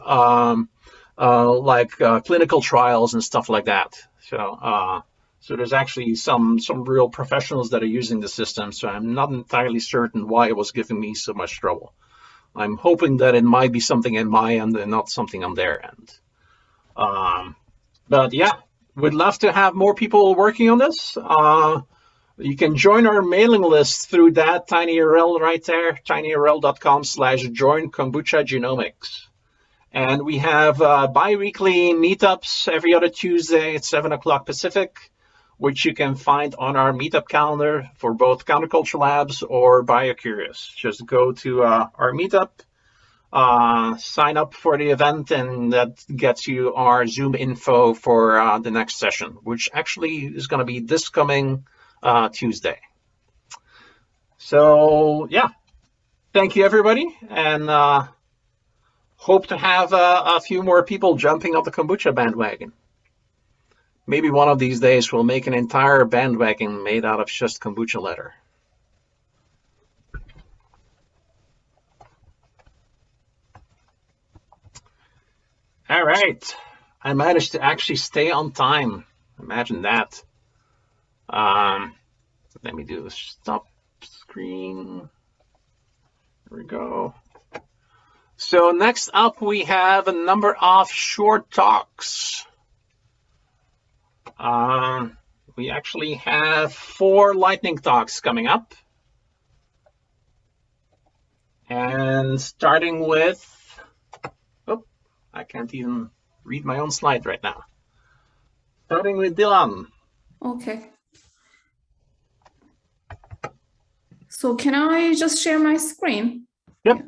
clinical trials and stuff like that. So there's actually some real professionals that are using the system. So I'm not entirely certain why it was giving me so much trouble. I'm hoping that it might be something in my end and not something on their end. But yeah, we'd love to have more people working on this. You can join our mailing list through that tiny URL right there, tinyurl.com/join kombucha genomics. And we have bi-weekly meetups every other Tuesday at 7 o'clock Pacific, which you can find on our meetup calendar for both Counterculture Labs or BioCurious. Just go to our meetup, sign up for the event, and that gets you our Zoom info for the next session, which actually is going to be this coming Tuesday. So yeah, thank you everybody, and hope to have a few more people jumping on the kombucha bandwagon. Maybe one of these days we'll make an entire bandwagon made out of just kombucha leather. All right, I managed to actually stay on time. Imagine that. Let me do a stop screen. There we go. So next up, we have a number of short talks. We actually have 4 lightning talks coming up. And starting with, oh, I can't even read my own slide right now. Starting with Dylan. Okay. So can I just share my screen? Yep.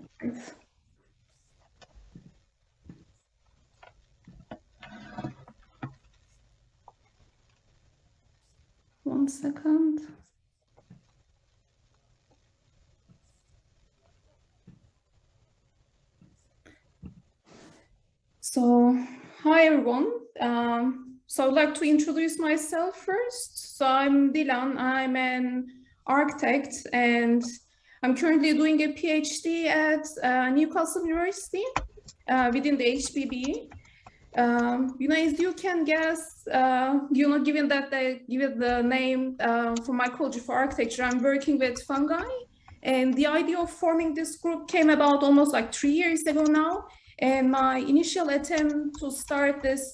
One second. So, hi everyone. So I'd like to introduce myself first. So I'm Dylan. I'm an architect, and I'm currently doing a PhD at Newcastle University within the HBB. As you can guess, given that they give it the name for mycology for architecture, I'm working with fungi. And the idea of forming this group came about almost like 3 years ago now. And my initial attempt to start this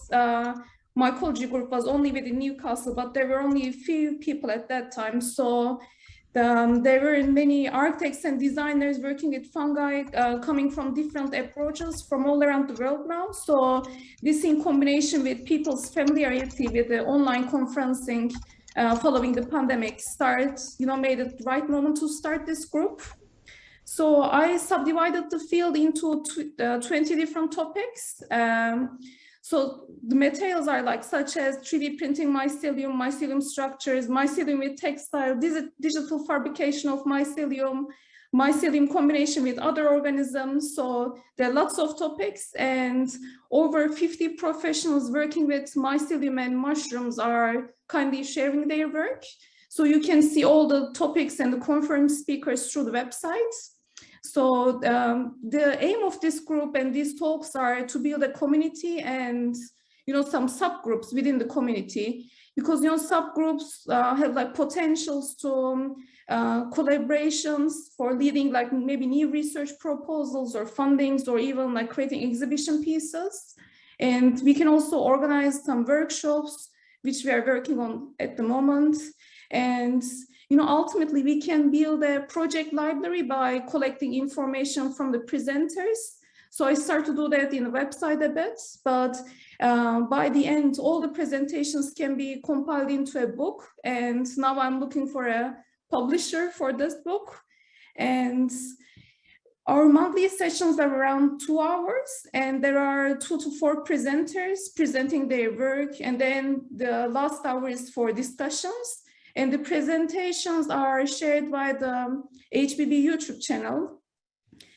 mycology group was only within Newcastle, but there were only a few people at that time. So there were many architects and designers working with fungi coming from different approaches from all around the world now. So this, in combination with people's familiarity with the online conferencing following the pandemic made it the right moment to start this group. So I subdivided the field into 20 different topics. So the materials are such as 3D printing mycelium, mycelium structures, mycelium with textile, digital fabrication of mycelium, mycelium combination with other organisms. So there are lots of topics, and over 50 professionals working with mycelium and mushrooms are kindly sharing their work. So you can see all the topics and the conference speakers through the website. So the aim of this group and these talks are to build a community and some subgroups within the community, because subgroups have like potentials to collaborations for leading like maybe new research proposals or fundings, or even like creating exhibition pieces. And we can also organize some workshops, which we are working on at the moment. And ultimately we can build a project library by collecting information from the presenters. So I start to do that in the website a bit, but by the end, all the presentations can be compiled into a book. And now I'm looking for a publisher for this book. And our monthly sessions are around 2 hours, and there are 2 to 4 presenters presenting their work. And then the last hour is for discussions. And the presentations are shared by the HBB YouTube channel.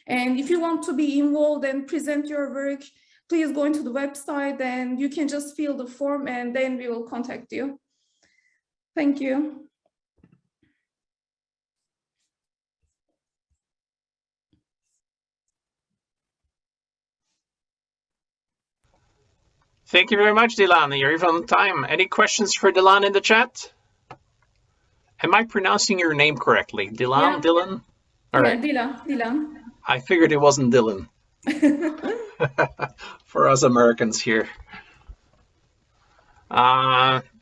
And if you want to be involved and present your work, please go into the website and you can just fill the form and then we will contact you. Thank you. Thank you very much, Dilan. You're even on time. Any questions for Dilan in the chat? Am I pronouncing your name correctly? Dilan? Yeah. Dylan? All right. Dylan. I figured it wasn't Dylan. For us Americans here.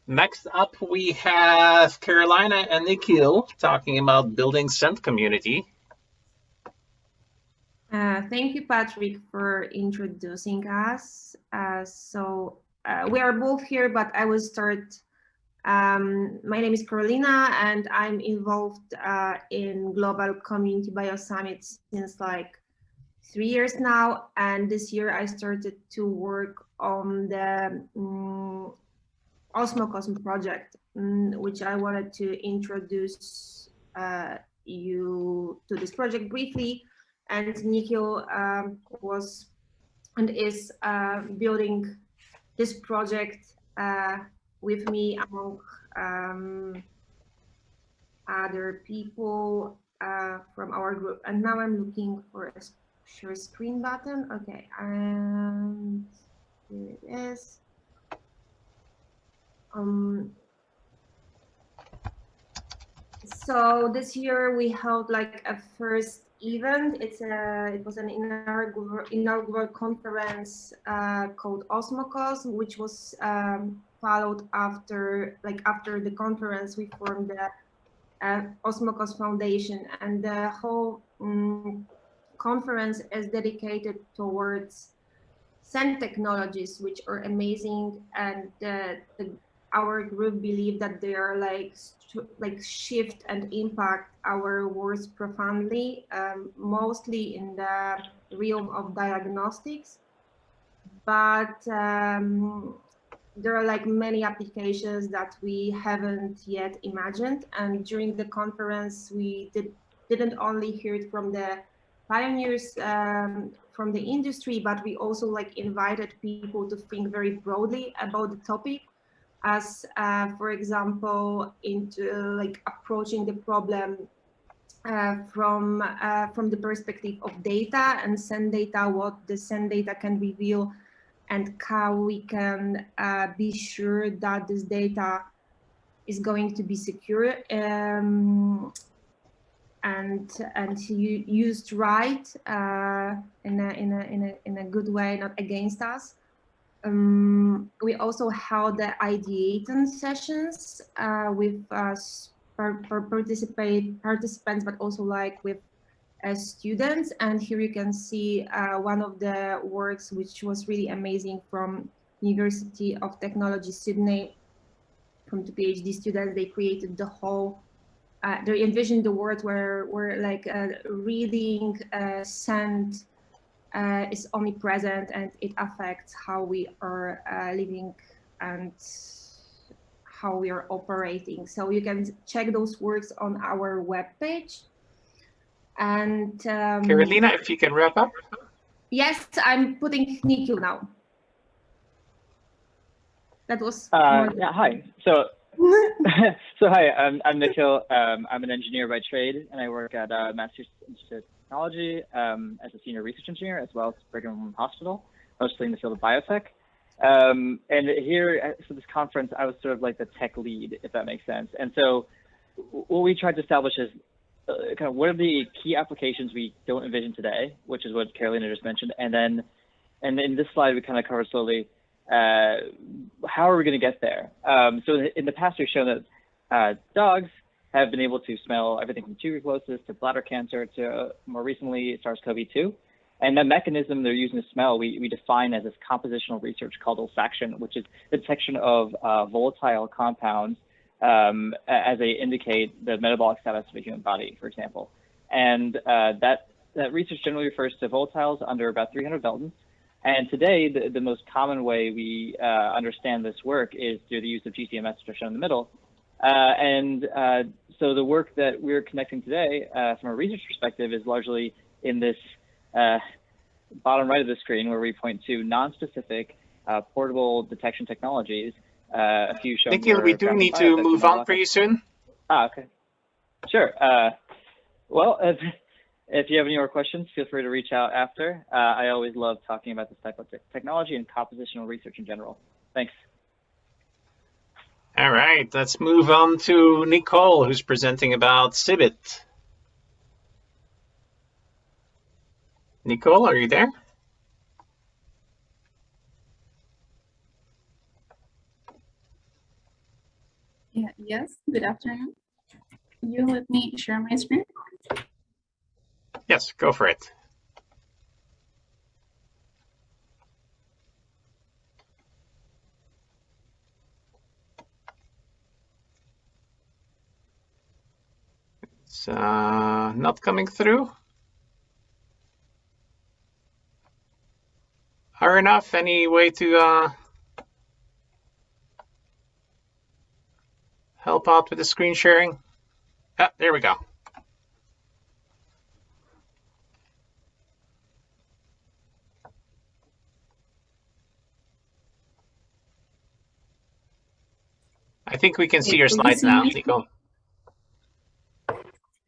Next up, we have Carolina and Nikhil talking about building scent community. Thank you, Patrik, for introducing us. We are both here, but I will start. My name is Carolina, and I'm involved in Global Community Bio Summits since like 3 years now. And this year I started to work on the Osmocosm project, which I wanted to introduce you to this project briefly. And Nikhil was and is building this project with me among other people from our group. And now I'm looking for a share screen button. Okay, and here it is. So this year we held like a first event. It was an inaugural conference called Osmocosm, which was followed after the conference. We formed the Osmocosm Foundation, and the whole conference is dedicated towards scent technologies, which are amazing, and our group believe that they are like shift and impact our worlds profoundly, mostly in the realm of diagnostics, but there are like many applications that we haven't yet imagined. And during the conference, we didn't only hear it from the pioneers from the industry, but we also like invited people to think very broadly about the topic, as for example, into like approaching the problem from the perspective of data and scent data, what the scent data can reveal, and how we can be sure that this data is going to be secure and used right in a good way, not against us. We also held the ideating sessions with participants, but also like with students. And here you can see one of the works which was really amazing from University of Technology Sydney, from the PhD students. They created the whole, they envisioned the world where like reading scent is omnipresent, and it affects how we are living and how we are operating. So you can check those works on our webpage. And Carolina, if you can wrap up. Yes, I'm putting Nikhil now. That was yeah, hi. So hi, I'm Nikhil. I'm an engineer by trade, and I work at Massachusetts Institute of Technology as a senior research engineer, as well as Brigham Hospital, mostly in the field of biotech. And here, so this conference, I was sort of like the tech lead, if that makes sense. And so what we tried to establish is kind of what are the key applications we don't envision today, which is what Carolina just mentioned. And in this slide, we kind of cover slowly, how are we going to get there? So in the past, we've shown that dogs have been able to smell everything from tuberculosis to bladder cancer to more recently SARS-CoV-2. And the mechanism they're using to smell, we define as this compositional research called olfaction, which is the detection of volatile compounds as they indicate the metabolic status of a human body, for example. And that research generally refers to volatiles under about 300 Daltons. And today, the most common way we understand this work is through the use of GCMS, which are shown in the middle. So the work that we're connecting today from a research perspective is largely in this bottom right of the screen, where we point to non-specific portable detection technologies. A few shown Nikhil, we do need to move on pretty soon. Okay. Sure. Well, if you have any more questions, feel free to reach out after. I always love talking about this type of technology and compositional research in general. Thanks. All right, let's move on to Nicole, who's presenting about CBIT. Nicole, are you there? Yeah, yes, good afternoon. You let me share my screen? Yes, go for it. It's not coming through. Are enough? Any way to help out with the screen sharing? Ah, there we go. I think we can see your slides now, Nico.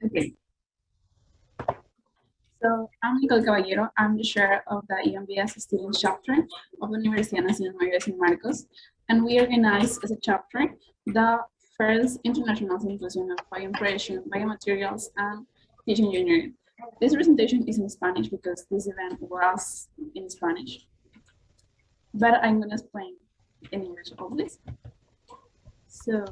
Okay. So I'm Nicole Caballero. I'm the chair of the EMBS Students Chapter of the Universidad Nacional Mayor San Marcos, and we organize as a chapter the first International Symposium of Bioimpression, Biomaterials, and Teaching Engineering. This presentation is in Spanish because this event was in Spanish, but I'm going to explain in English all this. So,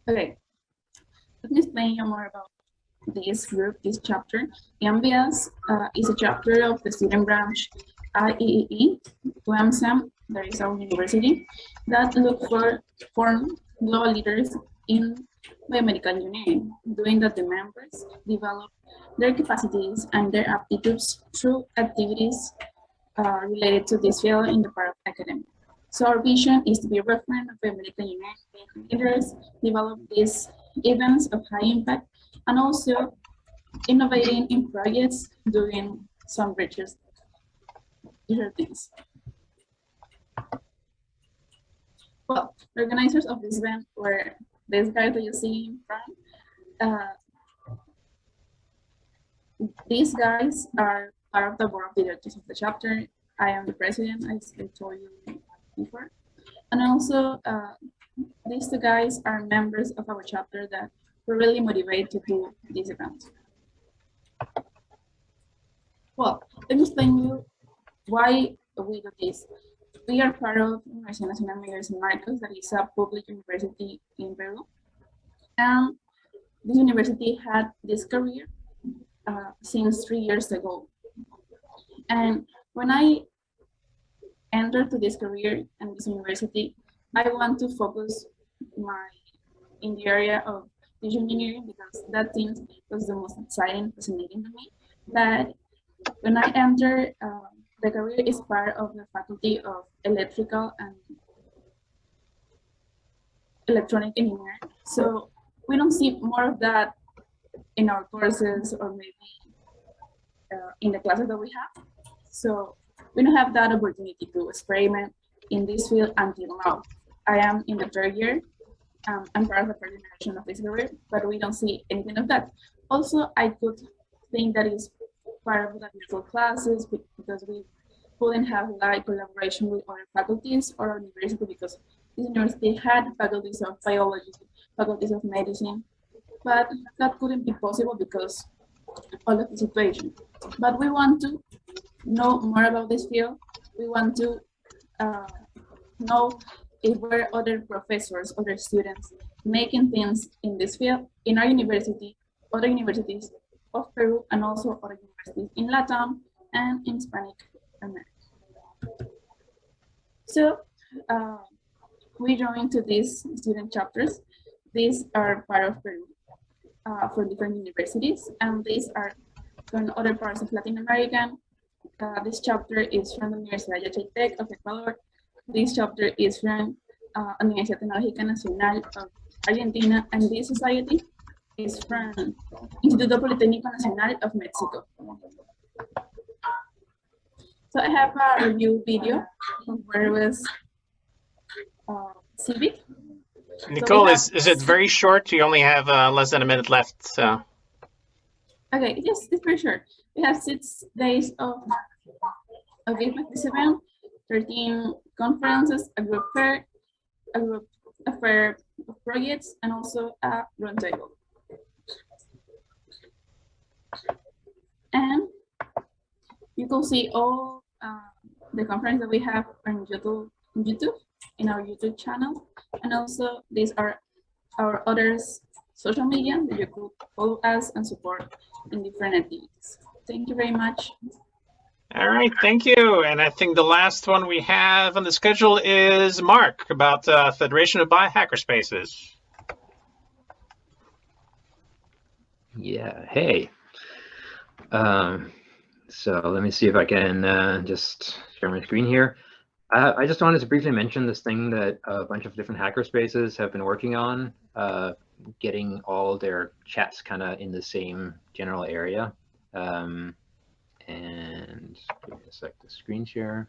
okay, let me explain you more about this group, this chapter. EMBS is a chapter of the student branch IEEE, UAMSM, that is our university, that look for global leaders in biomedical engineering, doing that the members develop their capacities and their aptitudes through activities related to this field in the part of academia. So our vision is to be a reference of biomedical engineering leaders, develop these events of high impact, and also innovating in projects, doing some research things. Well, the organizers of this event were this guy that you see in front. These guys are part of the board of directors of the chapter. I am the president, as I told you before. And also, these two guys are members of our chapter that were really motivated to do this event. Well, let me explain you why we do this. We are part of Universidad Nacional Mayor San Marcos, that is a public university in Peru. And this university had this career since 3 years ago. And when I entered to this career and this university, I want to focus in the area of digital engineering because that thing was the most exciting, fascinating to me. But when I entered, the career is part of the faculty of electrical and electronic engineering. So we don't see more of that in our courses or maybe in the classes that we have. So we don't have that opportunity to experiment in this field until now. I am in the 3rd year. I'm part of the 3rd generation of this career, but we don't see anything of that. Also, I could think that is part of the virtual classes because we couldn't have like collaboration with other faculties or university because this university had faculties of biology, faculties of medicine, but that couldn't be possible because all of the situation. But we want to know more about this field. We want to know if there are other professors, other students making things in this field in our university, other universities of Peru, and also other universities in Latam and in Hispanic America. So we joined to these student chapters. These are part of Peru for different universities, and these are from other parts of Latin America. This chapter is from the Universidad Biotech of Ecuador. This chapter is from Universidad Tecnológica Nacional of Argentina, and this society is from Instituto Politécnico Nacional of Mexico. So I have a review video of where was Civic. Nicole, is it very short? You only have less than a minute left. So. Okay, yes, it's very short. We have 6 days of event, 13 conferences, a group fair, a fair of projects, and also a roundtable. And you can see all the conference that we have on YouTube, in our YouTube channel, and also these are our others social media that you could follow us and support in different activities. Thank you very much. All right, thank you. And I think the last one we have on the schedule is Mark about Federation of Biohackerspaces. Yeah, hey. So let me see if I can just share my screen here. I just wanted to briefly mention this thing that a bunch of different hackerspaces have been working on, getting all their chats kind of in the same general area. And give me a sec to screen share.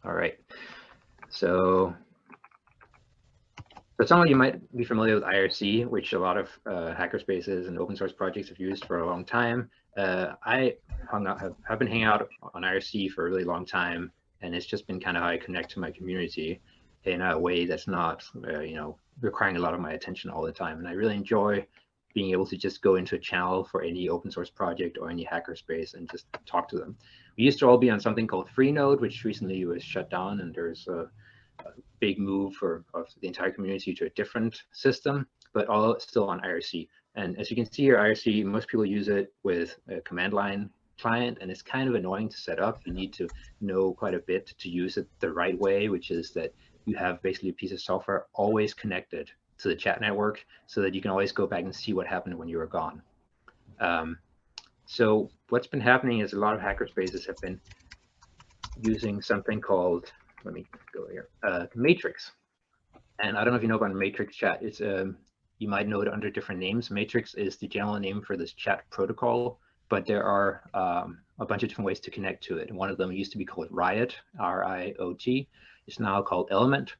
All right. So some of you might be familiar with IRC, which a lot of hackerspaces and open source projects have used for a long time. I have been hanging out on IRC for a really long time, and it's just been kind of how I connect to my community in a way that's not, requiring a lot of my attention all the time. And I really enjoy being able to just go into a channel for any open source project or any hackerspace and just talk to them. We used to all be on something called Freenode, which recently was shut down, and there's a big move of the entire community to a different system, but all still on IRC. And as you can see here, IRC, most people use it with a command line client, and it's kind of annoying to set up. You need to know quite a bit to use it the right way, which is that you have basically a piece of software always connected to the chat network so that you can always go back and see what happened when you were gone. So what's been happening is a lot of hackerspaces have been using something called, let me go here, Matrix. And I don't know if you know about Matrix chat. It's you might know it under different names. Matrix is the general name for this chat protocol, but there are a bunch of different ways to connect to it. And one of them used to be called Riot, R-I-O-T. It's now called Element.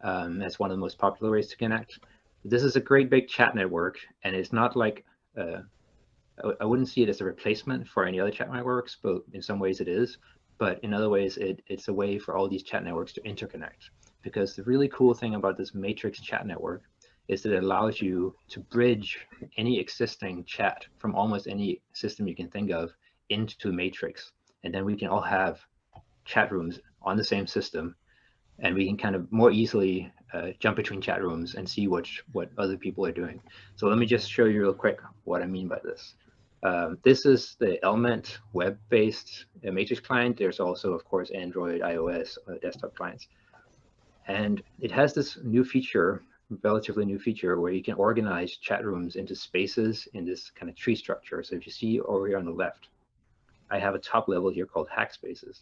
That's one of the most popular ways to connect. This is a great big chat network, and it's not like, I wouldn't see it as a replacement for any other chat networks, but in some ways it is. But in other ways, it's a way for all these chat networks to interconnect. Because the really cool thing about this Matrix chat network is that it allows you to bridge any existing chat from almost any system you can think of into Matrix. And then we can all have chat rooms on the same system, and we can kind of more easily jump between chat rooms and see what other people are doing. So let me just show you real quick what I mean by this. This is the Element web-based Matrix client. There's also, of course, Android, iOS, desktop clients. And it has this new feature, relatively new feature, where you can organize chat rooms into spaces in this kind of tree structure. So if you see over here on the left, I have a top level here called Hackspaces.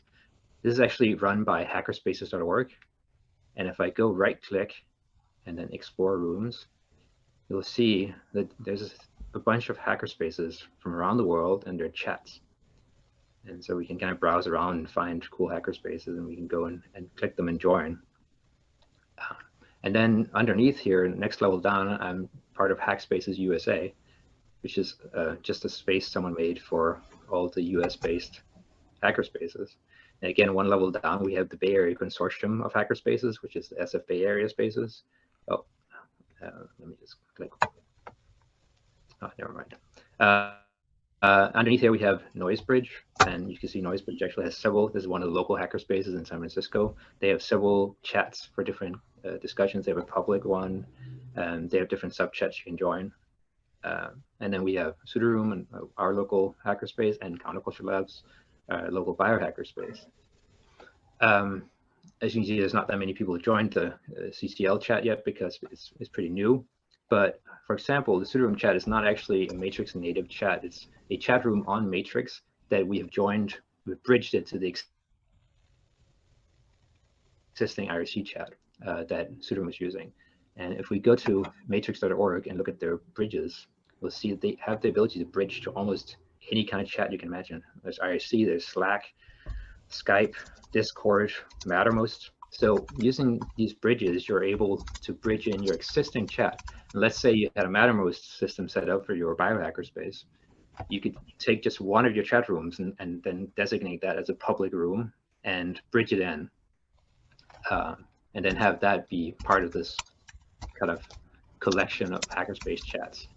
This is actually run by hackerspaces.org. And if I go right-click and then explore rooms, you'll see that there's a bunch of hackerspaces from around the world and their chats. And so we can kind of browse around and find cool hackerspaces, and we can go and click them and join. And then underneath here, next level down, I'm part of Hackspaces USA, which is just a space someone made for all the US-based hackerspaces. And again, one level down, we have the Bay Area Consortium of Hackerspaces, which is the SF Bay Area Spaces. Oh, let me just click. Oh, never mind. Underneath here, we have Noisebridge, and you can see Noisebridge actually has several. This is one of the local hackerspaces in San Francisco. They have several chats for different discussions. They have a public one, and they have different sub-chats you can join. And then we have Sudha Room and our local hackerspace, and Counterculture Labs, local biohacker space. As you can see, there's not that many people who joined the CCL chat yet because it's pretty new. But for example, the Sudha Room chat is not actually a Matrix native chat. It's a chat room on Matrix that we have joined. We've bridged it to the existing IRC chat that Sudha Room is using. And if we go to matrix.org and look at their bridges, we'll see that they have the ability to bridge to almost any kind of chat you can imagine. There's IRC, there's Slack, Skype, Discord, Mattermost. So using these bridges, you're able to bridge in your existing chat. And let's say you had a Mattermost system set up for your biohacker space. You could take just one of your chat rooms and then designate that as a public room and bridge it in. And then have that be part of this kind of collection of hackerspace chats.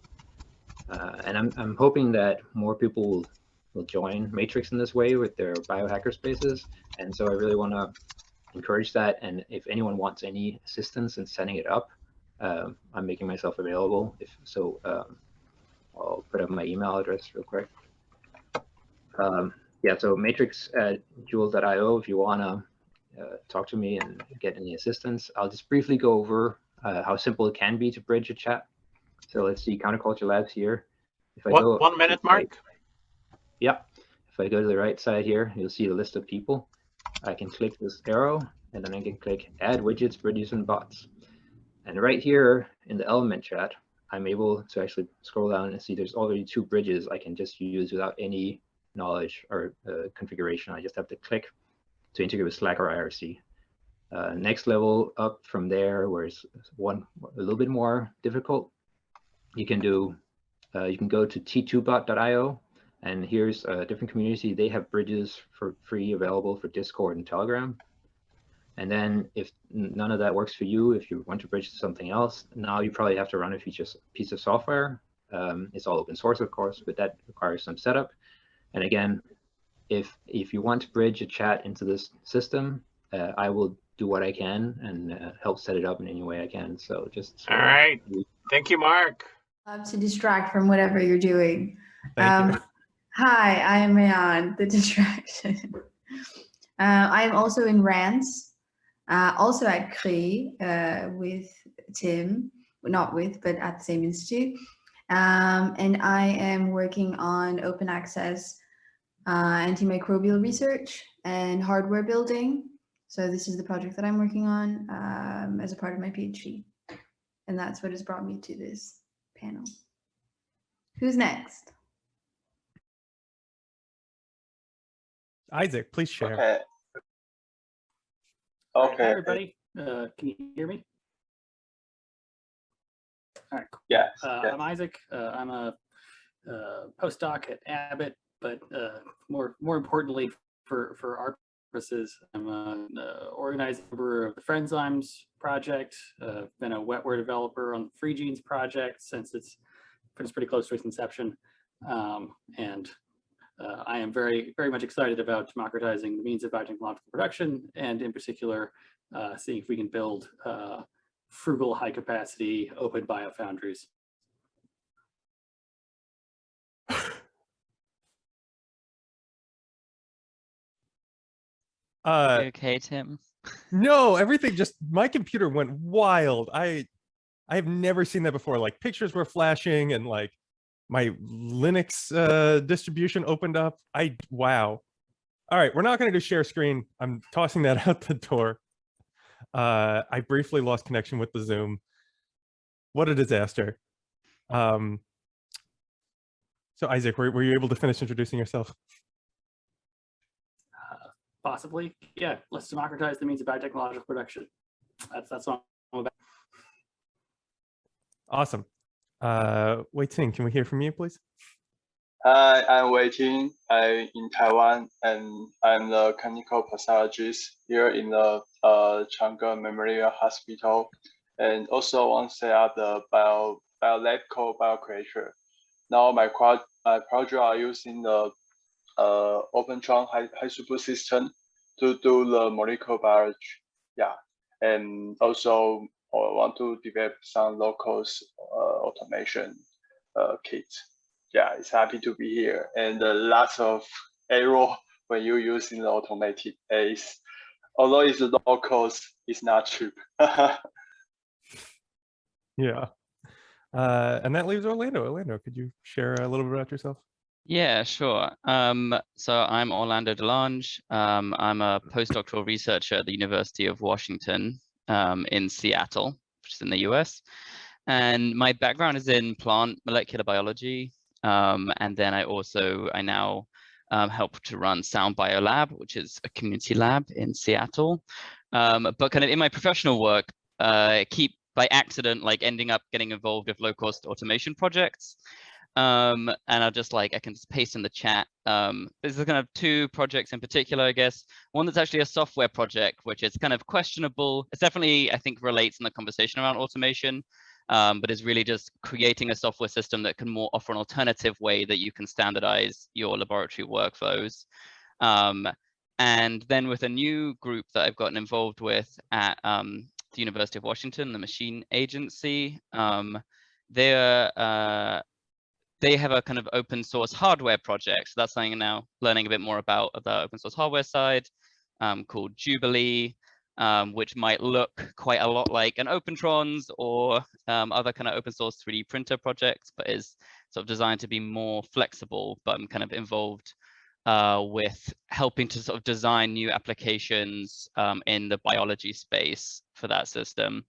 And I'm hoping that more people will join Matrix in this way with their biohacker spaces. And so I really want to encourage that. And if anyone wants any assistance in setting it up, I'm making myself available. I'll put up my email address real quick. Yeah, so matrix at jewel.io if you want to talk to me and get any assistance. I'll just briefly go over how simple it can be to bridge a chat. So let's see, Counterculture Labs here. If I go 1 minute, Mark. Yep. If I go to the right side here, you'll see a list of people. I can click this arrow, and then I can click Add Widgets, Bridges, and Bots. And right here in the element chat, I'm able to actually scroll down and see there's already 2 bridges I can just use without any knowledge or configuration. I just have to click to integrate with Slack or IRC. Next level up from there, where it's a little bit more difficult, you can do, you can go to t2bot.io, and here's a different community. They have bridges for free available for Discord and Telegram. And then if none of that works for you, if you want to bridge to something else, now you probably have to run a piece of software. It's all open source, of course, but that requires some setup. And again, if you want to bridge a chat into this system, I will do what I can and help set it up in any way I can. So just all right. Thank you, Mark. To distract from whatever you're doing. Thank you. Hi, I am Mayan, the distraction. I am also in rants, also at CRI with Tim, not with, but at the same institute. And I am working on open access antimicrobial research and hardware building. So this is the project that I'm working on as a part of my PhD. And that's what has brought me to this panel. Who's next? Isaac, please share. Okay. Okay. Hi, everybody. Can you hear me? All right. Cool. Yeah. I'm Isaac. I'm a postdoc at Abbott, but more importantly for our purposes, I'm an organizing member of the Friendzymes project. Been a wetware developer on the Free Genes project since it's pretty close to its inception, and I am very much excited about democratizing the means of biotechnological production, and in particular, seeing if we can build frugal, high-capacity, open biofoundries. Okay, Tim. No, everything just, my computer went wild. I have never seen that before. Like pictures were flashing and like my Linux distribution opened up. Wow. All right, we're not going to do share screen. I'm tossing that out the door. I briefly lost connection with the Zoom. What a disaster. So Isaac, were you able to finish introducing yourself? Possibly, yeah. Let's democratize the means of biotechnological production. That's what I'm about. Awesome. Wei Ting, can we hear from you, please? Hi, I'm Wei Ting. I'm in Taiwan, and I'm the clinical pathologist here in the Chang'e Memorial Hospital, and also want to set up the Biolab called BioCreator. Now my project are using the open trunk high throughput system to do the molecular biology. Yeah, and also want to develop some local automation kits. Yeah, it's happy to be here, and lots of error when you're using the automated base. Although it's low cost, it's not cheap. Yeah. And that leaves Orlando. Orlando, could you share a little bit about yourself? Yeah, sure. So I'm Orlando DeLange. I'm a postdoctoral researcher at the University of Washington in Seattle, which is in the US. And my background is in plant molecular biology. And then I now help to run Sound Biolab, which is a community lab in Seattle. But kind of in my professional work, keep by accident like ending up getting involved with low-cost automation projects. And I can just paste in the chat. There's kind of two projects in particular, I guess. One that's actually a software project, which is kind of questionable. It's definitely, I think, relates in the conversation around automation, but is really just creating a software system that can more offer an alternative way that you can standardize your laboratory workflows. And then with a new group that I've gotten involved with at the University of Washington, the Machine Agency, they have a kind of open source hardware project. So that's something I'm now learning a bit more about the open source hardware side, called Jubilee, which might look quite a lot like an OpenTrons or other kind of open source 3D printer projects, but is sort of designed to be more flexible. But I'm kind of involved with helping to sort of design new applications in the biology space for that system.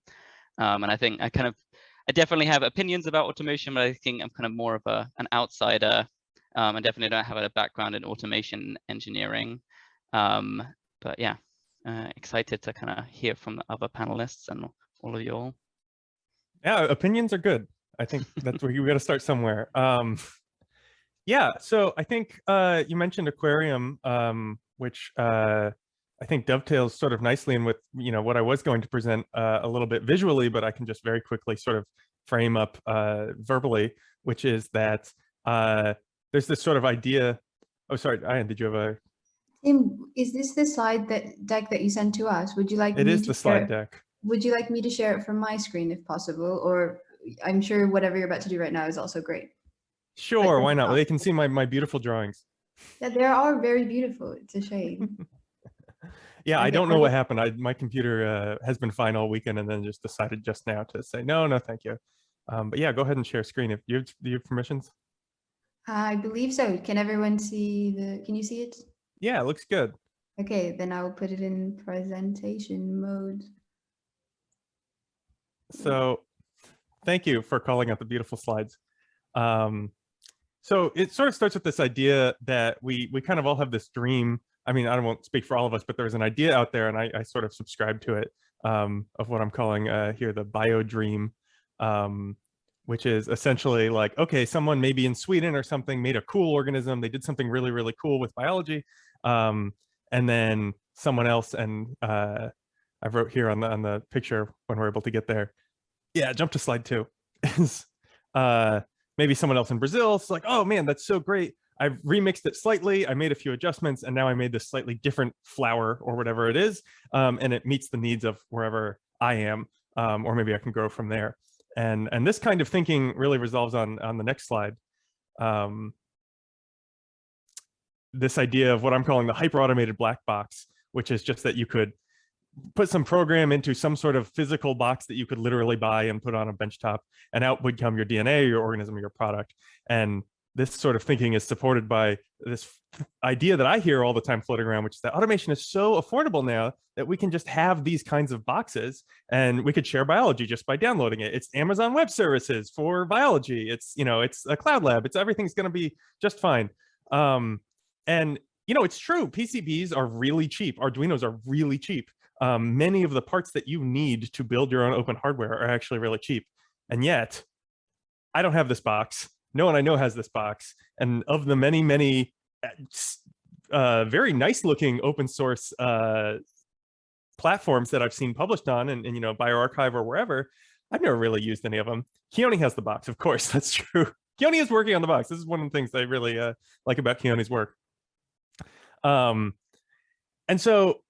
And I think I definitely have opinions about automation, but I think I'm kind of more of an outsider. I definitely don't have a background in automation engineering. But yeah, excited to kind of hear from the other panelists and all of you all. Yeah, opinions are good. I think that's where you got to start somewhere. Yeah, so I think you mentioned aquarium, which I think dovetails sort of nicely in with what I was going to present a little bit visually, but I can just very quickly sort of frame up verbally, which is that there's this sort of idea. Oh, sorry, Ian, did you have a? Tim, is this the slide deck that you sent to us? Would you like It me is to the slide deck. Would you like me to share it from my screen if possible? Or I'm sure whatever you're about to do right now is also great. Sure, why not? Well, they can see my beautiful drawings. Yeah, they are very beautiful. It's a shame. Yeah, I don't know what happened. My computer has been fine all weekend and then just decided just now to say, no, thank you. But yeah, go ahead and share screen. If do you have permissions? I believe so. Can everyone see can you see it? Yeah, it looks good. Okay, then I will put it in presentation mode. So thank you for calling out the beautiful slides. So it sort of starts with this idea that we kind of all have this dream. I mean, I won't speak for all of us, but there's an idea out there, and I sort of subscribe to it, of what I'm calling here the bio dream, which is essentially like, okay, someone maybe in Sweden or something made a cool organism. They did something really, really cool with biology. And then someone else, and I wrote here on the picture when we're able to get there. Yeah, jump to slide 2. Is maybe someone else in Brazil. It's like, oh man, that's so great. I've remixed it slightly. I made a few adjustments, and now I made this slightly different flower or whatever it is, and it meets the needs of wherever I am, or maybe I can grow from there. And this kind of thinking really resolves on the next slide. This idea of what I'm calling the hyper-automated black box, which is just that you could put some program into some sort of physical box that you could literally buy and put on a benchtop, and out would come your DNA, your organism, or your product. And this sort of thinking is supported by this idea that I hear all the time floating around, which is that automation is so affordable now that we can just have these kinds of boxes, and we could share biology just by downloading it. It's Amazon Web Services for biology. It's, it's a cloud lab. It's everything's going to be just fine. And it's true. PCBs are really cheap. Arduinos are really cheap. Many of the parts that you need to build your own open hardware are actually really cheap. And yet, I don't have this box. No one I know has this box. And of the many, many very nice looking open source platforms that I've seen published on and you know, bioRxiv or wherever, I've never really used any of them. Keone has the box, of course, that's true. Keone is working on the box. This is one of the things I really like about Keone's work. And so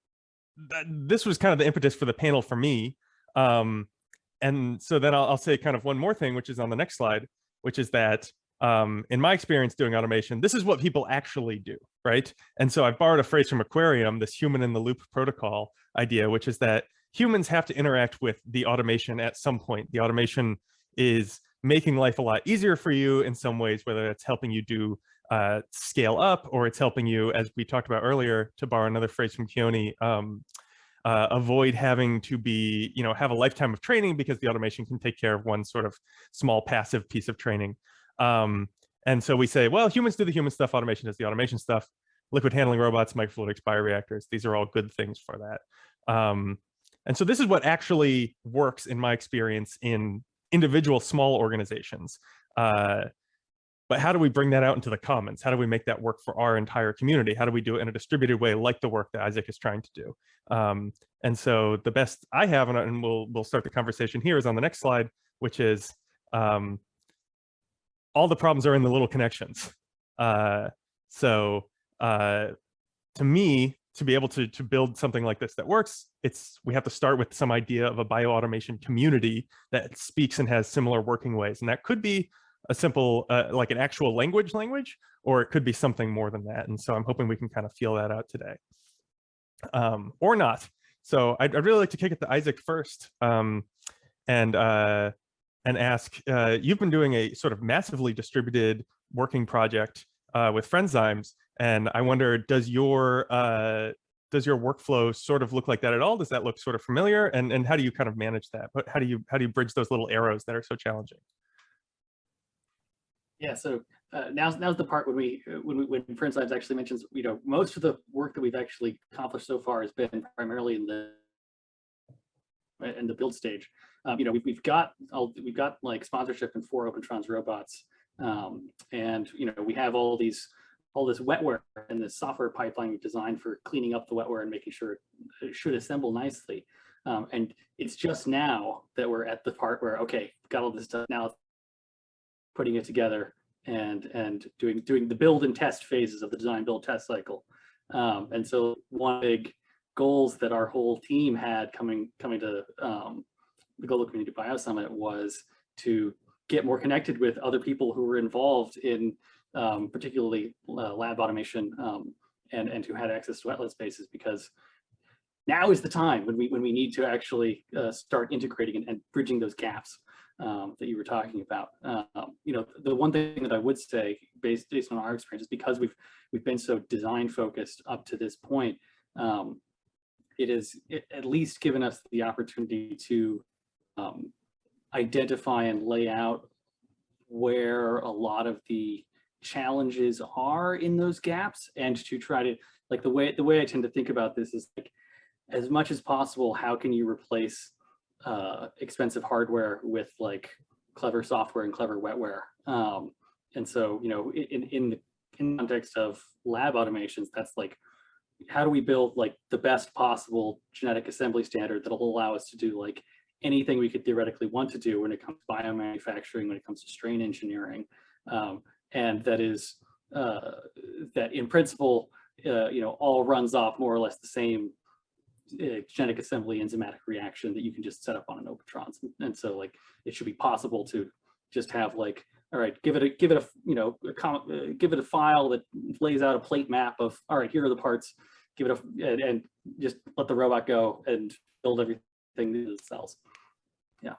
this was kind of the impetus for the panel for me. And so then I'll say kind of one more thing, which is on the next slide, which is that in my experience doing automation, this is what people actually do, right? And so I borrowed a phrase from Aquarium, this human in the loop protocol idea, which is that humans have to interact with the automation at some point. The automation is making life a lot easier for you in some ways, whether it's helping you do scale up, or it's helping you, as we talked about earlier, to borrow another phrase from Keone, avoid having to be, you know, have a lifetime of training because the automation can take care of one sort of small passive piece of training. And so we say, well, humans do the human stuff, automation does the automation stuff. Liquid handling robots, microfluidics, bioreactors, these are all good things for that. And so this is what actually works in my experience in individual small organizations. But how do we bring that out into the commons? How do we make that work for our entire community? How do we do it in a distributed way, like the work that Isaac is trying to do? And so the best I have, and we'll start the conversation here, is on the next slide, which is all the problems are in the little connections. So to me, to be able to build something like this that works, we have to start with some idea of a bioautomation community that speaks and has similar working ways. And that could be a simple, like an actual language, or it could be something more than that. And so I'm hoping we can kind of feel that out today, or not. So I'd really like to kick it to Isaac first, and ask, you've been doing a sort of massively distributed working project with Friendzymes, and I wonder, does your workflow sort of look like that at all? Does that look sort of familiar? And how do you kind of manage that? But how do you bridge those little arrows that are so challenging? Yeah, so now's the part when Friendzymes actually mentions, you know, most of the work that we've actually accomplished so far has been primarily in the build stage. You know, we've got like sponsorship in 4 Opentrons robots, and you know, we have all this wetware and this software pipeline we've designed for cleaning up the wetware and making sure it should assemble nicely. And it's just now that we're at the part where, okay, got all this stuff, now putting it together and doing the build and test phases of the design build test cycle. And so one big goals that our whole team had coming to the Global Community Bio Summit was to get more connected with other people who were involved in particularly lab automation, and who had access to wetlet spaces, because now is the time when we need to actually start integrating and bridging those gaps that you were talking about. You know, the one thing that I would say, based on our experience, is because we've been so design focused up to this point, it has at least given us the opportunity to identify and lay out where a lot of the challenges are in those gaps, and to try to, like, the way I tend to think about this is, like, as much as possible, how can you replace expensive hardware with like clever software and clever wetware? And so, you know, in the context of lab automations, that's like, how do we build like the best possible genetic assembly standard that'll allow us to do like anything we could theoretically want to do when it comes to biomanufacturing, when it comes to strain engineering, and that is that in principle, you know, all runs off more or less the same genetic assembly enzymatic reaction that you can just set up on an Opentrons. And so, like, it should be possible to just have like, all right, give it a you know, give it a file that lays out a plate map of, all right, here are the parts, give it and just let the robot go and build everything that it sells. Yeah.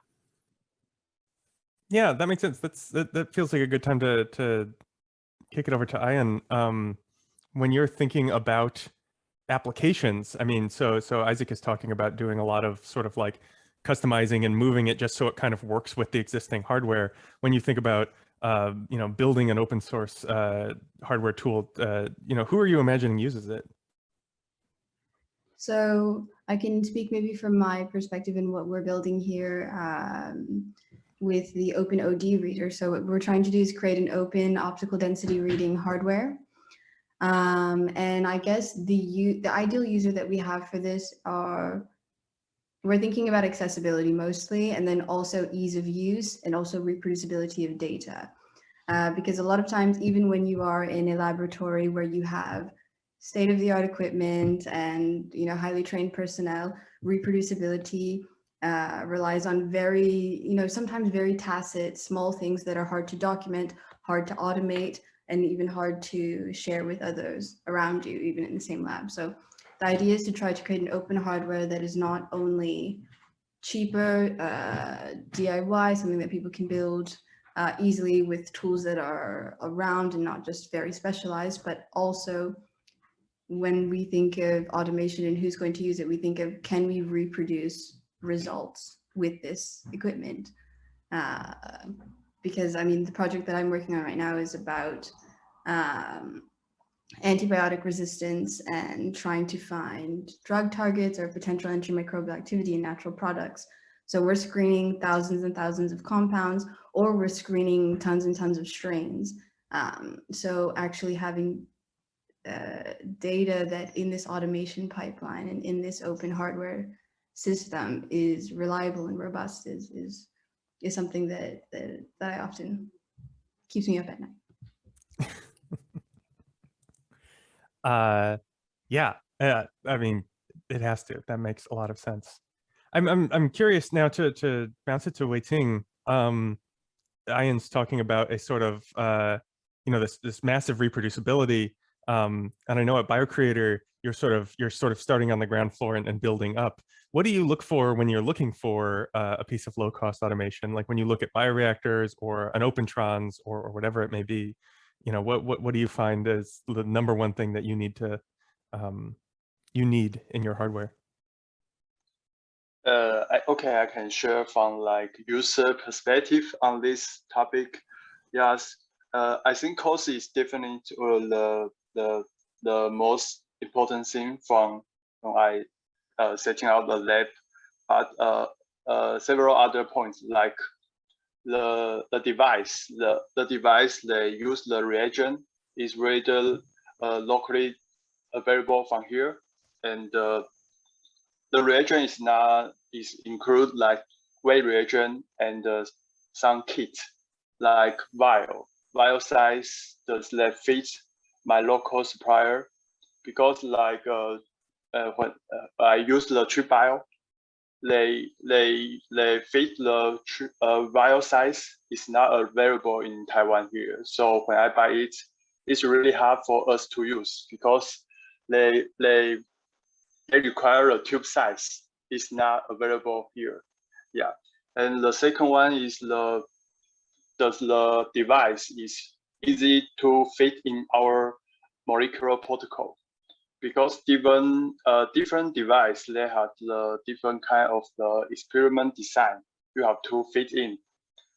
Yeah, that makes sense. That feels like a good time to kick it over to Ian. When you're thinking about applications, I mean, so Isaac is talking about doing a lot of sort of like customizing and moving it just so it kind of works with the existing hardware. When you think about you know, building an open source hardware tool, you know, who are you imagining uses it? So I can speak maybe from my perspective in what we're building here. with the open OD reader. So what we're trying to do is create an open optical density reading hardware. And I guess the ideal user that we have for this we're thinking about accessibility mostly, and then also ease of use and also reproducibility of data. Because a lot of times, even when you are in a laboratory where you have state-of-the-art equipment and highly trained personnel, reproducibility relies on very, sometimes very tacit, small things that are hard to document, hard to automate, and even hard to share with others around you, even in the same lab. So the idea is to try to create an open hardware that is not only cheaper, DIY, something that people can build easily with tools that are around and not just very specialized, but also when we think of automation and who's going to use it, we think of, can we reproduce results with this equipment? Because I mean, the project that I'm working on right now is about antibiotic resistance and trying to find drug targets or potential antimicrobial activity in natural products. So we're screening thousands and thousands of compounds, or we're screening tons and tons of strains. So actually having data that in this automation pipeline and in this open hardware system is reliable and robust is something that I often keeps me up at night. Yeah, I mean, it has to. That makes a lot of sense. I'm curious now to bounce it to Wei Ting. Ian's talking about a sort of this massive reproducibility, and I know at BioCreator you're sort of starting on the ground floor and building up. What do you look for when you're looking for a piece of low-cost automation? Like when you look at bioreactors or an Opentrons or whatever it may be, what do you find as the number one thing that you need to in your hardware? Okay, I can share from like user perspective on this topic. Yes, I think cost is definitely the most important thing from when I setting out the lab, but several other points like the device. The device they use the reagent is really locally available from here, and the reagent is include like weight reagent and some kit like vial size does that fit my local supplier, because like when I use the trip vial, they fit the vial size is not available in Taiwan here. So when I buy it, it's really hard for us to use because they require a tube size. It's not available here. Yeah, and the second one is the device is easy to fit in our molecular protocol, because different device they have the different kind of the experiment design you have to fit in.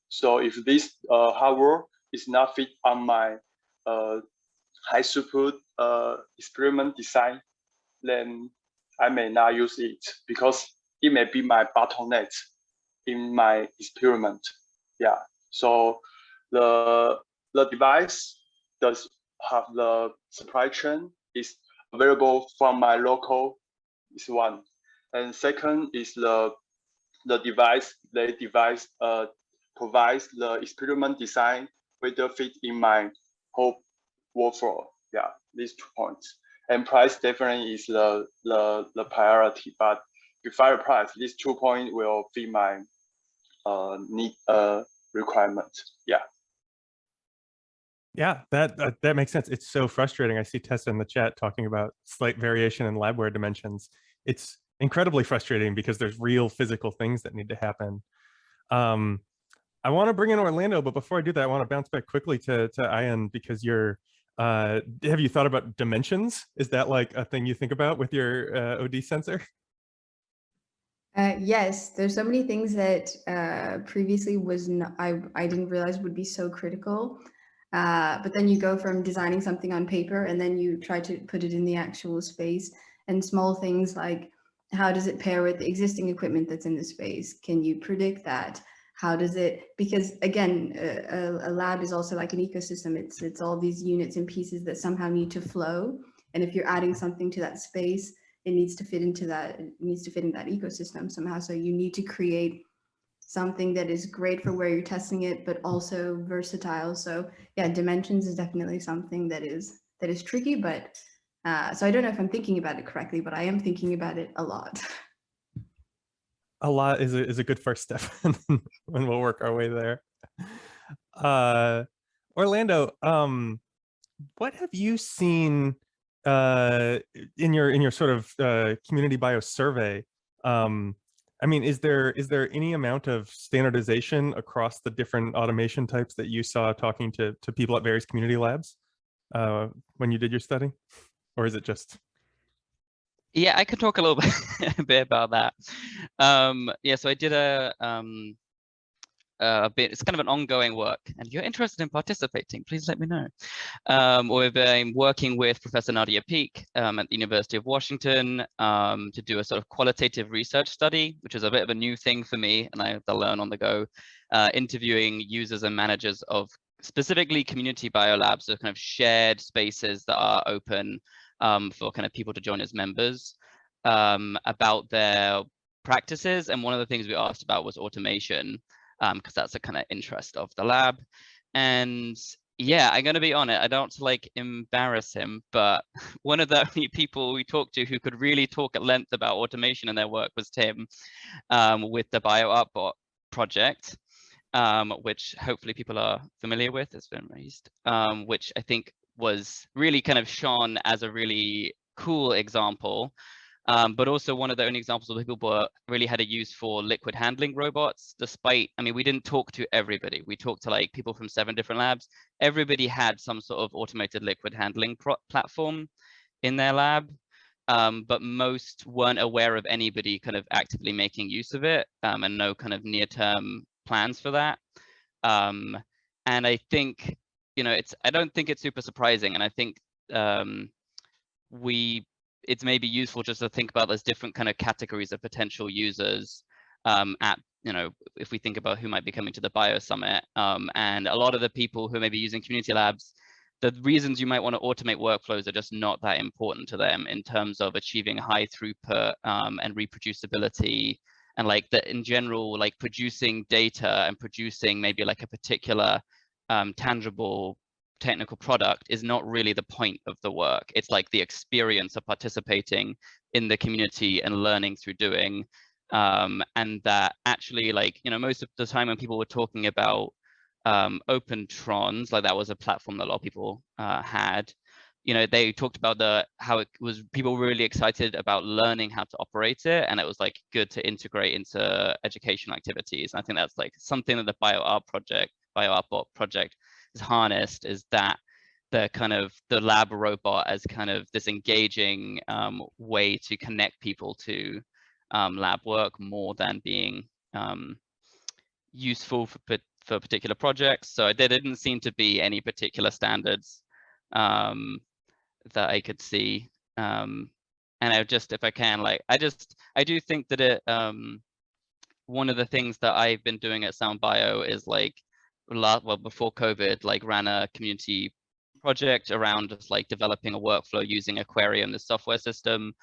So if this hardware is not fit on my high throughput experiment design, then I may not use it because it may be my bottleneck in my experiment. Yeah, so the device does have the supply chain is available from my local is one, and second is the device. The device provides the experiment design whether fit in my whole workflow. Yeah, these 2 points. And price definitely is the priority, but before price, these 2 points will fit my need requirement. Yeah. Yeah, that makes sense. It's so frustrating. I see Tessa in the chat talking about slight variation in labware dimensions. It's incredibly frustrating because there's real physical things that need to happen. I want to bring in Orlando, but before I do that, I want to bounce back quickly to Ian, because you're have you thought about dimensions? Is that like a thing you think about with your OD sensor? Yes, there's so many things that previously was not, I didn't realize would be so critical. But then you go from designing something on paper and then you try to put it in the actual space, and small things like how does it pair with the existing equipment that's in the space? Can you predict that? how does it, because again, a lab is also like an ecosystem. It's all these units and pieces that somehow need to flow. And if you're adding something to that space, it needs to fit into that, it needs to fit in that ecosystem somehow. So you need to create something that is great for where you're testing it, but also versatile. So yeah, dimensions is definitely something that is tricky, but so I don't know if I'm thinking about it correctly, but I am thinking about it a lot. A lot is a good first step, and we'll work our way there. Orlando, what have you seen in your sort of community bio survey? I mean, is there any amount of standardization across the different automation types that you saw talking to people at various community labs when you did your study, or is it just? Yeah, I could talk a little bit about that. Yeah, so I did a bit. It's kind of an ongoing work, and if you're interested in participating, please let me know. We've been working with Professor Nadia Peak at the University of Washington to do a sort of qualitative research study, which is a bit of a new thing for me, and I have to learn on the go, interviewing users and managers of specifically community biolabs, so kind of shared spaces that are open for kind of people to join as members, about their practices. And one of the things we asked about was automation, because that's a kind of interest of the lab. And yeah, I'm going to be on it. I don't like embarrass him, but one of the only people we talked to who could really talk at length about automation in their work was Tim, with the BioArtBot project, which hopefully people are familiar with. It's been raised, which I think was really kind of shone as a really cool example, but also one of the only examples where people really had a use for liquid handling robots. Despite, I mean, we didn't talk to everybody. We talked to like people from 7 different labs. Everybody had some sort of automated liquid handling platform in their lab, but most weren't aware of anybody kind of actively making use of it, and no kind of near-term plans for that. And I think, you know, I don't think it's super surprising, and I think it's maybe useful just to think about those different kind of categories of potential users at, you know, if we think about who might be coming to the Bio Summit, and a lot of the people who may be using community labs, the reasons you might want to automate workflows are just not that important to them in terms of achieving high throughput and reproducibility, and like that in general, like producing data and producing maybe like a particular tangible technical product is not really the point of the work. It's like the experience of participating in the community and learning through doing, and that actually, like, you know, most of the time when people were talking about OpenTrons, like that was a platform that a lot of people had, you know, they talked about how it was, people were really excited about learning how to operate it, and it was like good to integrate into educational activities. And I think that's like something that the BioArtBot project is harnessed, is that the lab robot as kind of this engaging way to connect people to lab work more than being useful for particular projects. So there didn't seem to be any particular standards that I could see, and I just, if I can, like, I do think that it one of the things that I've been doing at SoundBio is like, well, before COVID, like ran a community project around just like developing a workflow using Aquarium, the software system,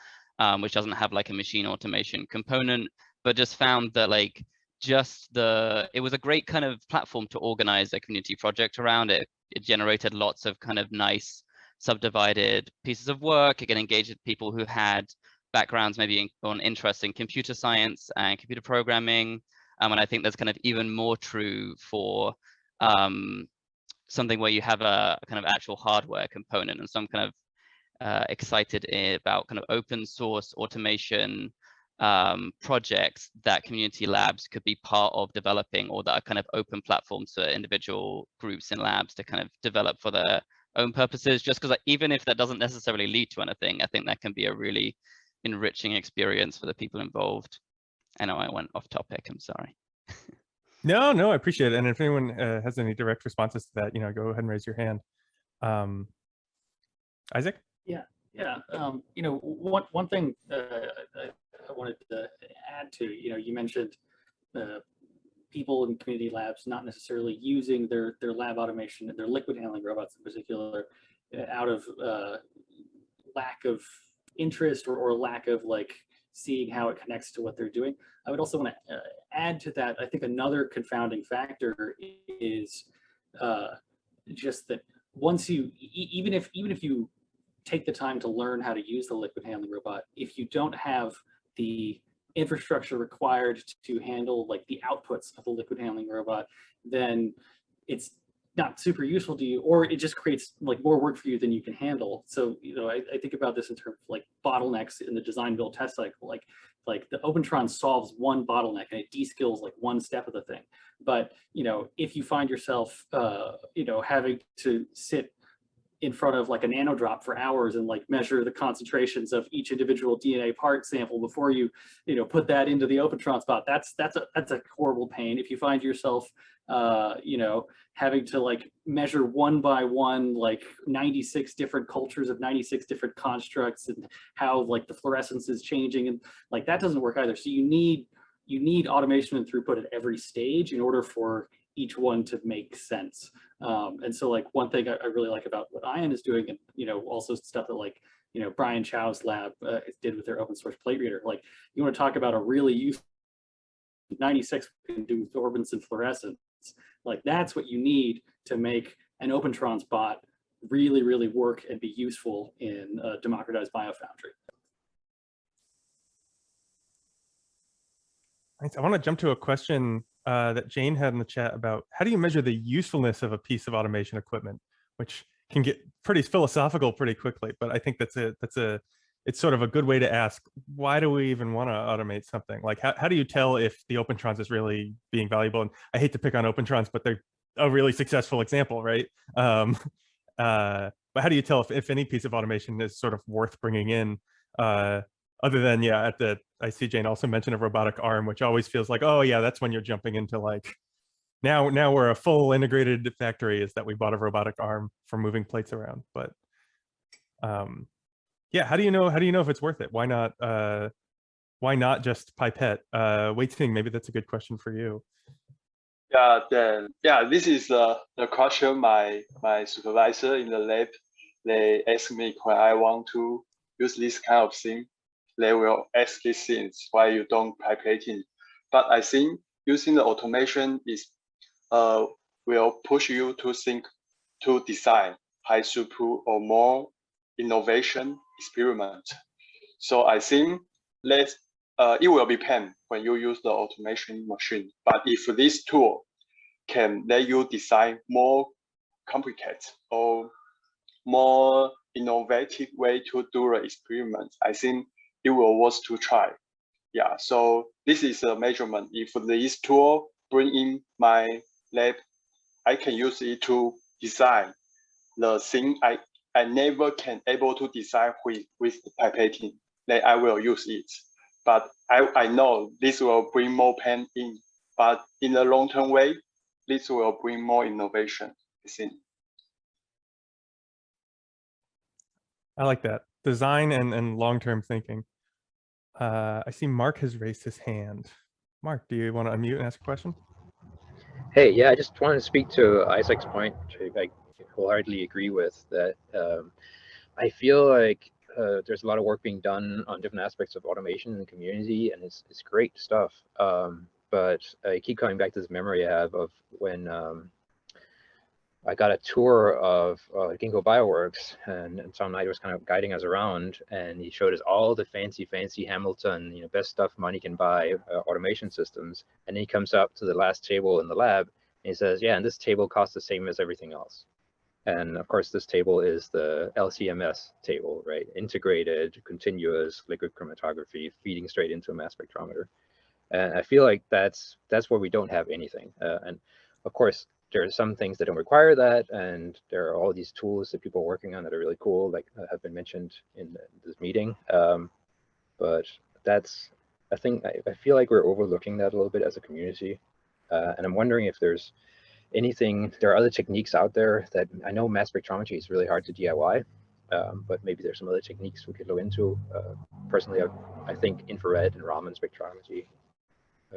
which doesn't have like a machine automation component, but just found that like it was a great kind of platform to organize a community project around. It generated lots of kind of nice subdivided pieces of work. It can engage with people who had backgrounds maybe on interest in computer science and computer programming. And I think that's kind of even more true for something where you have a kind of actual hardware component. And so I'm kind of excited about kind of open source automation projects that community labs could be part of developing, or that are kind of open platforms for individual groups in labs to kind of develop for their own purposes. Just because even if that doesn't necessarily lead to anything, I think that can be a really enriching experience for the people involved. I know I went off topic, I'm sorry. No, I appreciate it. And if anyone has any direct responses to that, you know, go ahead and raise your hand. Isaac? Yeah. You know, one thing I wanted to add to, you know, you mentioned people in community labs not necessarily using their lab automation and their liquid handling robots in particular out of lack of interest or lack of like seeing how it connects to what they're doing. I would also want to add to that, I think another confounding factor is just that once you, even if you take the time to learn how to use the liquid handling robot, if you don't have the infrastructure required to handle like the outputs of the liquid handling robot, then it's not super useful to you, or it just creates like more work for you than you can handle. So, you know, I think about this in terms of like bottlenecks in the design build test cycle. Like the Opentron solves one bottleneck and it de-skills like one step of the thing. But, you know, if you find yourself, you know, having to sit in front of like a nanodrop for hours and like measure the concentrations of each individual DNA part sample before you know, put that into the Opentron spot, that's a horrible pain. If you find yourself, you know, having to like measure one by one, like 96 different cultures of 96 different constructs and how like the fluorescence is changing, and like that doesn't work either. So you need automation and throughput at every stage in order for each one to make sense. And so like one thing I really like about what Ion is doing, and you know, also stuff that like, you know, Brian Chow's lab did with their open source plate reader. Like you want to talk about a really useful 96 can do absorbance and fluorescence. Like that's what you need to make an Opentron spot really, really work and be useful in a democratized biofoundry. Thanks. I want to jump to a question that Jane had in the chat about how do you measure the usefulness of a piece of automation equipment, which can get pretty philosophical pretty quickly. But I think it's sort of a good way to ask, why do we even want to automate something? Like, how do you tell if the Opentrons is really being valuable? And I hate to pick on Opentrons, but they're a really successful example, right? But how do you tell if any piece of automation is sort of worth bringing in? Other than, yeah, I see Jane also mentioned a robotic arm, which always feels like, oh yeah, that's when you're jumping into like, now we're a full integrated factory, is that we bought a robotic arm for moving plates around. But yeah, how do you know if it's worth it? Why not just pipette? Wei-Ting, maybe that's a good question for you. Yeah, this is the question my supervisor in the lab, they ask me when I want to use this kind of thing. They will ask these things, why you don't pipetting. But I think using the automation is will push you to think, to design high throughput or more innovation experiment. So I think that it will be pain when you use the automation machine. But if this tool can let you design more complicated or more innovative way to do the experiment, I think it will worth to try. Yeah, so this is a measurement. If this tool bring in my lab, I can use it to design the thing I never can able to design with pipetting, then I will use it. But I know this will bring more pain in, but in the long-term way, this will bring more innovation, I think. I like that. Design and long-term thinking. I see Mark has raised his hand. Mark, do you want to unmute and ask a question? Hey, yeah, I just wanted to speak to Isaac's point, which I wholeheartedly agree with, that I feel like there's a lot of work being done on different aspects of automation in the community, and it's great stuff. But I keep coming back to this memory I have of when I got a tour of Ginkgo Bioworks, and some night was kind of guiding us around, and he showed us all the fancy Hamilton, best stuff money can buy automation systems. And then he comes up to the last table in the lab, and he says, yeah, and this table costs the same as everything else. And of course, this table is the LCMS table, right? Integrated, continuous liquid chromatography, feeding straight into a mass spectrometer. And I feel like that's where we don't have anything. And of course, there are some things that don't require that, and there are all these tools that people are working on that are really cool, like have been mentioned in this meeting. But that's, I feel like we're overlooking that a little bit as a community. And I'm wondering if there's anything, there are other techniques out there that I know mass spectrometry is really hard to DIY, but maybe there's some other techniques we could look into. Personally, I think infrared and Raman spectrometry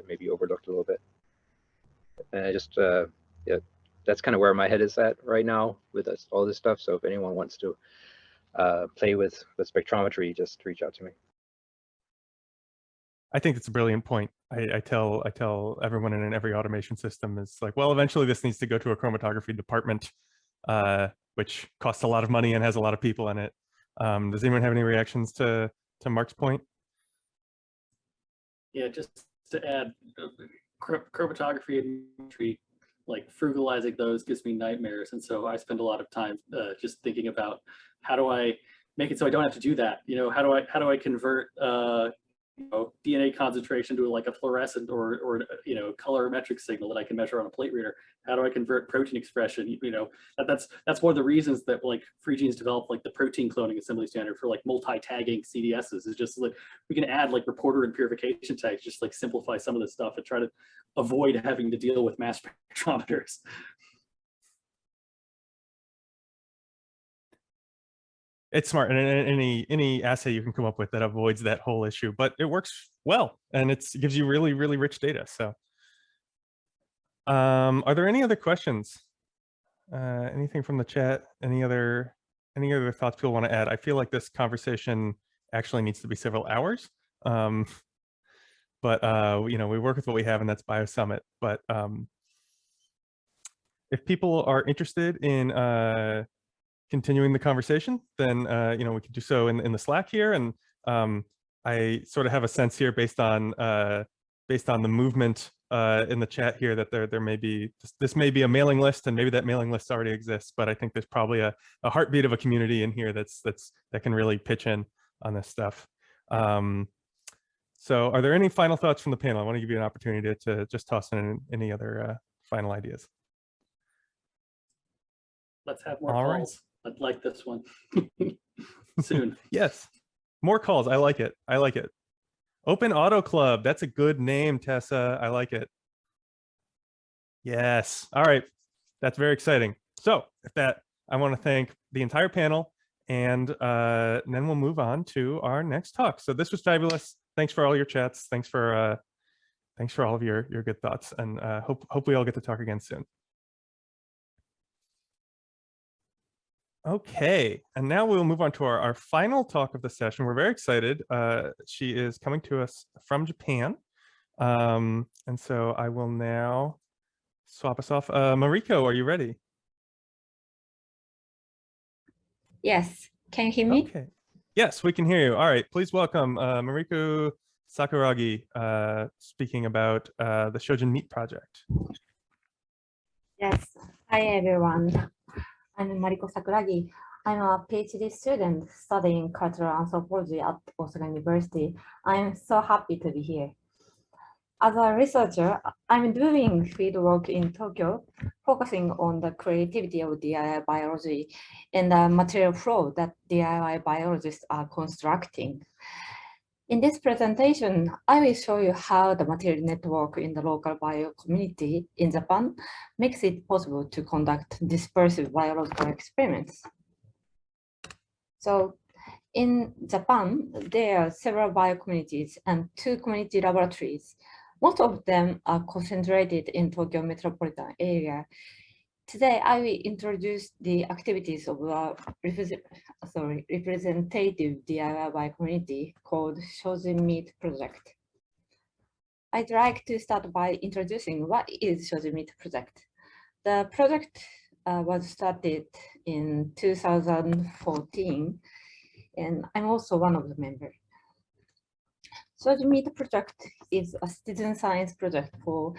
maybe overlooked a little bit. Yeah, that's kind of where my head is at right now with all this stuff. So if anyone wants to play with spectrometry, just reach out to me. I think it's a brilliant point. I tell everyone in every automation system is like, well, eventually this needs to go to a chromatography department, which costs a lot of money and has a lot of people in it. Does anyone have any reactions to Mark's point? Yeah, just to add, chromatography and chemistry, like frugalizing those gives me nightmares, and so I spend a lot of time just thinking about how do I make it so I don't have to do that. You know, how do I convert you know, DNA concentration to like a fluorescent or you know, colorimetric signal that I can measure on a plate reader? How do I convert protein expression? You know, that's one of the reasons that like Freegenes developed like the protein cloning assembly standard for like multi-tagging CDSs, is just like we can add like reporter and purification tags, just like simplify some of this stuff and try to avoid having to deal with mass spectrometers. It's smart, and any assay you can come up with that avoids that whole issue, but it works well, and it gives you really, really rich data. So are there any other questions? Anything from the chat? Any other thoughts people want to add? I feel like this conversation actually needs to be several hours. But you know, we work with what we have, and that's BioSummit. But if people are interested in continuing the conversation, then you know, we can do so in the Slack here. And I sort of have a sense here based on the movement in the chat here that there may be, this may be a mailing list, and maybe that mailing list already exists, but I think there's probably a heartbeat of a community in here that can really pitch in on this stuff. So are there any final thoughts from the panel? I want to give you an opportunity to just toss in any other final ideas. Let's have more All calls. right. I'd like this one soon. Yes, more calls. I like it. I like it. Open Auto Club. That's a good name, Tessa. I like it. Yes. All right. That's very exciting. So with that, I want to thank the entire panel, and then we'll move on to our next talk. So this was fabulous. Thanks for all your chats. Thanks for all of your good thoughts, and hope we all get to talk again soon. Okay, and now we'll move on to our final talk of the session. We're very excited. She is coming to us from Japan. And so I will now swap us off. Mariko, are you ready? Yes, can you hear me? Okay. Yes, we can hear you. All right, please welcome Mariko Sakuragi, speaking about the Shojin Meat Project. Yes, hi everyone. I'm Mariko Sakuragi. I'm a PhD student studying cultural anthropology at Osaka University. I'm so happy to be here. As a researcher, I'm doing fieldwork in Tokyo, focusing on the creativity of DIY biology and the material flow that DIY biologists are constructing. In this presentation, I will show you how the material network in the local bio community in Japan makes it possible to conduct dispersive biological experiments. So in Japan, there are several bio communities and 2 community laboratories. Most of them are concentrated in Tokyo metropolitan area. Today, I will introduce the activities of a representative DIY community called Shojin Meat Project. I'd like to start by introducing what is Shojin Meat Project. The project was started in 2014, and I'm also one of the members. Shojin Meat Project is a citizen science project for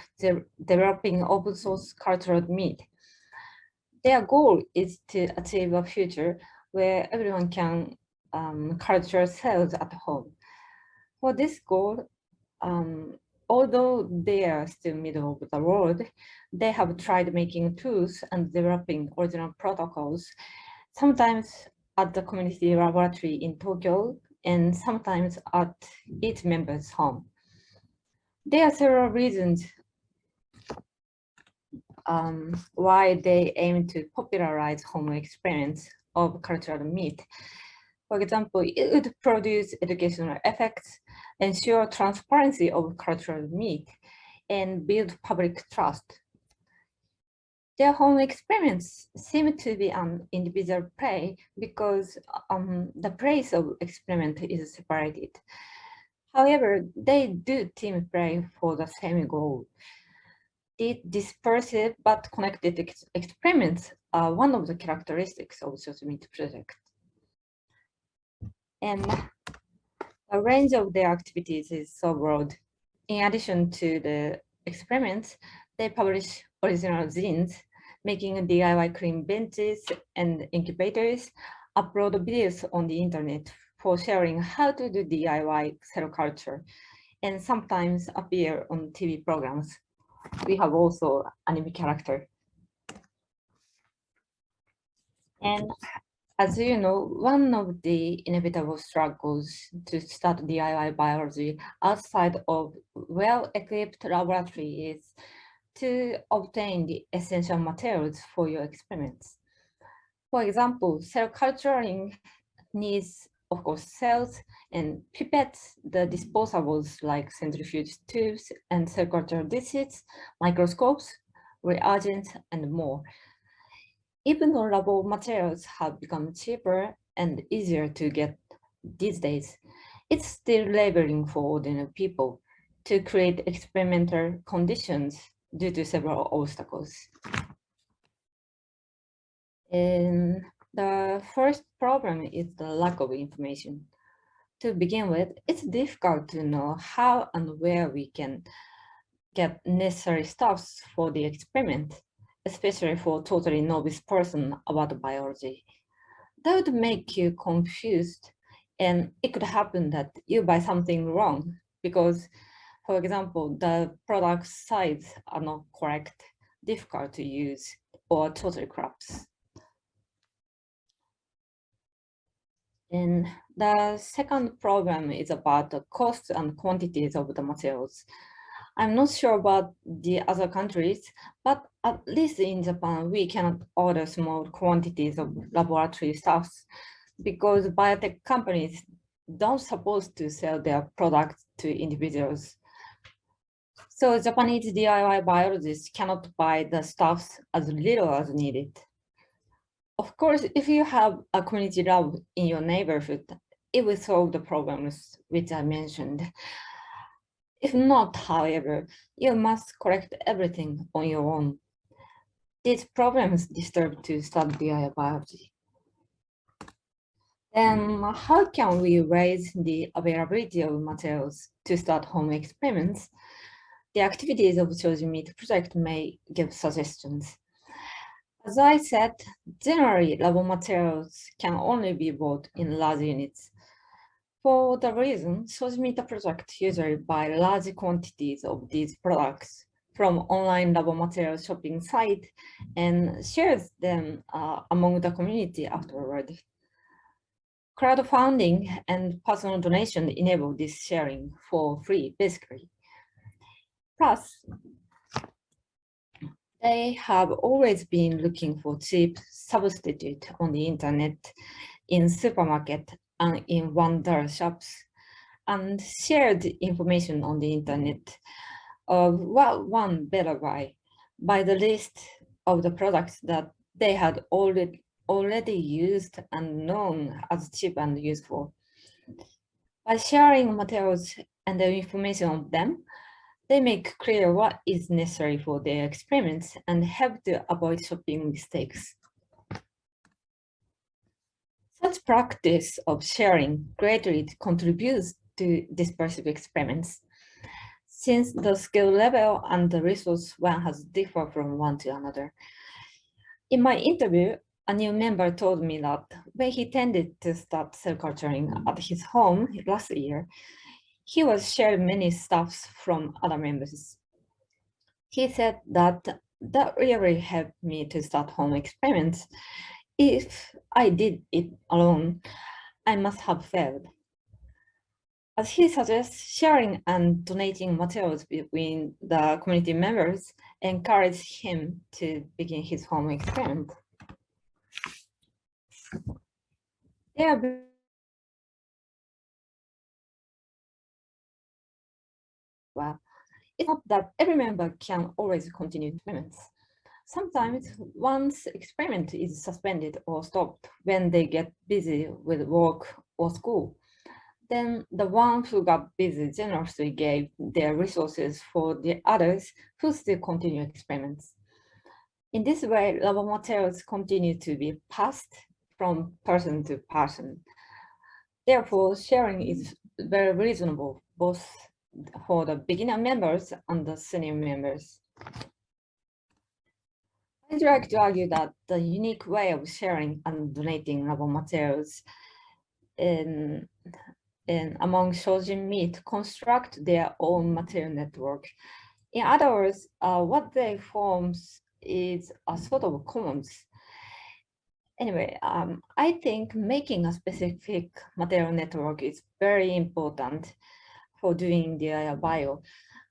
developing open source cultured meat. Their goal is to achieve a future where everyone can culture cells at home. For this goal, although they are still middle of the road, they have tried making tools and developing original protocols, sometimes at the community laboratory in Tokyo and sometimes at each member's home. There are several reasons why they aim to popularize home experience of cultural meat. For example, it would produce educational effects, ensure transparency of cultural meat, and build public trust Their home experiments seem to be an individual play because the place of experiment is separated. However, they do team play for the same goal. The dispersive but connected experiments are one of the characteristics of the SynBioPReMed project. And the range of their activities is so broad. In addition to the experiments, they publish original zines, making DIY clean benches and incubators, upload videos on the internet for sharing how to do DIY cell culture, and sometimes appear on TV programs. We have also anime character. And as you know, one of the inevitable struggles to start DIY biology outside of well-equipped laboratory is to obtain the essential materials for your experiments. For example, cell culturing needs, of course, cells and pipettes, the disposables like centrifuge tubes and cell culture dishes, microscopes, reagents, and more. Even though labo materials have become cheaper and easier to get these days, it's still laboring for ordinary people to create experimental conditions due to several obstacles. And the first problem is the lack of information. To begin with, it's difficult to know how and where we can get necessary stuffs for the experiment, especially for a totally novice person about biology. That would make you confused, and it could happen that you buy something wrong because, for example, the product size are not correct, difficult to use, or totally craps. And the second problem is about the cost and quantities of the materials. I'm not sure about the other countries, but at least in Japan, we cannot order small quantities of laboratory stuffs because biotech companies don't supposed to sell their products to individuals. So Japanese DIY biologists cannot buy the stuffs as little as needed. Of course, if you have a community lab in your neighborhood, it will solve the problems which I mentioned. If not, however, you must collect everything on your own. These problems disturb to start DIY biology. Then how can we raise the availability of materials to start home experiments? The activities of SynBioPReMed project may give suggestions. As I said, generally labo materials can only be bought in large units. For the reason, SynBioPReMed project usually buy large quantities of these products from online labo material shopping site and shares them among the community afterward. Crowdfunding and personal donation enable this sharing for free, basically. Plus, they have always been looking for cheap substitute on the internet, in supermarket and in $1 shops, and shared information on the internet of what one better buy by the list of the products that they had already used and known as cheap and useful. By sharing materials and the information on them, they make clear what is necessary for their experiments and help to avoid shopping mistakes. Such practice of sharing greatly contributes to dispersive experiments, since the skill level and the resource one has differ from one to another. In my interview, a new member told me that when he tended to start cell culturing at his home last year, he was shared many stuffs from other members. He said that really helped me to start home experiments. If I did it alone, I must have failed. As he suggests, sharing and donating materials between the community members encouraged him to begin his home experiment. Well, it's not that every member can always continue experiments. Sometimes one's experiment is suspended or stopped when they get busy with work or school. Then the one who got busy generously gave their resources for the others who still continue experiments. In this way, lab materials continue to be passed from person to person. Therefore, sharing is very reasonable, both for the beginner members and the senior members. I'd like to argue that the unique way of sharing and donating lab materials among Shojin Meat construct their own material network. In other words, what they form is a sort of commons. Anyway, I think making a specific material network is very important for doing the bio,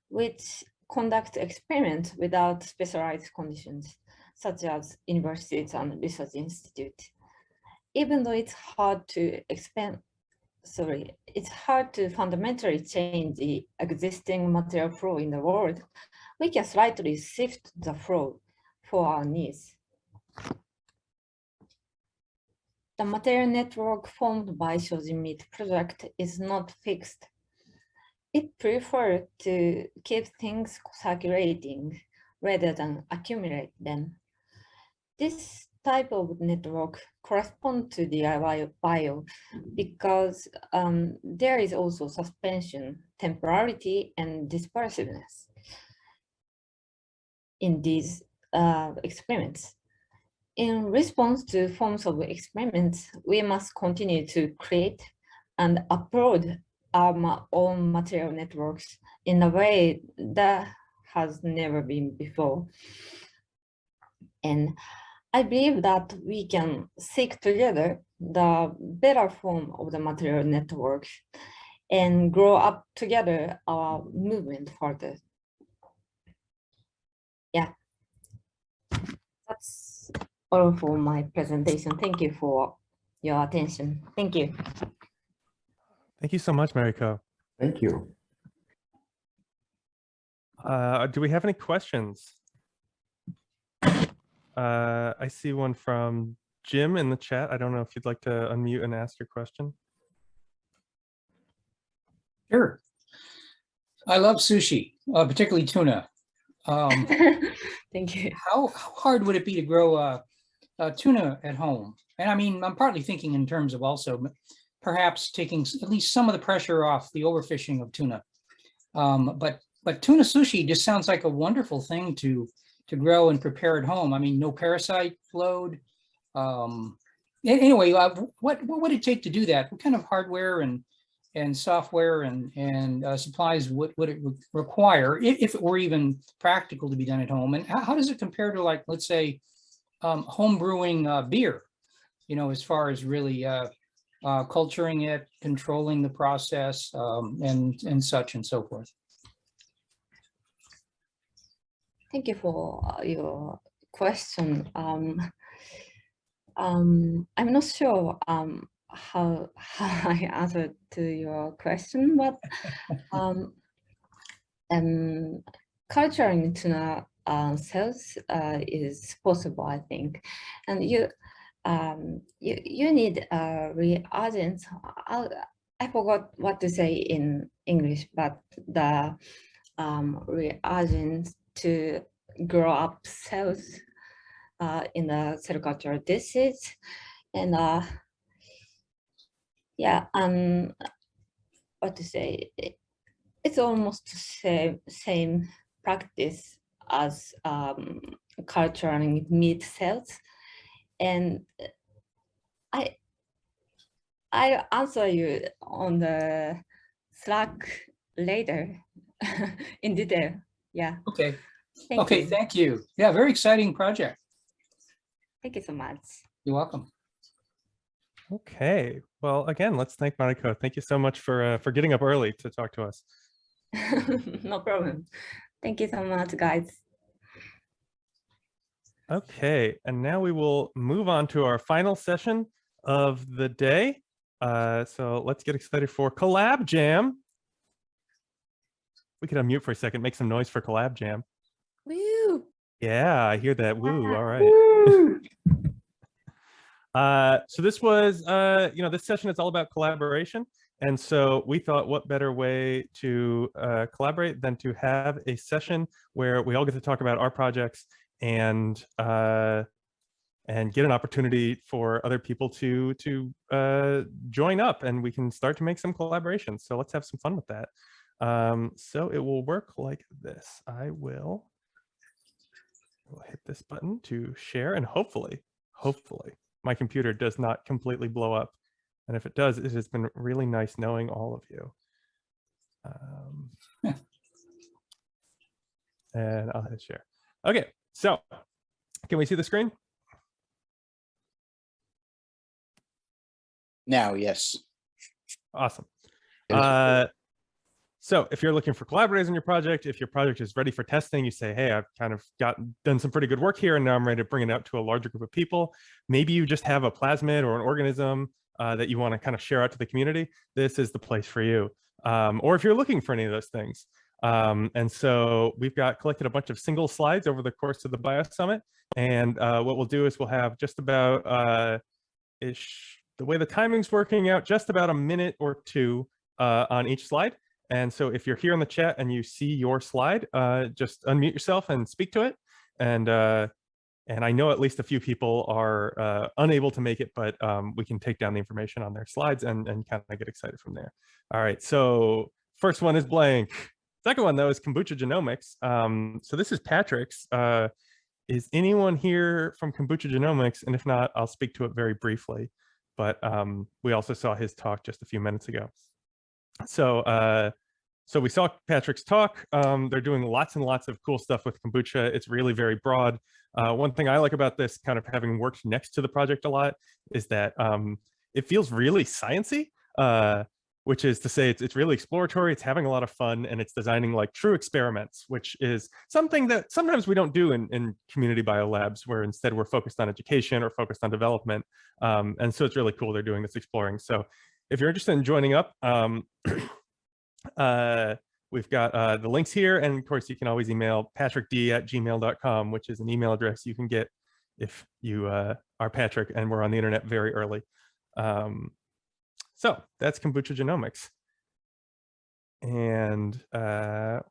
which conduct experiments without specialized conditions, such as universities and research institutes. Even though it's hard to it's hard to fundamentally change the existing material flow in the world, we can slightly shift the flow for our needs. The material network formed by Shojin Meat project is not fixed. It prefers to keep things circulating rather than accumulate them. This type of network corresponds to the bio because there is also suspension, temporality, and dispersiveness in these experiments. In response to forms of experiments, we must continue to create and upload our own material networks in a way that has never been before. And I believe that we can seek together the better form of the material network and grow up together our movement further. Yeah, that's all for my presentation. Thank you for your attention. Thank you. Thank you so much, Mariko. Thank you. Do we have any questions? I see one from Jim in the chat. I don't know if you'd like to unmute and ask your question. Sure. I love sushi, particularly tuna. Thank you. How hard would it be to grow tuna at home? And I mean, I'm partly thinking in terms of also perhaps taking at least some of the pressure off the overfishing of tuna. But tuna sushi just sounds like a wonderful thing to grow and prepare at home. I mean, no parasite load. Anyway, what would it take to do that? What kind of hardware and software and supplies would it require if it were even practical to be done at home? And how does it compare to, like, let's say, home brewing beer, you know, as far as really culturing it, controlling the process, and such and so forth? Thank you for your question. I'm not sure how I answered to your question, but culturing tuna cells is possible, I think, and you need reagents. I forgot what to say in English, but the reagents to grow up cells in the cell culture dishes, and yeah, what to say? It's almost the same practice as culturing meat cells, and I'll answer you on the Slack later in detail. Yeah. Okay. Thank you. Thank you. Yeah, very exciting project. Thank you so much. You're welcome. Okay. Well, again, let's thank Mariko. Thank you so much for getting up early to talk to us. No problem. Thank you so much, guys. Okay, and now we will move on to our final session of the day. So let's get excited for Collab Jam. We could unmute for a second, make some noise for Collab Jam. Woo! Yeah, I hear that. Woo. All right. So this was, this session is all about collaboration. And so we thought what better way to collaborate than to have a session where we all get to talk about our projects and get an opportunity for other people to join up, and we can start to make some collaborations. So let's have some fun with that. So it will work like this. I will hit this button to share, and hopefully my computer does not completely blow up. And if it does, it has been really nice knowing all of you. And I'll hit share. Okay, so can we see the screen? Now, yes. Awesome. So if you're looking for collaborators in your project, if your project is ready for testing, you say, hey, I've kind of done some pretty good work here, and now I'm ready to bring it out to a larger group of people. Maybe you just have a plasmid or an organism that you want to kind of share out to the community. This is the place for you. Or if you're looking for any of those things. And so we've collected a bunch of single slides over the course of the Bio Summit. And what we'll do is we'll have just about, the way the timing's working out, just about a minute or two on each slide. And so if you're here in the chat and you see your slide, just unmute yourself and speak to it. And I know at least a few people are unable to make it, but we can take down the information on their slides and kind of get excited from there. All right, so first one is blank. Second one, though, is Kombucha Genomics. So this is Patrick's. Is anyone here from Kombucha Genomics? And if not, I'll speak to it very briefly. But we also saw his talk just a few minutes ago. So we saw Patrick's talk. They're doing lots and lots of cool stuff with kombucha. It's really very broad. One thing I like about this, kind of having worked next to the project a lot, is that it feels really sciencey, which is to say it's really exploratory, it's having a lot of fun, and it's designing like true experiments, which is something that sometimes we don't do in community biolabs, where instead we're focused on education or focused on development. And so it's really cool they're doing this exploring. So if you're interested in joining up, we've got the links here, and of course you can always email patrickd@gmail.com, which is an email address you can get if you are Patrick and we're on the internet very early. So that's Kombucha Genomics. And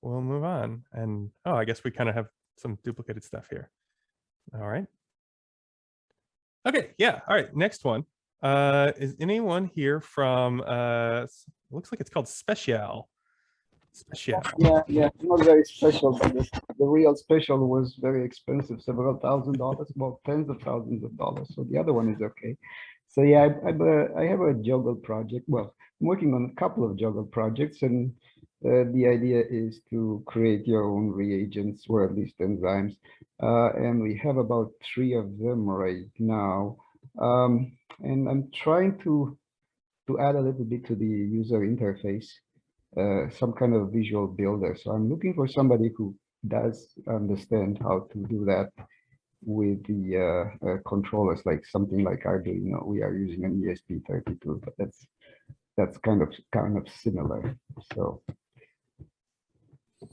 we'll move on. And I guess we kind of have some duplicated stuff here. All right. Okay, yeah, all right, next one. Is anyone here from, looks like it's called Special. Yeah, it's not very special, but the real special was very expensive, several $1,000s, well, tens of thousands of dollars. So the other one is okay. So yeah, I have a juggle project. Well, I'm working on a couple of juggle projects, and the idea is to create your own reagents, or at least enzymes. And we have about 3 of them right now. And I'm trying to add a little bit to the user interface, some kind of visual builder. So I'm looking for somebody who does understand how to do that with the controllers, like something like Arduino. We are using an ESP32, but that's kind of similar. So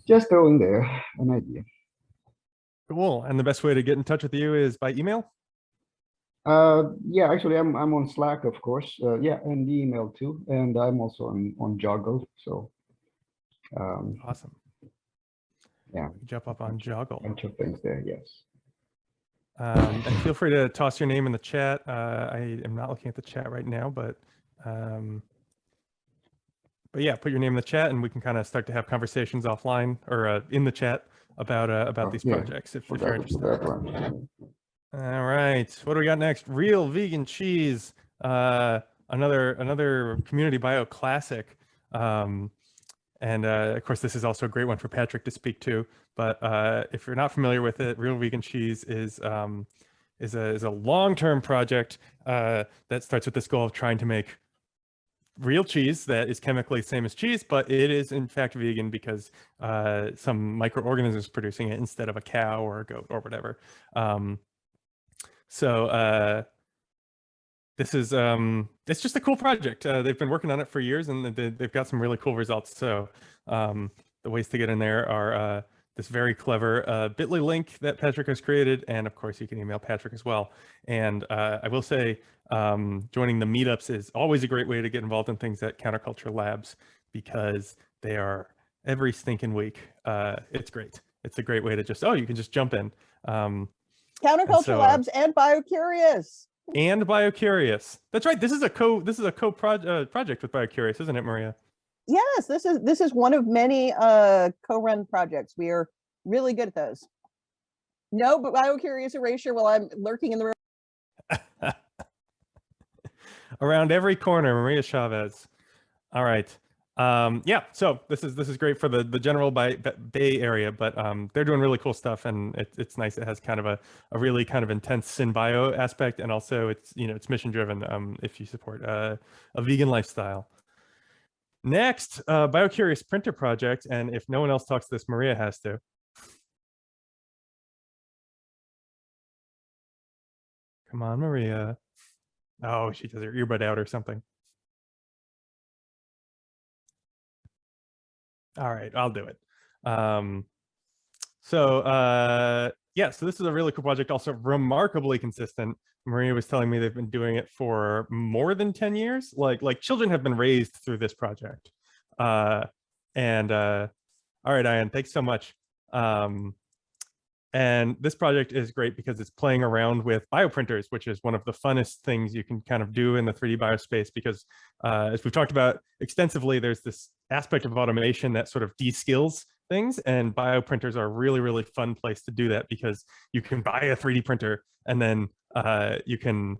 just throwing there an idea. Cool. And the best way to get in touch with you is by email? Yeah, actually I'm on Slack, of course. Yeah, and the email too. And I'm also on Juggle. So awesome. Yeah. Jump up on Juggle. Bunch of things there, yes. And feel free to toss your name in the chat. I am not looking at the chat right now, but yeah, put your name in the chat and we can kind of start to have conversations offline or in the chat about these projects if you're interested. All right, what do we got next? Real vegan cheese, another community bio classic. And of course, this is also a great one for Patrick to speak to. But if you're not familiar with it, Real Vegan Cheese is a long-term project that starts with this goal of trying to make real cheese that is chemically the same as cheese, but it is in fact vegan because some microorganisms producing it instead of a cow or a goat or whatever. So this is it's just a cool project. They've been working on it for years and they've got some really cool results. So the ways to get in there are this very clever bit.ly link that Patrik has created. And of course, you can email Patrik as well. And I will say, joining the meetups is always a great way to get involved in things at Counterculture Labs, because they are every stinking week. It's great. It's a great way to just, you can just jump in. Counterculture Labs and BioCurious. And BioCurious. That's right. This is a project with BioCurious, isn't it, Maria? Yes, this is one of many co-run projects. We are really good at those. No, but BioCurious erasure while I'm lurking in the room. Around every corner, Maria Chavez. All right. Yeah, so this is great for the general Bay Area, but they're doing really cool stuff, and it's nice. It has kind of a really kind of intense SynBio aspect, and also it's mission driven. If you support a vegan lifestyle. Next, BioCurious printer project, and if no one else talks to this, Maria has to. Come on, Maria. Oh, she does her earbud out or something. All right, I'll do it. Yeah, so this is a really cool project, also remarkably consistent. Maria was telling me they've been doing it for more than 10 years. Like children have been raised through this project. All right, Ian, thanks so much. And this project is great because it's playing around with bioprinters, which is one of the funnest things you can kind of do in the 3D biospace, because as we've talked about extensively, there's this aspect of automation that sort of de-skills things, and bioprinters are a really, really fun place to do that, because you can buy a 3D printer and then you can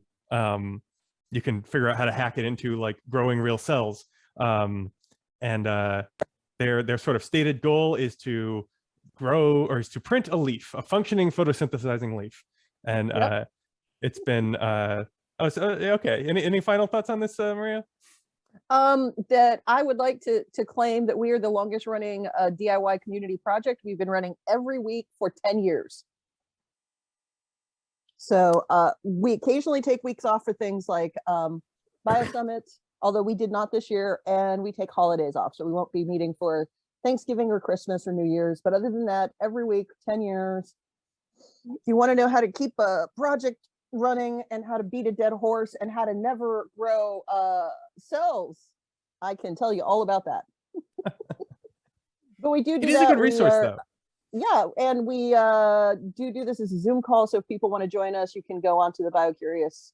figure out how to hack it into like growing real cells. Their sort of stated goal is to grow, or is to print a leaf, a functioning photosynthesizing leaf. And it's been okay. Any final thoughts on this, Maria? That I would like to claim that we are the longest running DIY community project. We've been running every week for 10 years. So we occasionally take weeks off for things like BioSummit, although we did not this year, and we take holidays off. So we won't be meeting for Thanksgiving or Christmas or New Year's. But other than that, every week, 10 years. If you want to know how to keep a project running and how to beat a dead horse and how to never grow cells, I can tell you all about that. But we do that. It is a good resource, though. Yeah, and we do this as a Zoom call. So if people want to join us, you can go onto the BioCurious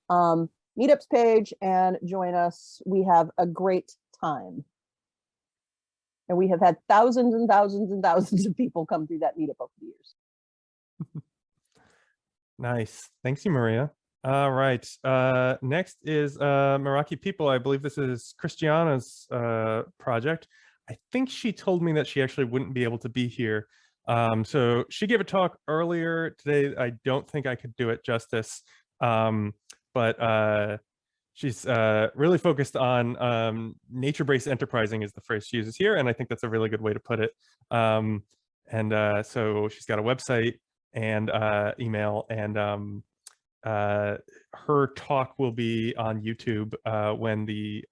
meetups page and join us. We have a great time. And we have had thousands and thousands and thousands of people come through that meetup over the years. Nice. Thanks you, Maria. All right. Next is Meraki People. I believe this is Christiana's project. I think she told me that she actually wouldn't be able to be here. So she gave a talk earlier today. I don't think I could do it justice. But she's really focused on nature-based enterprising is the phrase she uses here. And I think that's a really good way to put it. So she's got a website and email, and her talk will be on YouTube when the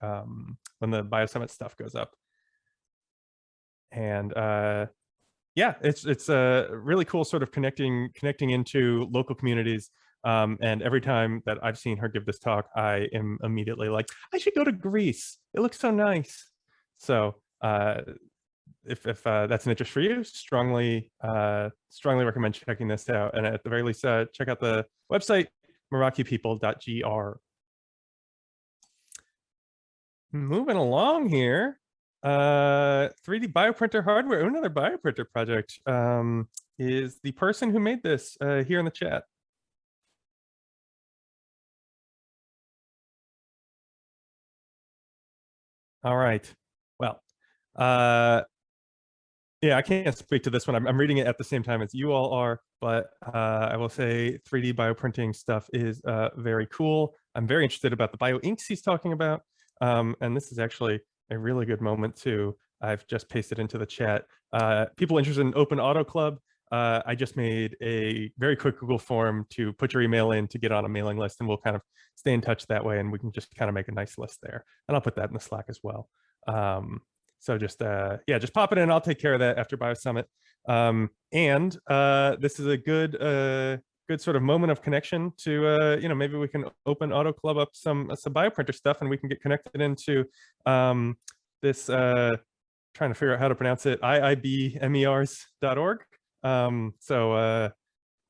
BioSummit stuff goes up. And yeah, it's a really cool sort of connecting into local communities. And every time that I've seen her give this talk, I am immediately like, I should go to Greece. It looks so nice. So if that's an interest for you, strongly recommend checking this out. And at the very least, check out the website, merakipeople.gr. Moving along here, 3D bioprinter hardware. Another bioprinter project is the person who made this here in the chat. All right. Well, yeah, I can't speak to this one. I'm reading it at the same time as you all are, but I will say 3D bioprinting stuff is very cool. I'm very interested about the bio inks he's talking about. And this is actually a really good moment too. I've just pasted into the chat. People interested in Open Auto Club, I just made a very quick Google form to put your email in to get on a mailing list, and we'll kind of stay in touch that way, and we can just kind of make a nice list there. And I'll put that in the Slack as well. So just just pop it in. I'll take care of that after BioSummit. This is a good sort of moment of connection to maybe we can open Auto Club up some bioprinter stuff, and we can get connected into this trying to figure out how to pronounce it, iibmers.org.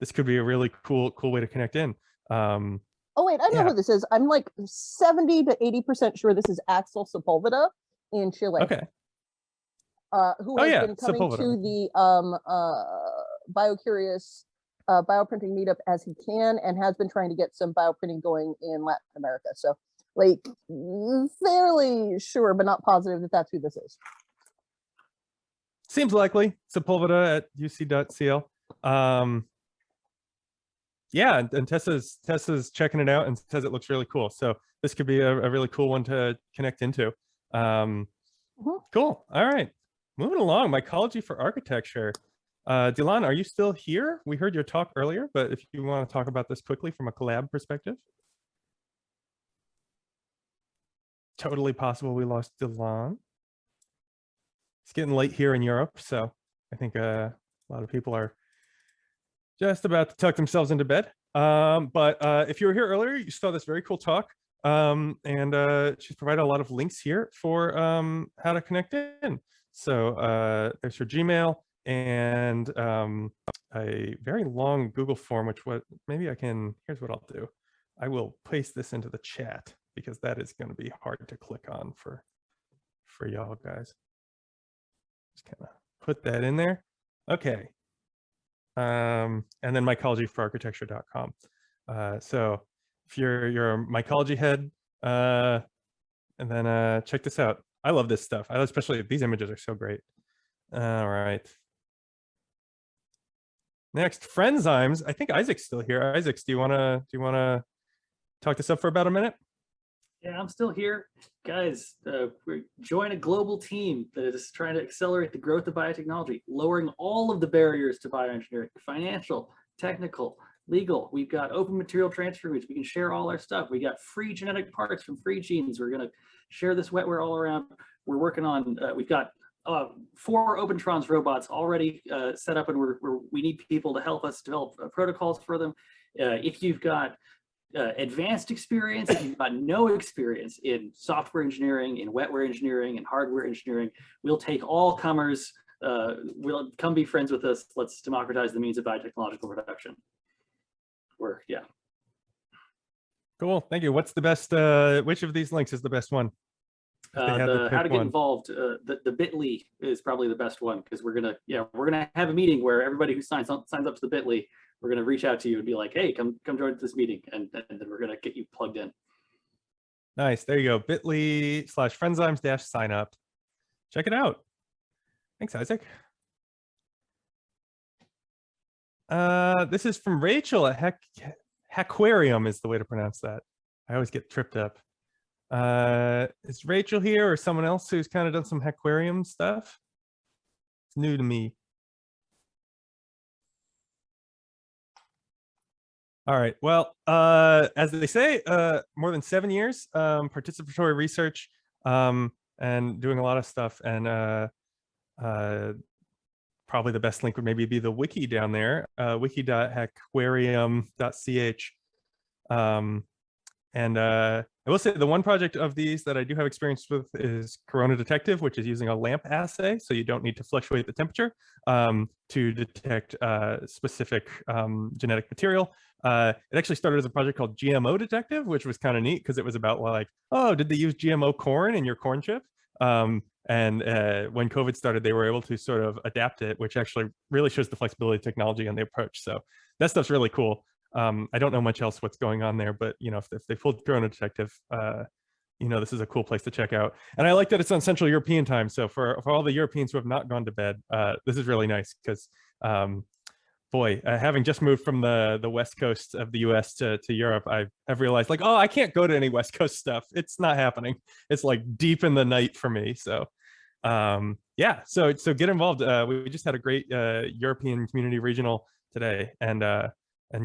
This could be a really cool way to connect in. Oh wait, I know who this is. I'm like 70 to 80% sure this is Axel Sepulveda in Chile. Okay. Who has been coming Sepulveda. to the BioCurious bioprinting meetup as he can, and has been trying to get some bioprinting going in Latin America. So like fairly sure, but not positive that that's who this is. Seems likely. Sepulveda at uc.cl. And Tessa's checking it out and says it looks really cool. So this could be a really cool one to connect into. Cool. All right. Moving along, mycology for architecture. Dylan, are you still here? We heard your talk earlier, but if you want to talk about this quickly from a collab perspective. Totally possible we lost Dylan. It's getting late here in Europe, so I think a lot of people are just about to tuck themselves into bed. But if you were here earlier, you saw this very cool talk. She's provided a lot of links here for how to connect in. So there's her Gmail and a very long Google form, which maybe I can, here's what I'll do. I will paste this into the chat because that is going to be hard to click on for y'all guys. Just kind of put that in there. Okay. And then mycologyforarchitecture.com. So if you're a mycology head, and then check this out. I love this stuff. Especially these images are so great. All right. Next, Friendzymes. I think Isaac's still here. Isaac, do you wanna talk this up for about a minute? Yeah, I'm still here. Guys, we're join a global team that is trying to accelerate the growth of biotechnology, lowering all of the barriers to bioengineering, financial, technical, legal. We've got open material transfer routes. We can share all our stuff. We got free genetic parts from free genes. We're going to share this wetware all around. We're working on, we've got 4 Opentrons robots already set up, and we need people to help us develop protocols for them. If you've got advanced experience, if you've got no experience in software engineering, in wetware engineering, and hardware engineering, we'll take all comers. We'll come be friends with us. Let's democratize the means of biotechnological production. Yeah. Cool, thank you. What's the best, which of these links is the best one? How to get involved, the bit.ly is probably the best one, because we're gonna have a meeting where everybody who signs up to the bit.ly, we're gonna reach out to you and be like, hey, come join this meeting, and then we're gonna get you plugged in. Nice, there you go, bit.ly/Friendzymes-sign up. Check it out. Thanks, Isaac. This is from Rachel at Haquarium is the way to pronounce that. I always get tripped up. Is Rachel here or someone else who's kind of done some Haquarium stuff? It's new to me. All right, well, as they say, more than 7 years, participatory research, and doing a lot of stuff, and probably the best link would maybe be the wiki down there, wiki.haquarium.ch. I will say the one project of these that I do have experience with is Corona Detective, which is using a lamp assay, so you don't need to fluctuate the temperature to detect specific genetic material. It actually started as a project called GMO Detective, which was kind of neat because it was about like, oh, did they use GMO corn in your corn chip? When COVID started, they were able to sort of adapt it, which actually really shows the flexibility of technology and the approach. So that stuff's really cool. I don't know much else what's going on there, but you know, if they pulled Corona Detective, you know, this is a cool place to check out. And I like that it's on Central European time. So for all the Europeans who have not gone to bed, this is really nice because, boy, having just moved from the West Coast of the US to Europe, I've realized like, oh, I can't go to any West Coast stuff. It's not happening. It's like deep in the night for me. So yeah, so get involved. We just had a great European community regional today, and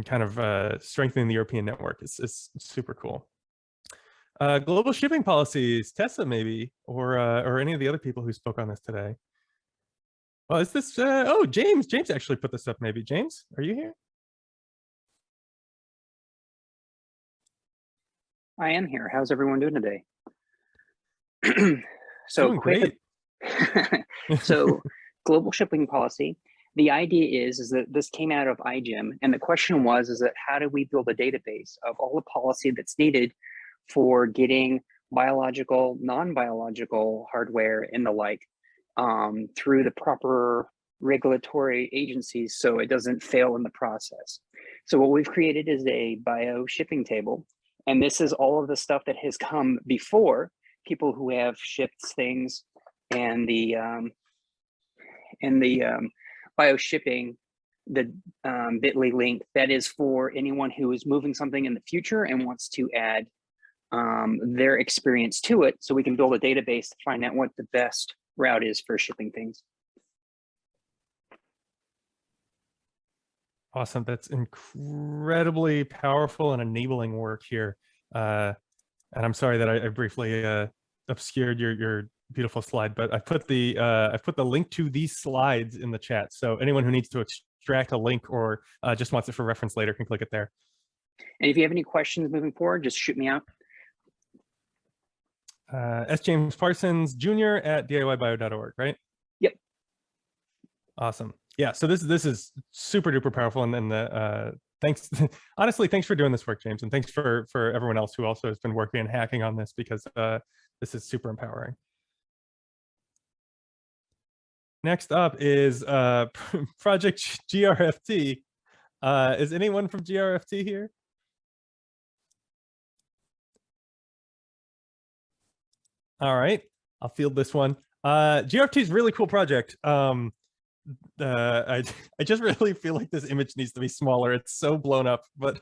kind of strengthening the European network is super cool. Global shipping policies, Tessa maybe, or any of the other people who spoke on this today. Well, is this, oh, James actually put this up maybe. James, are you here? I am here. How's everyone doing today? So Doing great. So global shipping policy, the idea is that this came out of iGEM, and the question was, is that how do we build a database of all the policy that's needed for getting biological, non-biological hardware and the like through the proper regulatory agencies so it doesn't fail in the process. So what we've created is a bio shipping table, and this is all of the stuff that has come before, people who have shipped things, and the bio shipping, the bit.ly link, that is for anyone who is moving something in the future and wants to add their experience to it, so we can build a database to find out what the best route is for shipping things. Awesome. That's incredibly powerful and enabling work here. And I'm sorry that I briefly obscured your beautiful slide, but I put the link to these slides in the chat. So anyone who needs to extract a link or just wants it for reference later can click it there. And if you have any questions moving forward, just shoot me out. S. James Parsons Jr. at diybio.org, right? Yep. Awesome. Yeah. So this is super duper powerful, and then thanks. Honestly, thanks for doing this work, James, and thanks for everyone else who also has been working and hacking on this, because this is super empowering. Next up is Project GRFT. Is anyone from GRFT here? All right, I'll field this one. GRFT is a really cool project. I just really feel like this image needs to be smaller. It's so blown up, but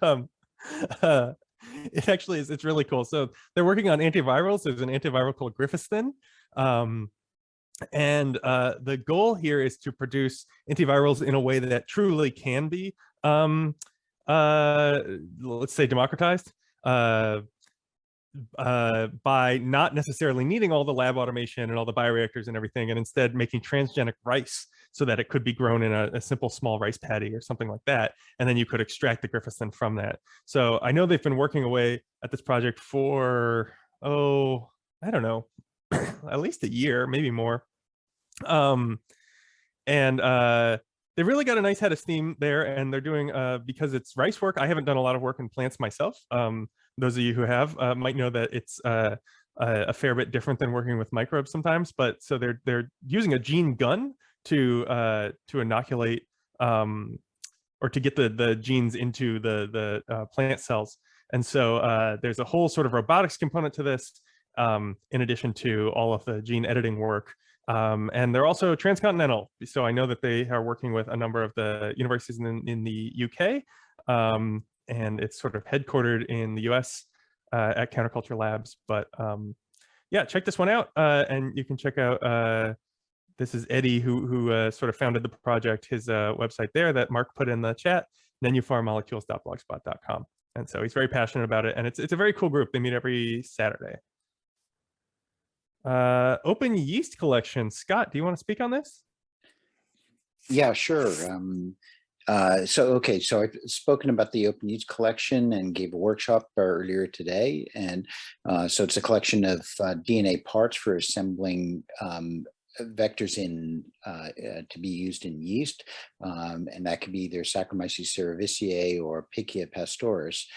it actually is. It's really cool. So they're working on antivirals. There's an antiviral called Grifistin. And the goal here is to produce antivirals in a way that truly can be, let's say, democratized. By not necessarily needing all the lab automation and all the bioreactors and everything, and instead making transgenic rice so that it could be grown in a simple small rice paddy or something like that, and then you could extract the Grifistin from that. So I know they've been working away at this project for, oh, I don't know, at least a year, maybe more. They really got a nice head of steam there, and they're doing, because it's rice work, I haven't done a lot of work in plants myself. Those of you who have might know that it's a fair bit different than working with microbes sometimes. But so they're using a gene gun to inoculate or to get the genes into the plant cells. And so there's a whole sort of robotics component to this, in addition to all of the gene editing work. And they're also transcontinental. So I know that they are working with a number of the universities in the UK. And it's sort of headquartered in the US at Counterculture Labs. But yeah, check this one out. And you can check out, this is Eddie, who sort of founded the project, his website there that Mark put in the chat, nenupharmolecules.blogspot.com. And so he's very passionate about it. And it's a very cool group. They meet every Saturday. Open Yeast Collection. Scott, do you want to speak on this? Yeah, sure. So I've spoken about the Open Yeast Collection and gave a workshop earlier today. And so it's a collection of DNA parts for assembling vectors in to be used in yeast, and that could be either Saccharomyces cerevisiae or Pichia pastoris,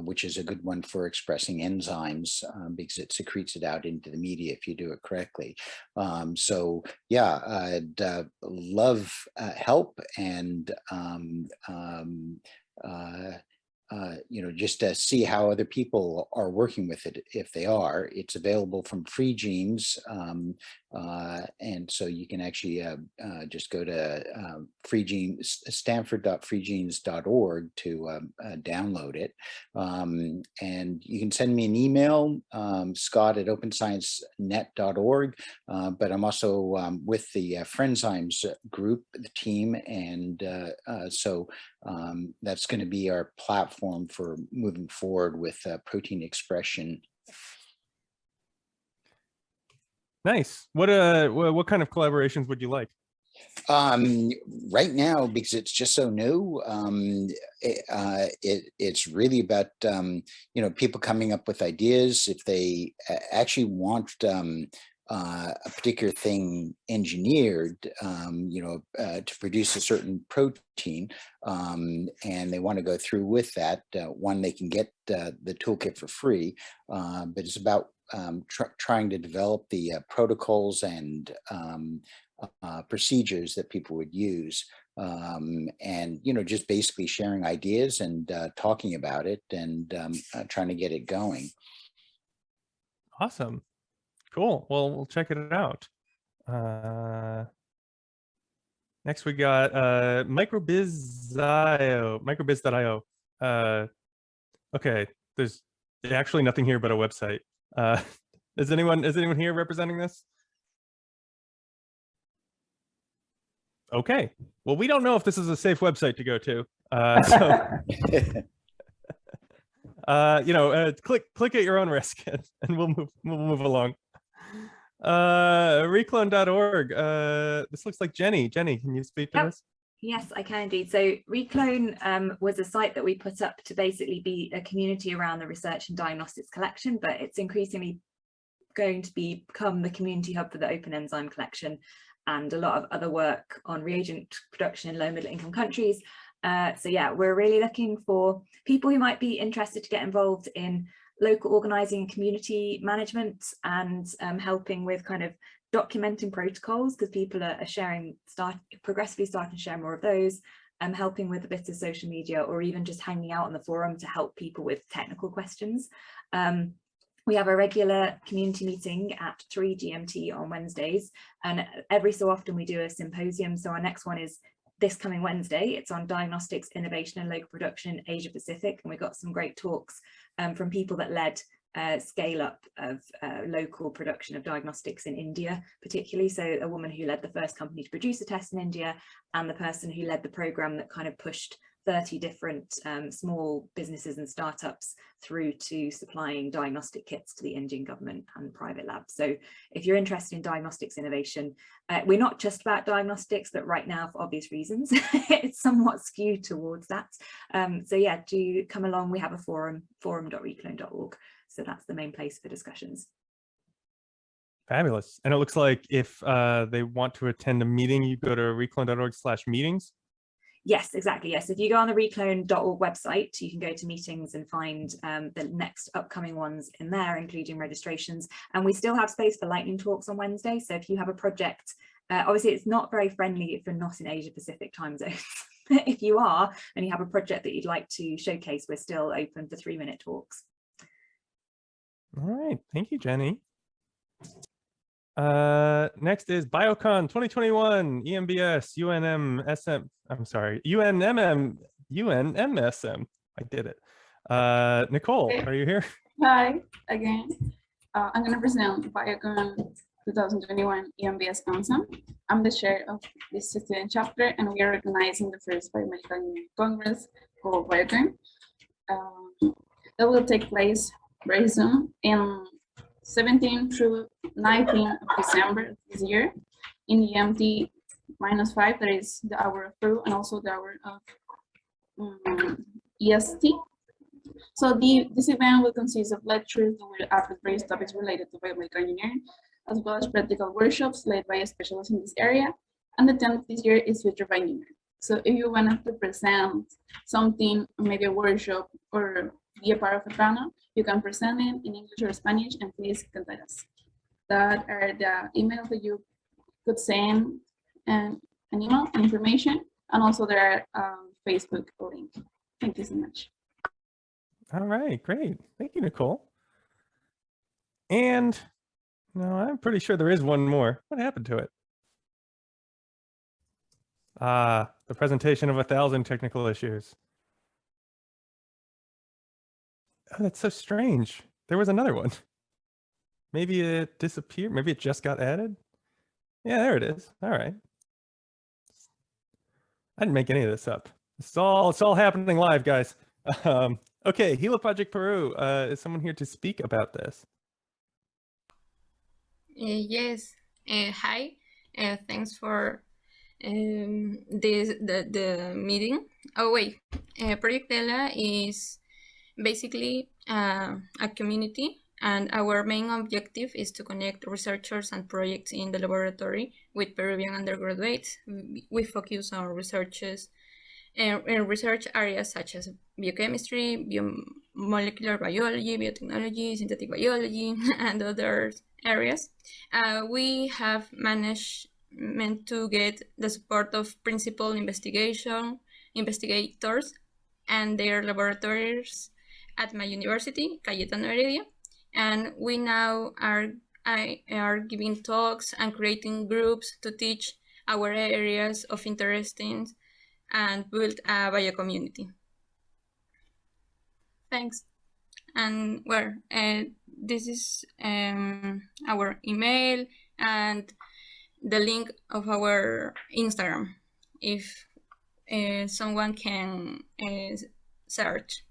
which is a good one for expressing enzymes because it secretes it out into the media if you do it correctly. So yeah, I'd love help and just to see how other people are working with it, if they are. It's available from Free Genes, and so you can actually just go to stanford.freegenes.org to download it. And you can send me an email, scott@opensciencenet.org, but I'm also with the Friendzymes group, the team, and so that's going to be our platform for moving forward with protein expression Nice. What kind of collaborations would you like? Right now, because it's just so new, it's really about people coming up with ideas. If they actually want a particular thing engineered, to produce a certain protein, and they want to go through with that, one, they can get the toolkit for free, but it's about trying to develop the protocols and procedures that people would use, and just basically sharing ideas and talking about it and trying to get it going. Awesome. Cool. Well, we'll check it out. Next we got microbiz.io. Okay, there's actually nothing here but a website. Is anyone here representing this? Okay, well, we don't know if this is a safe website to go to. Click at your own risk, and we'll move along. Reclone.org. This looks like Jenny. Jenny, can you speak to this? Yes, I can indeed. So Reclone was a site that we put up to basically be a community around the research and diagnostics collection, but it's increasingly going to become the community hub for the open enzyme collection and a lot of other work on reagent production in low middle income countries. So yeah, we're really looking for people who might be interested to get involved in local organizing and community management, and helping with kind of documenting protocols, because people are progressively starting to share more of those, helping with a bit of social media, or even just hanging out on the forum to help people with technical questions. We have a regular community meeting at 3 GMT on Wednesdays, and every so often we do a symposium. So our next one is this coming Wednesday. It's on diagnostics, innovation and local production in Asia Pacific, and we got some great talks from people that led scale up of local production of diagnostics in India, particularly. So a woman who led the first company to produce a test in India, and the person who led the program that kind of pushed 30 different small businesses and startups through to supplying diagnostic kits to the Indian government and private labs. So if you're interested in diagnostics innovation, we're not just about diagnostics, but right now, for obvious reasons, it's somewhat skewed towards that. So yeah, do come along. We have a forum.reclone.org. So that's the main place for discussions. Fabulous. And it looks like if they want to attend a meeting, you go to reclone.org/meetings. Yes, exactly. Yes, if you go on the reclone.org website, you can go to meetings and find the next upcoming ones in there, including registrations. And we still have space for lightning talks on Wednesday. So if you have a project, obviously it's not very friendly if you're not in Asia Pacific time zones. If you are, and you have a project that you'd like to showcase, we're still open for 3-minute talks. All right, thank you, Jenny. Next is Biocon 2021, EMBS, UNMSM. I'm sorry, UNMSM. I did it. Nicole, are you here? Hi again. I'm going to present Biocon 2021 EMBS Council. I'm the chair of this student chapter, and we are organizing the first Biomedical Congress called Biocon. That will take place very soon in 17 through 19 of December this year in EMT -5, that is the hour of Peru, and also the hour of EST. So this event will consist of lectures that will address various topics related to biomedical engineering, as well as practical workshops led by specialists in this area. And the theme of this year is Future of Engineering. So if you wanted to present something, maybe a workshop, or be a part of a panel, you can present it in English or Spanish, and please contact us. That are the emails that you could send an email and information, and also there are Facebook link. Thank you so much. All right, great. Thank you, Nicole. And no, I'm pretty sure there is one more. What happened to it? The presentation of 1,000 technical issues. Oh, that's so strange. There was another one. Maybe it disappeared. Maybe it just got added. Yeah, there it is. All right. I didn't make any of this up. It's all happening live, guys. Okay, Gila Project Peru. Is someone here to speak about this? Yes. Hi. Thanks for the meeting. Oh wait, Project Dela is basically a community, and our main objective is to connect researchers and projects in the laboratory with Peruvian undergraduates. We focus on research areas such as biochemistry, molecular biology, biotechnology, synthetic biology, and other areas. We have managed to get the support of principal investigators and their laboratories at my university, Cayetano Heredia, and we now are giving talks and creating groups to teach our areas of interest and build a bio community. Thanks. And this is our email and the link of our Instagram if someone can search.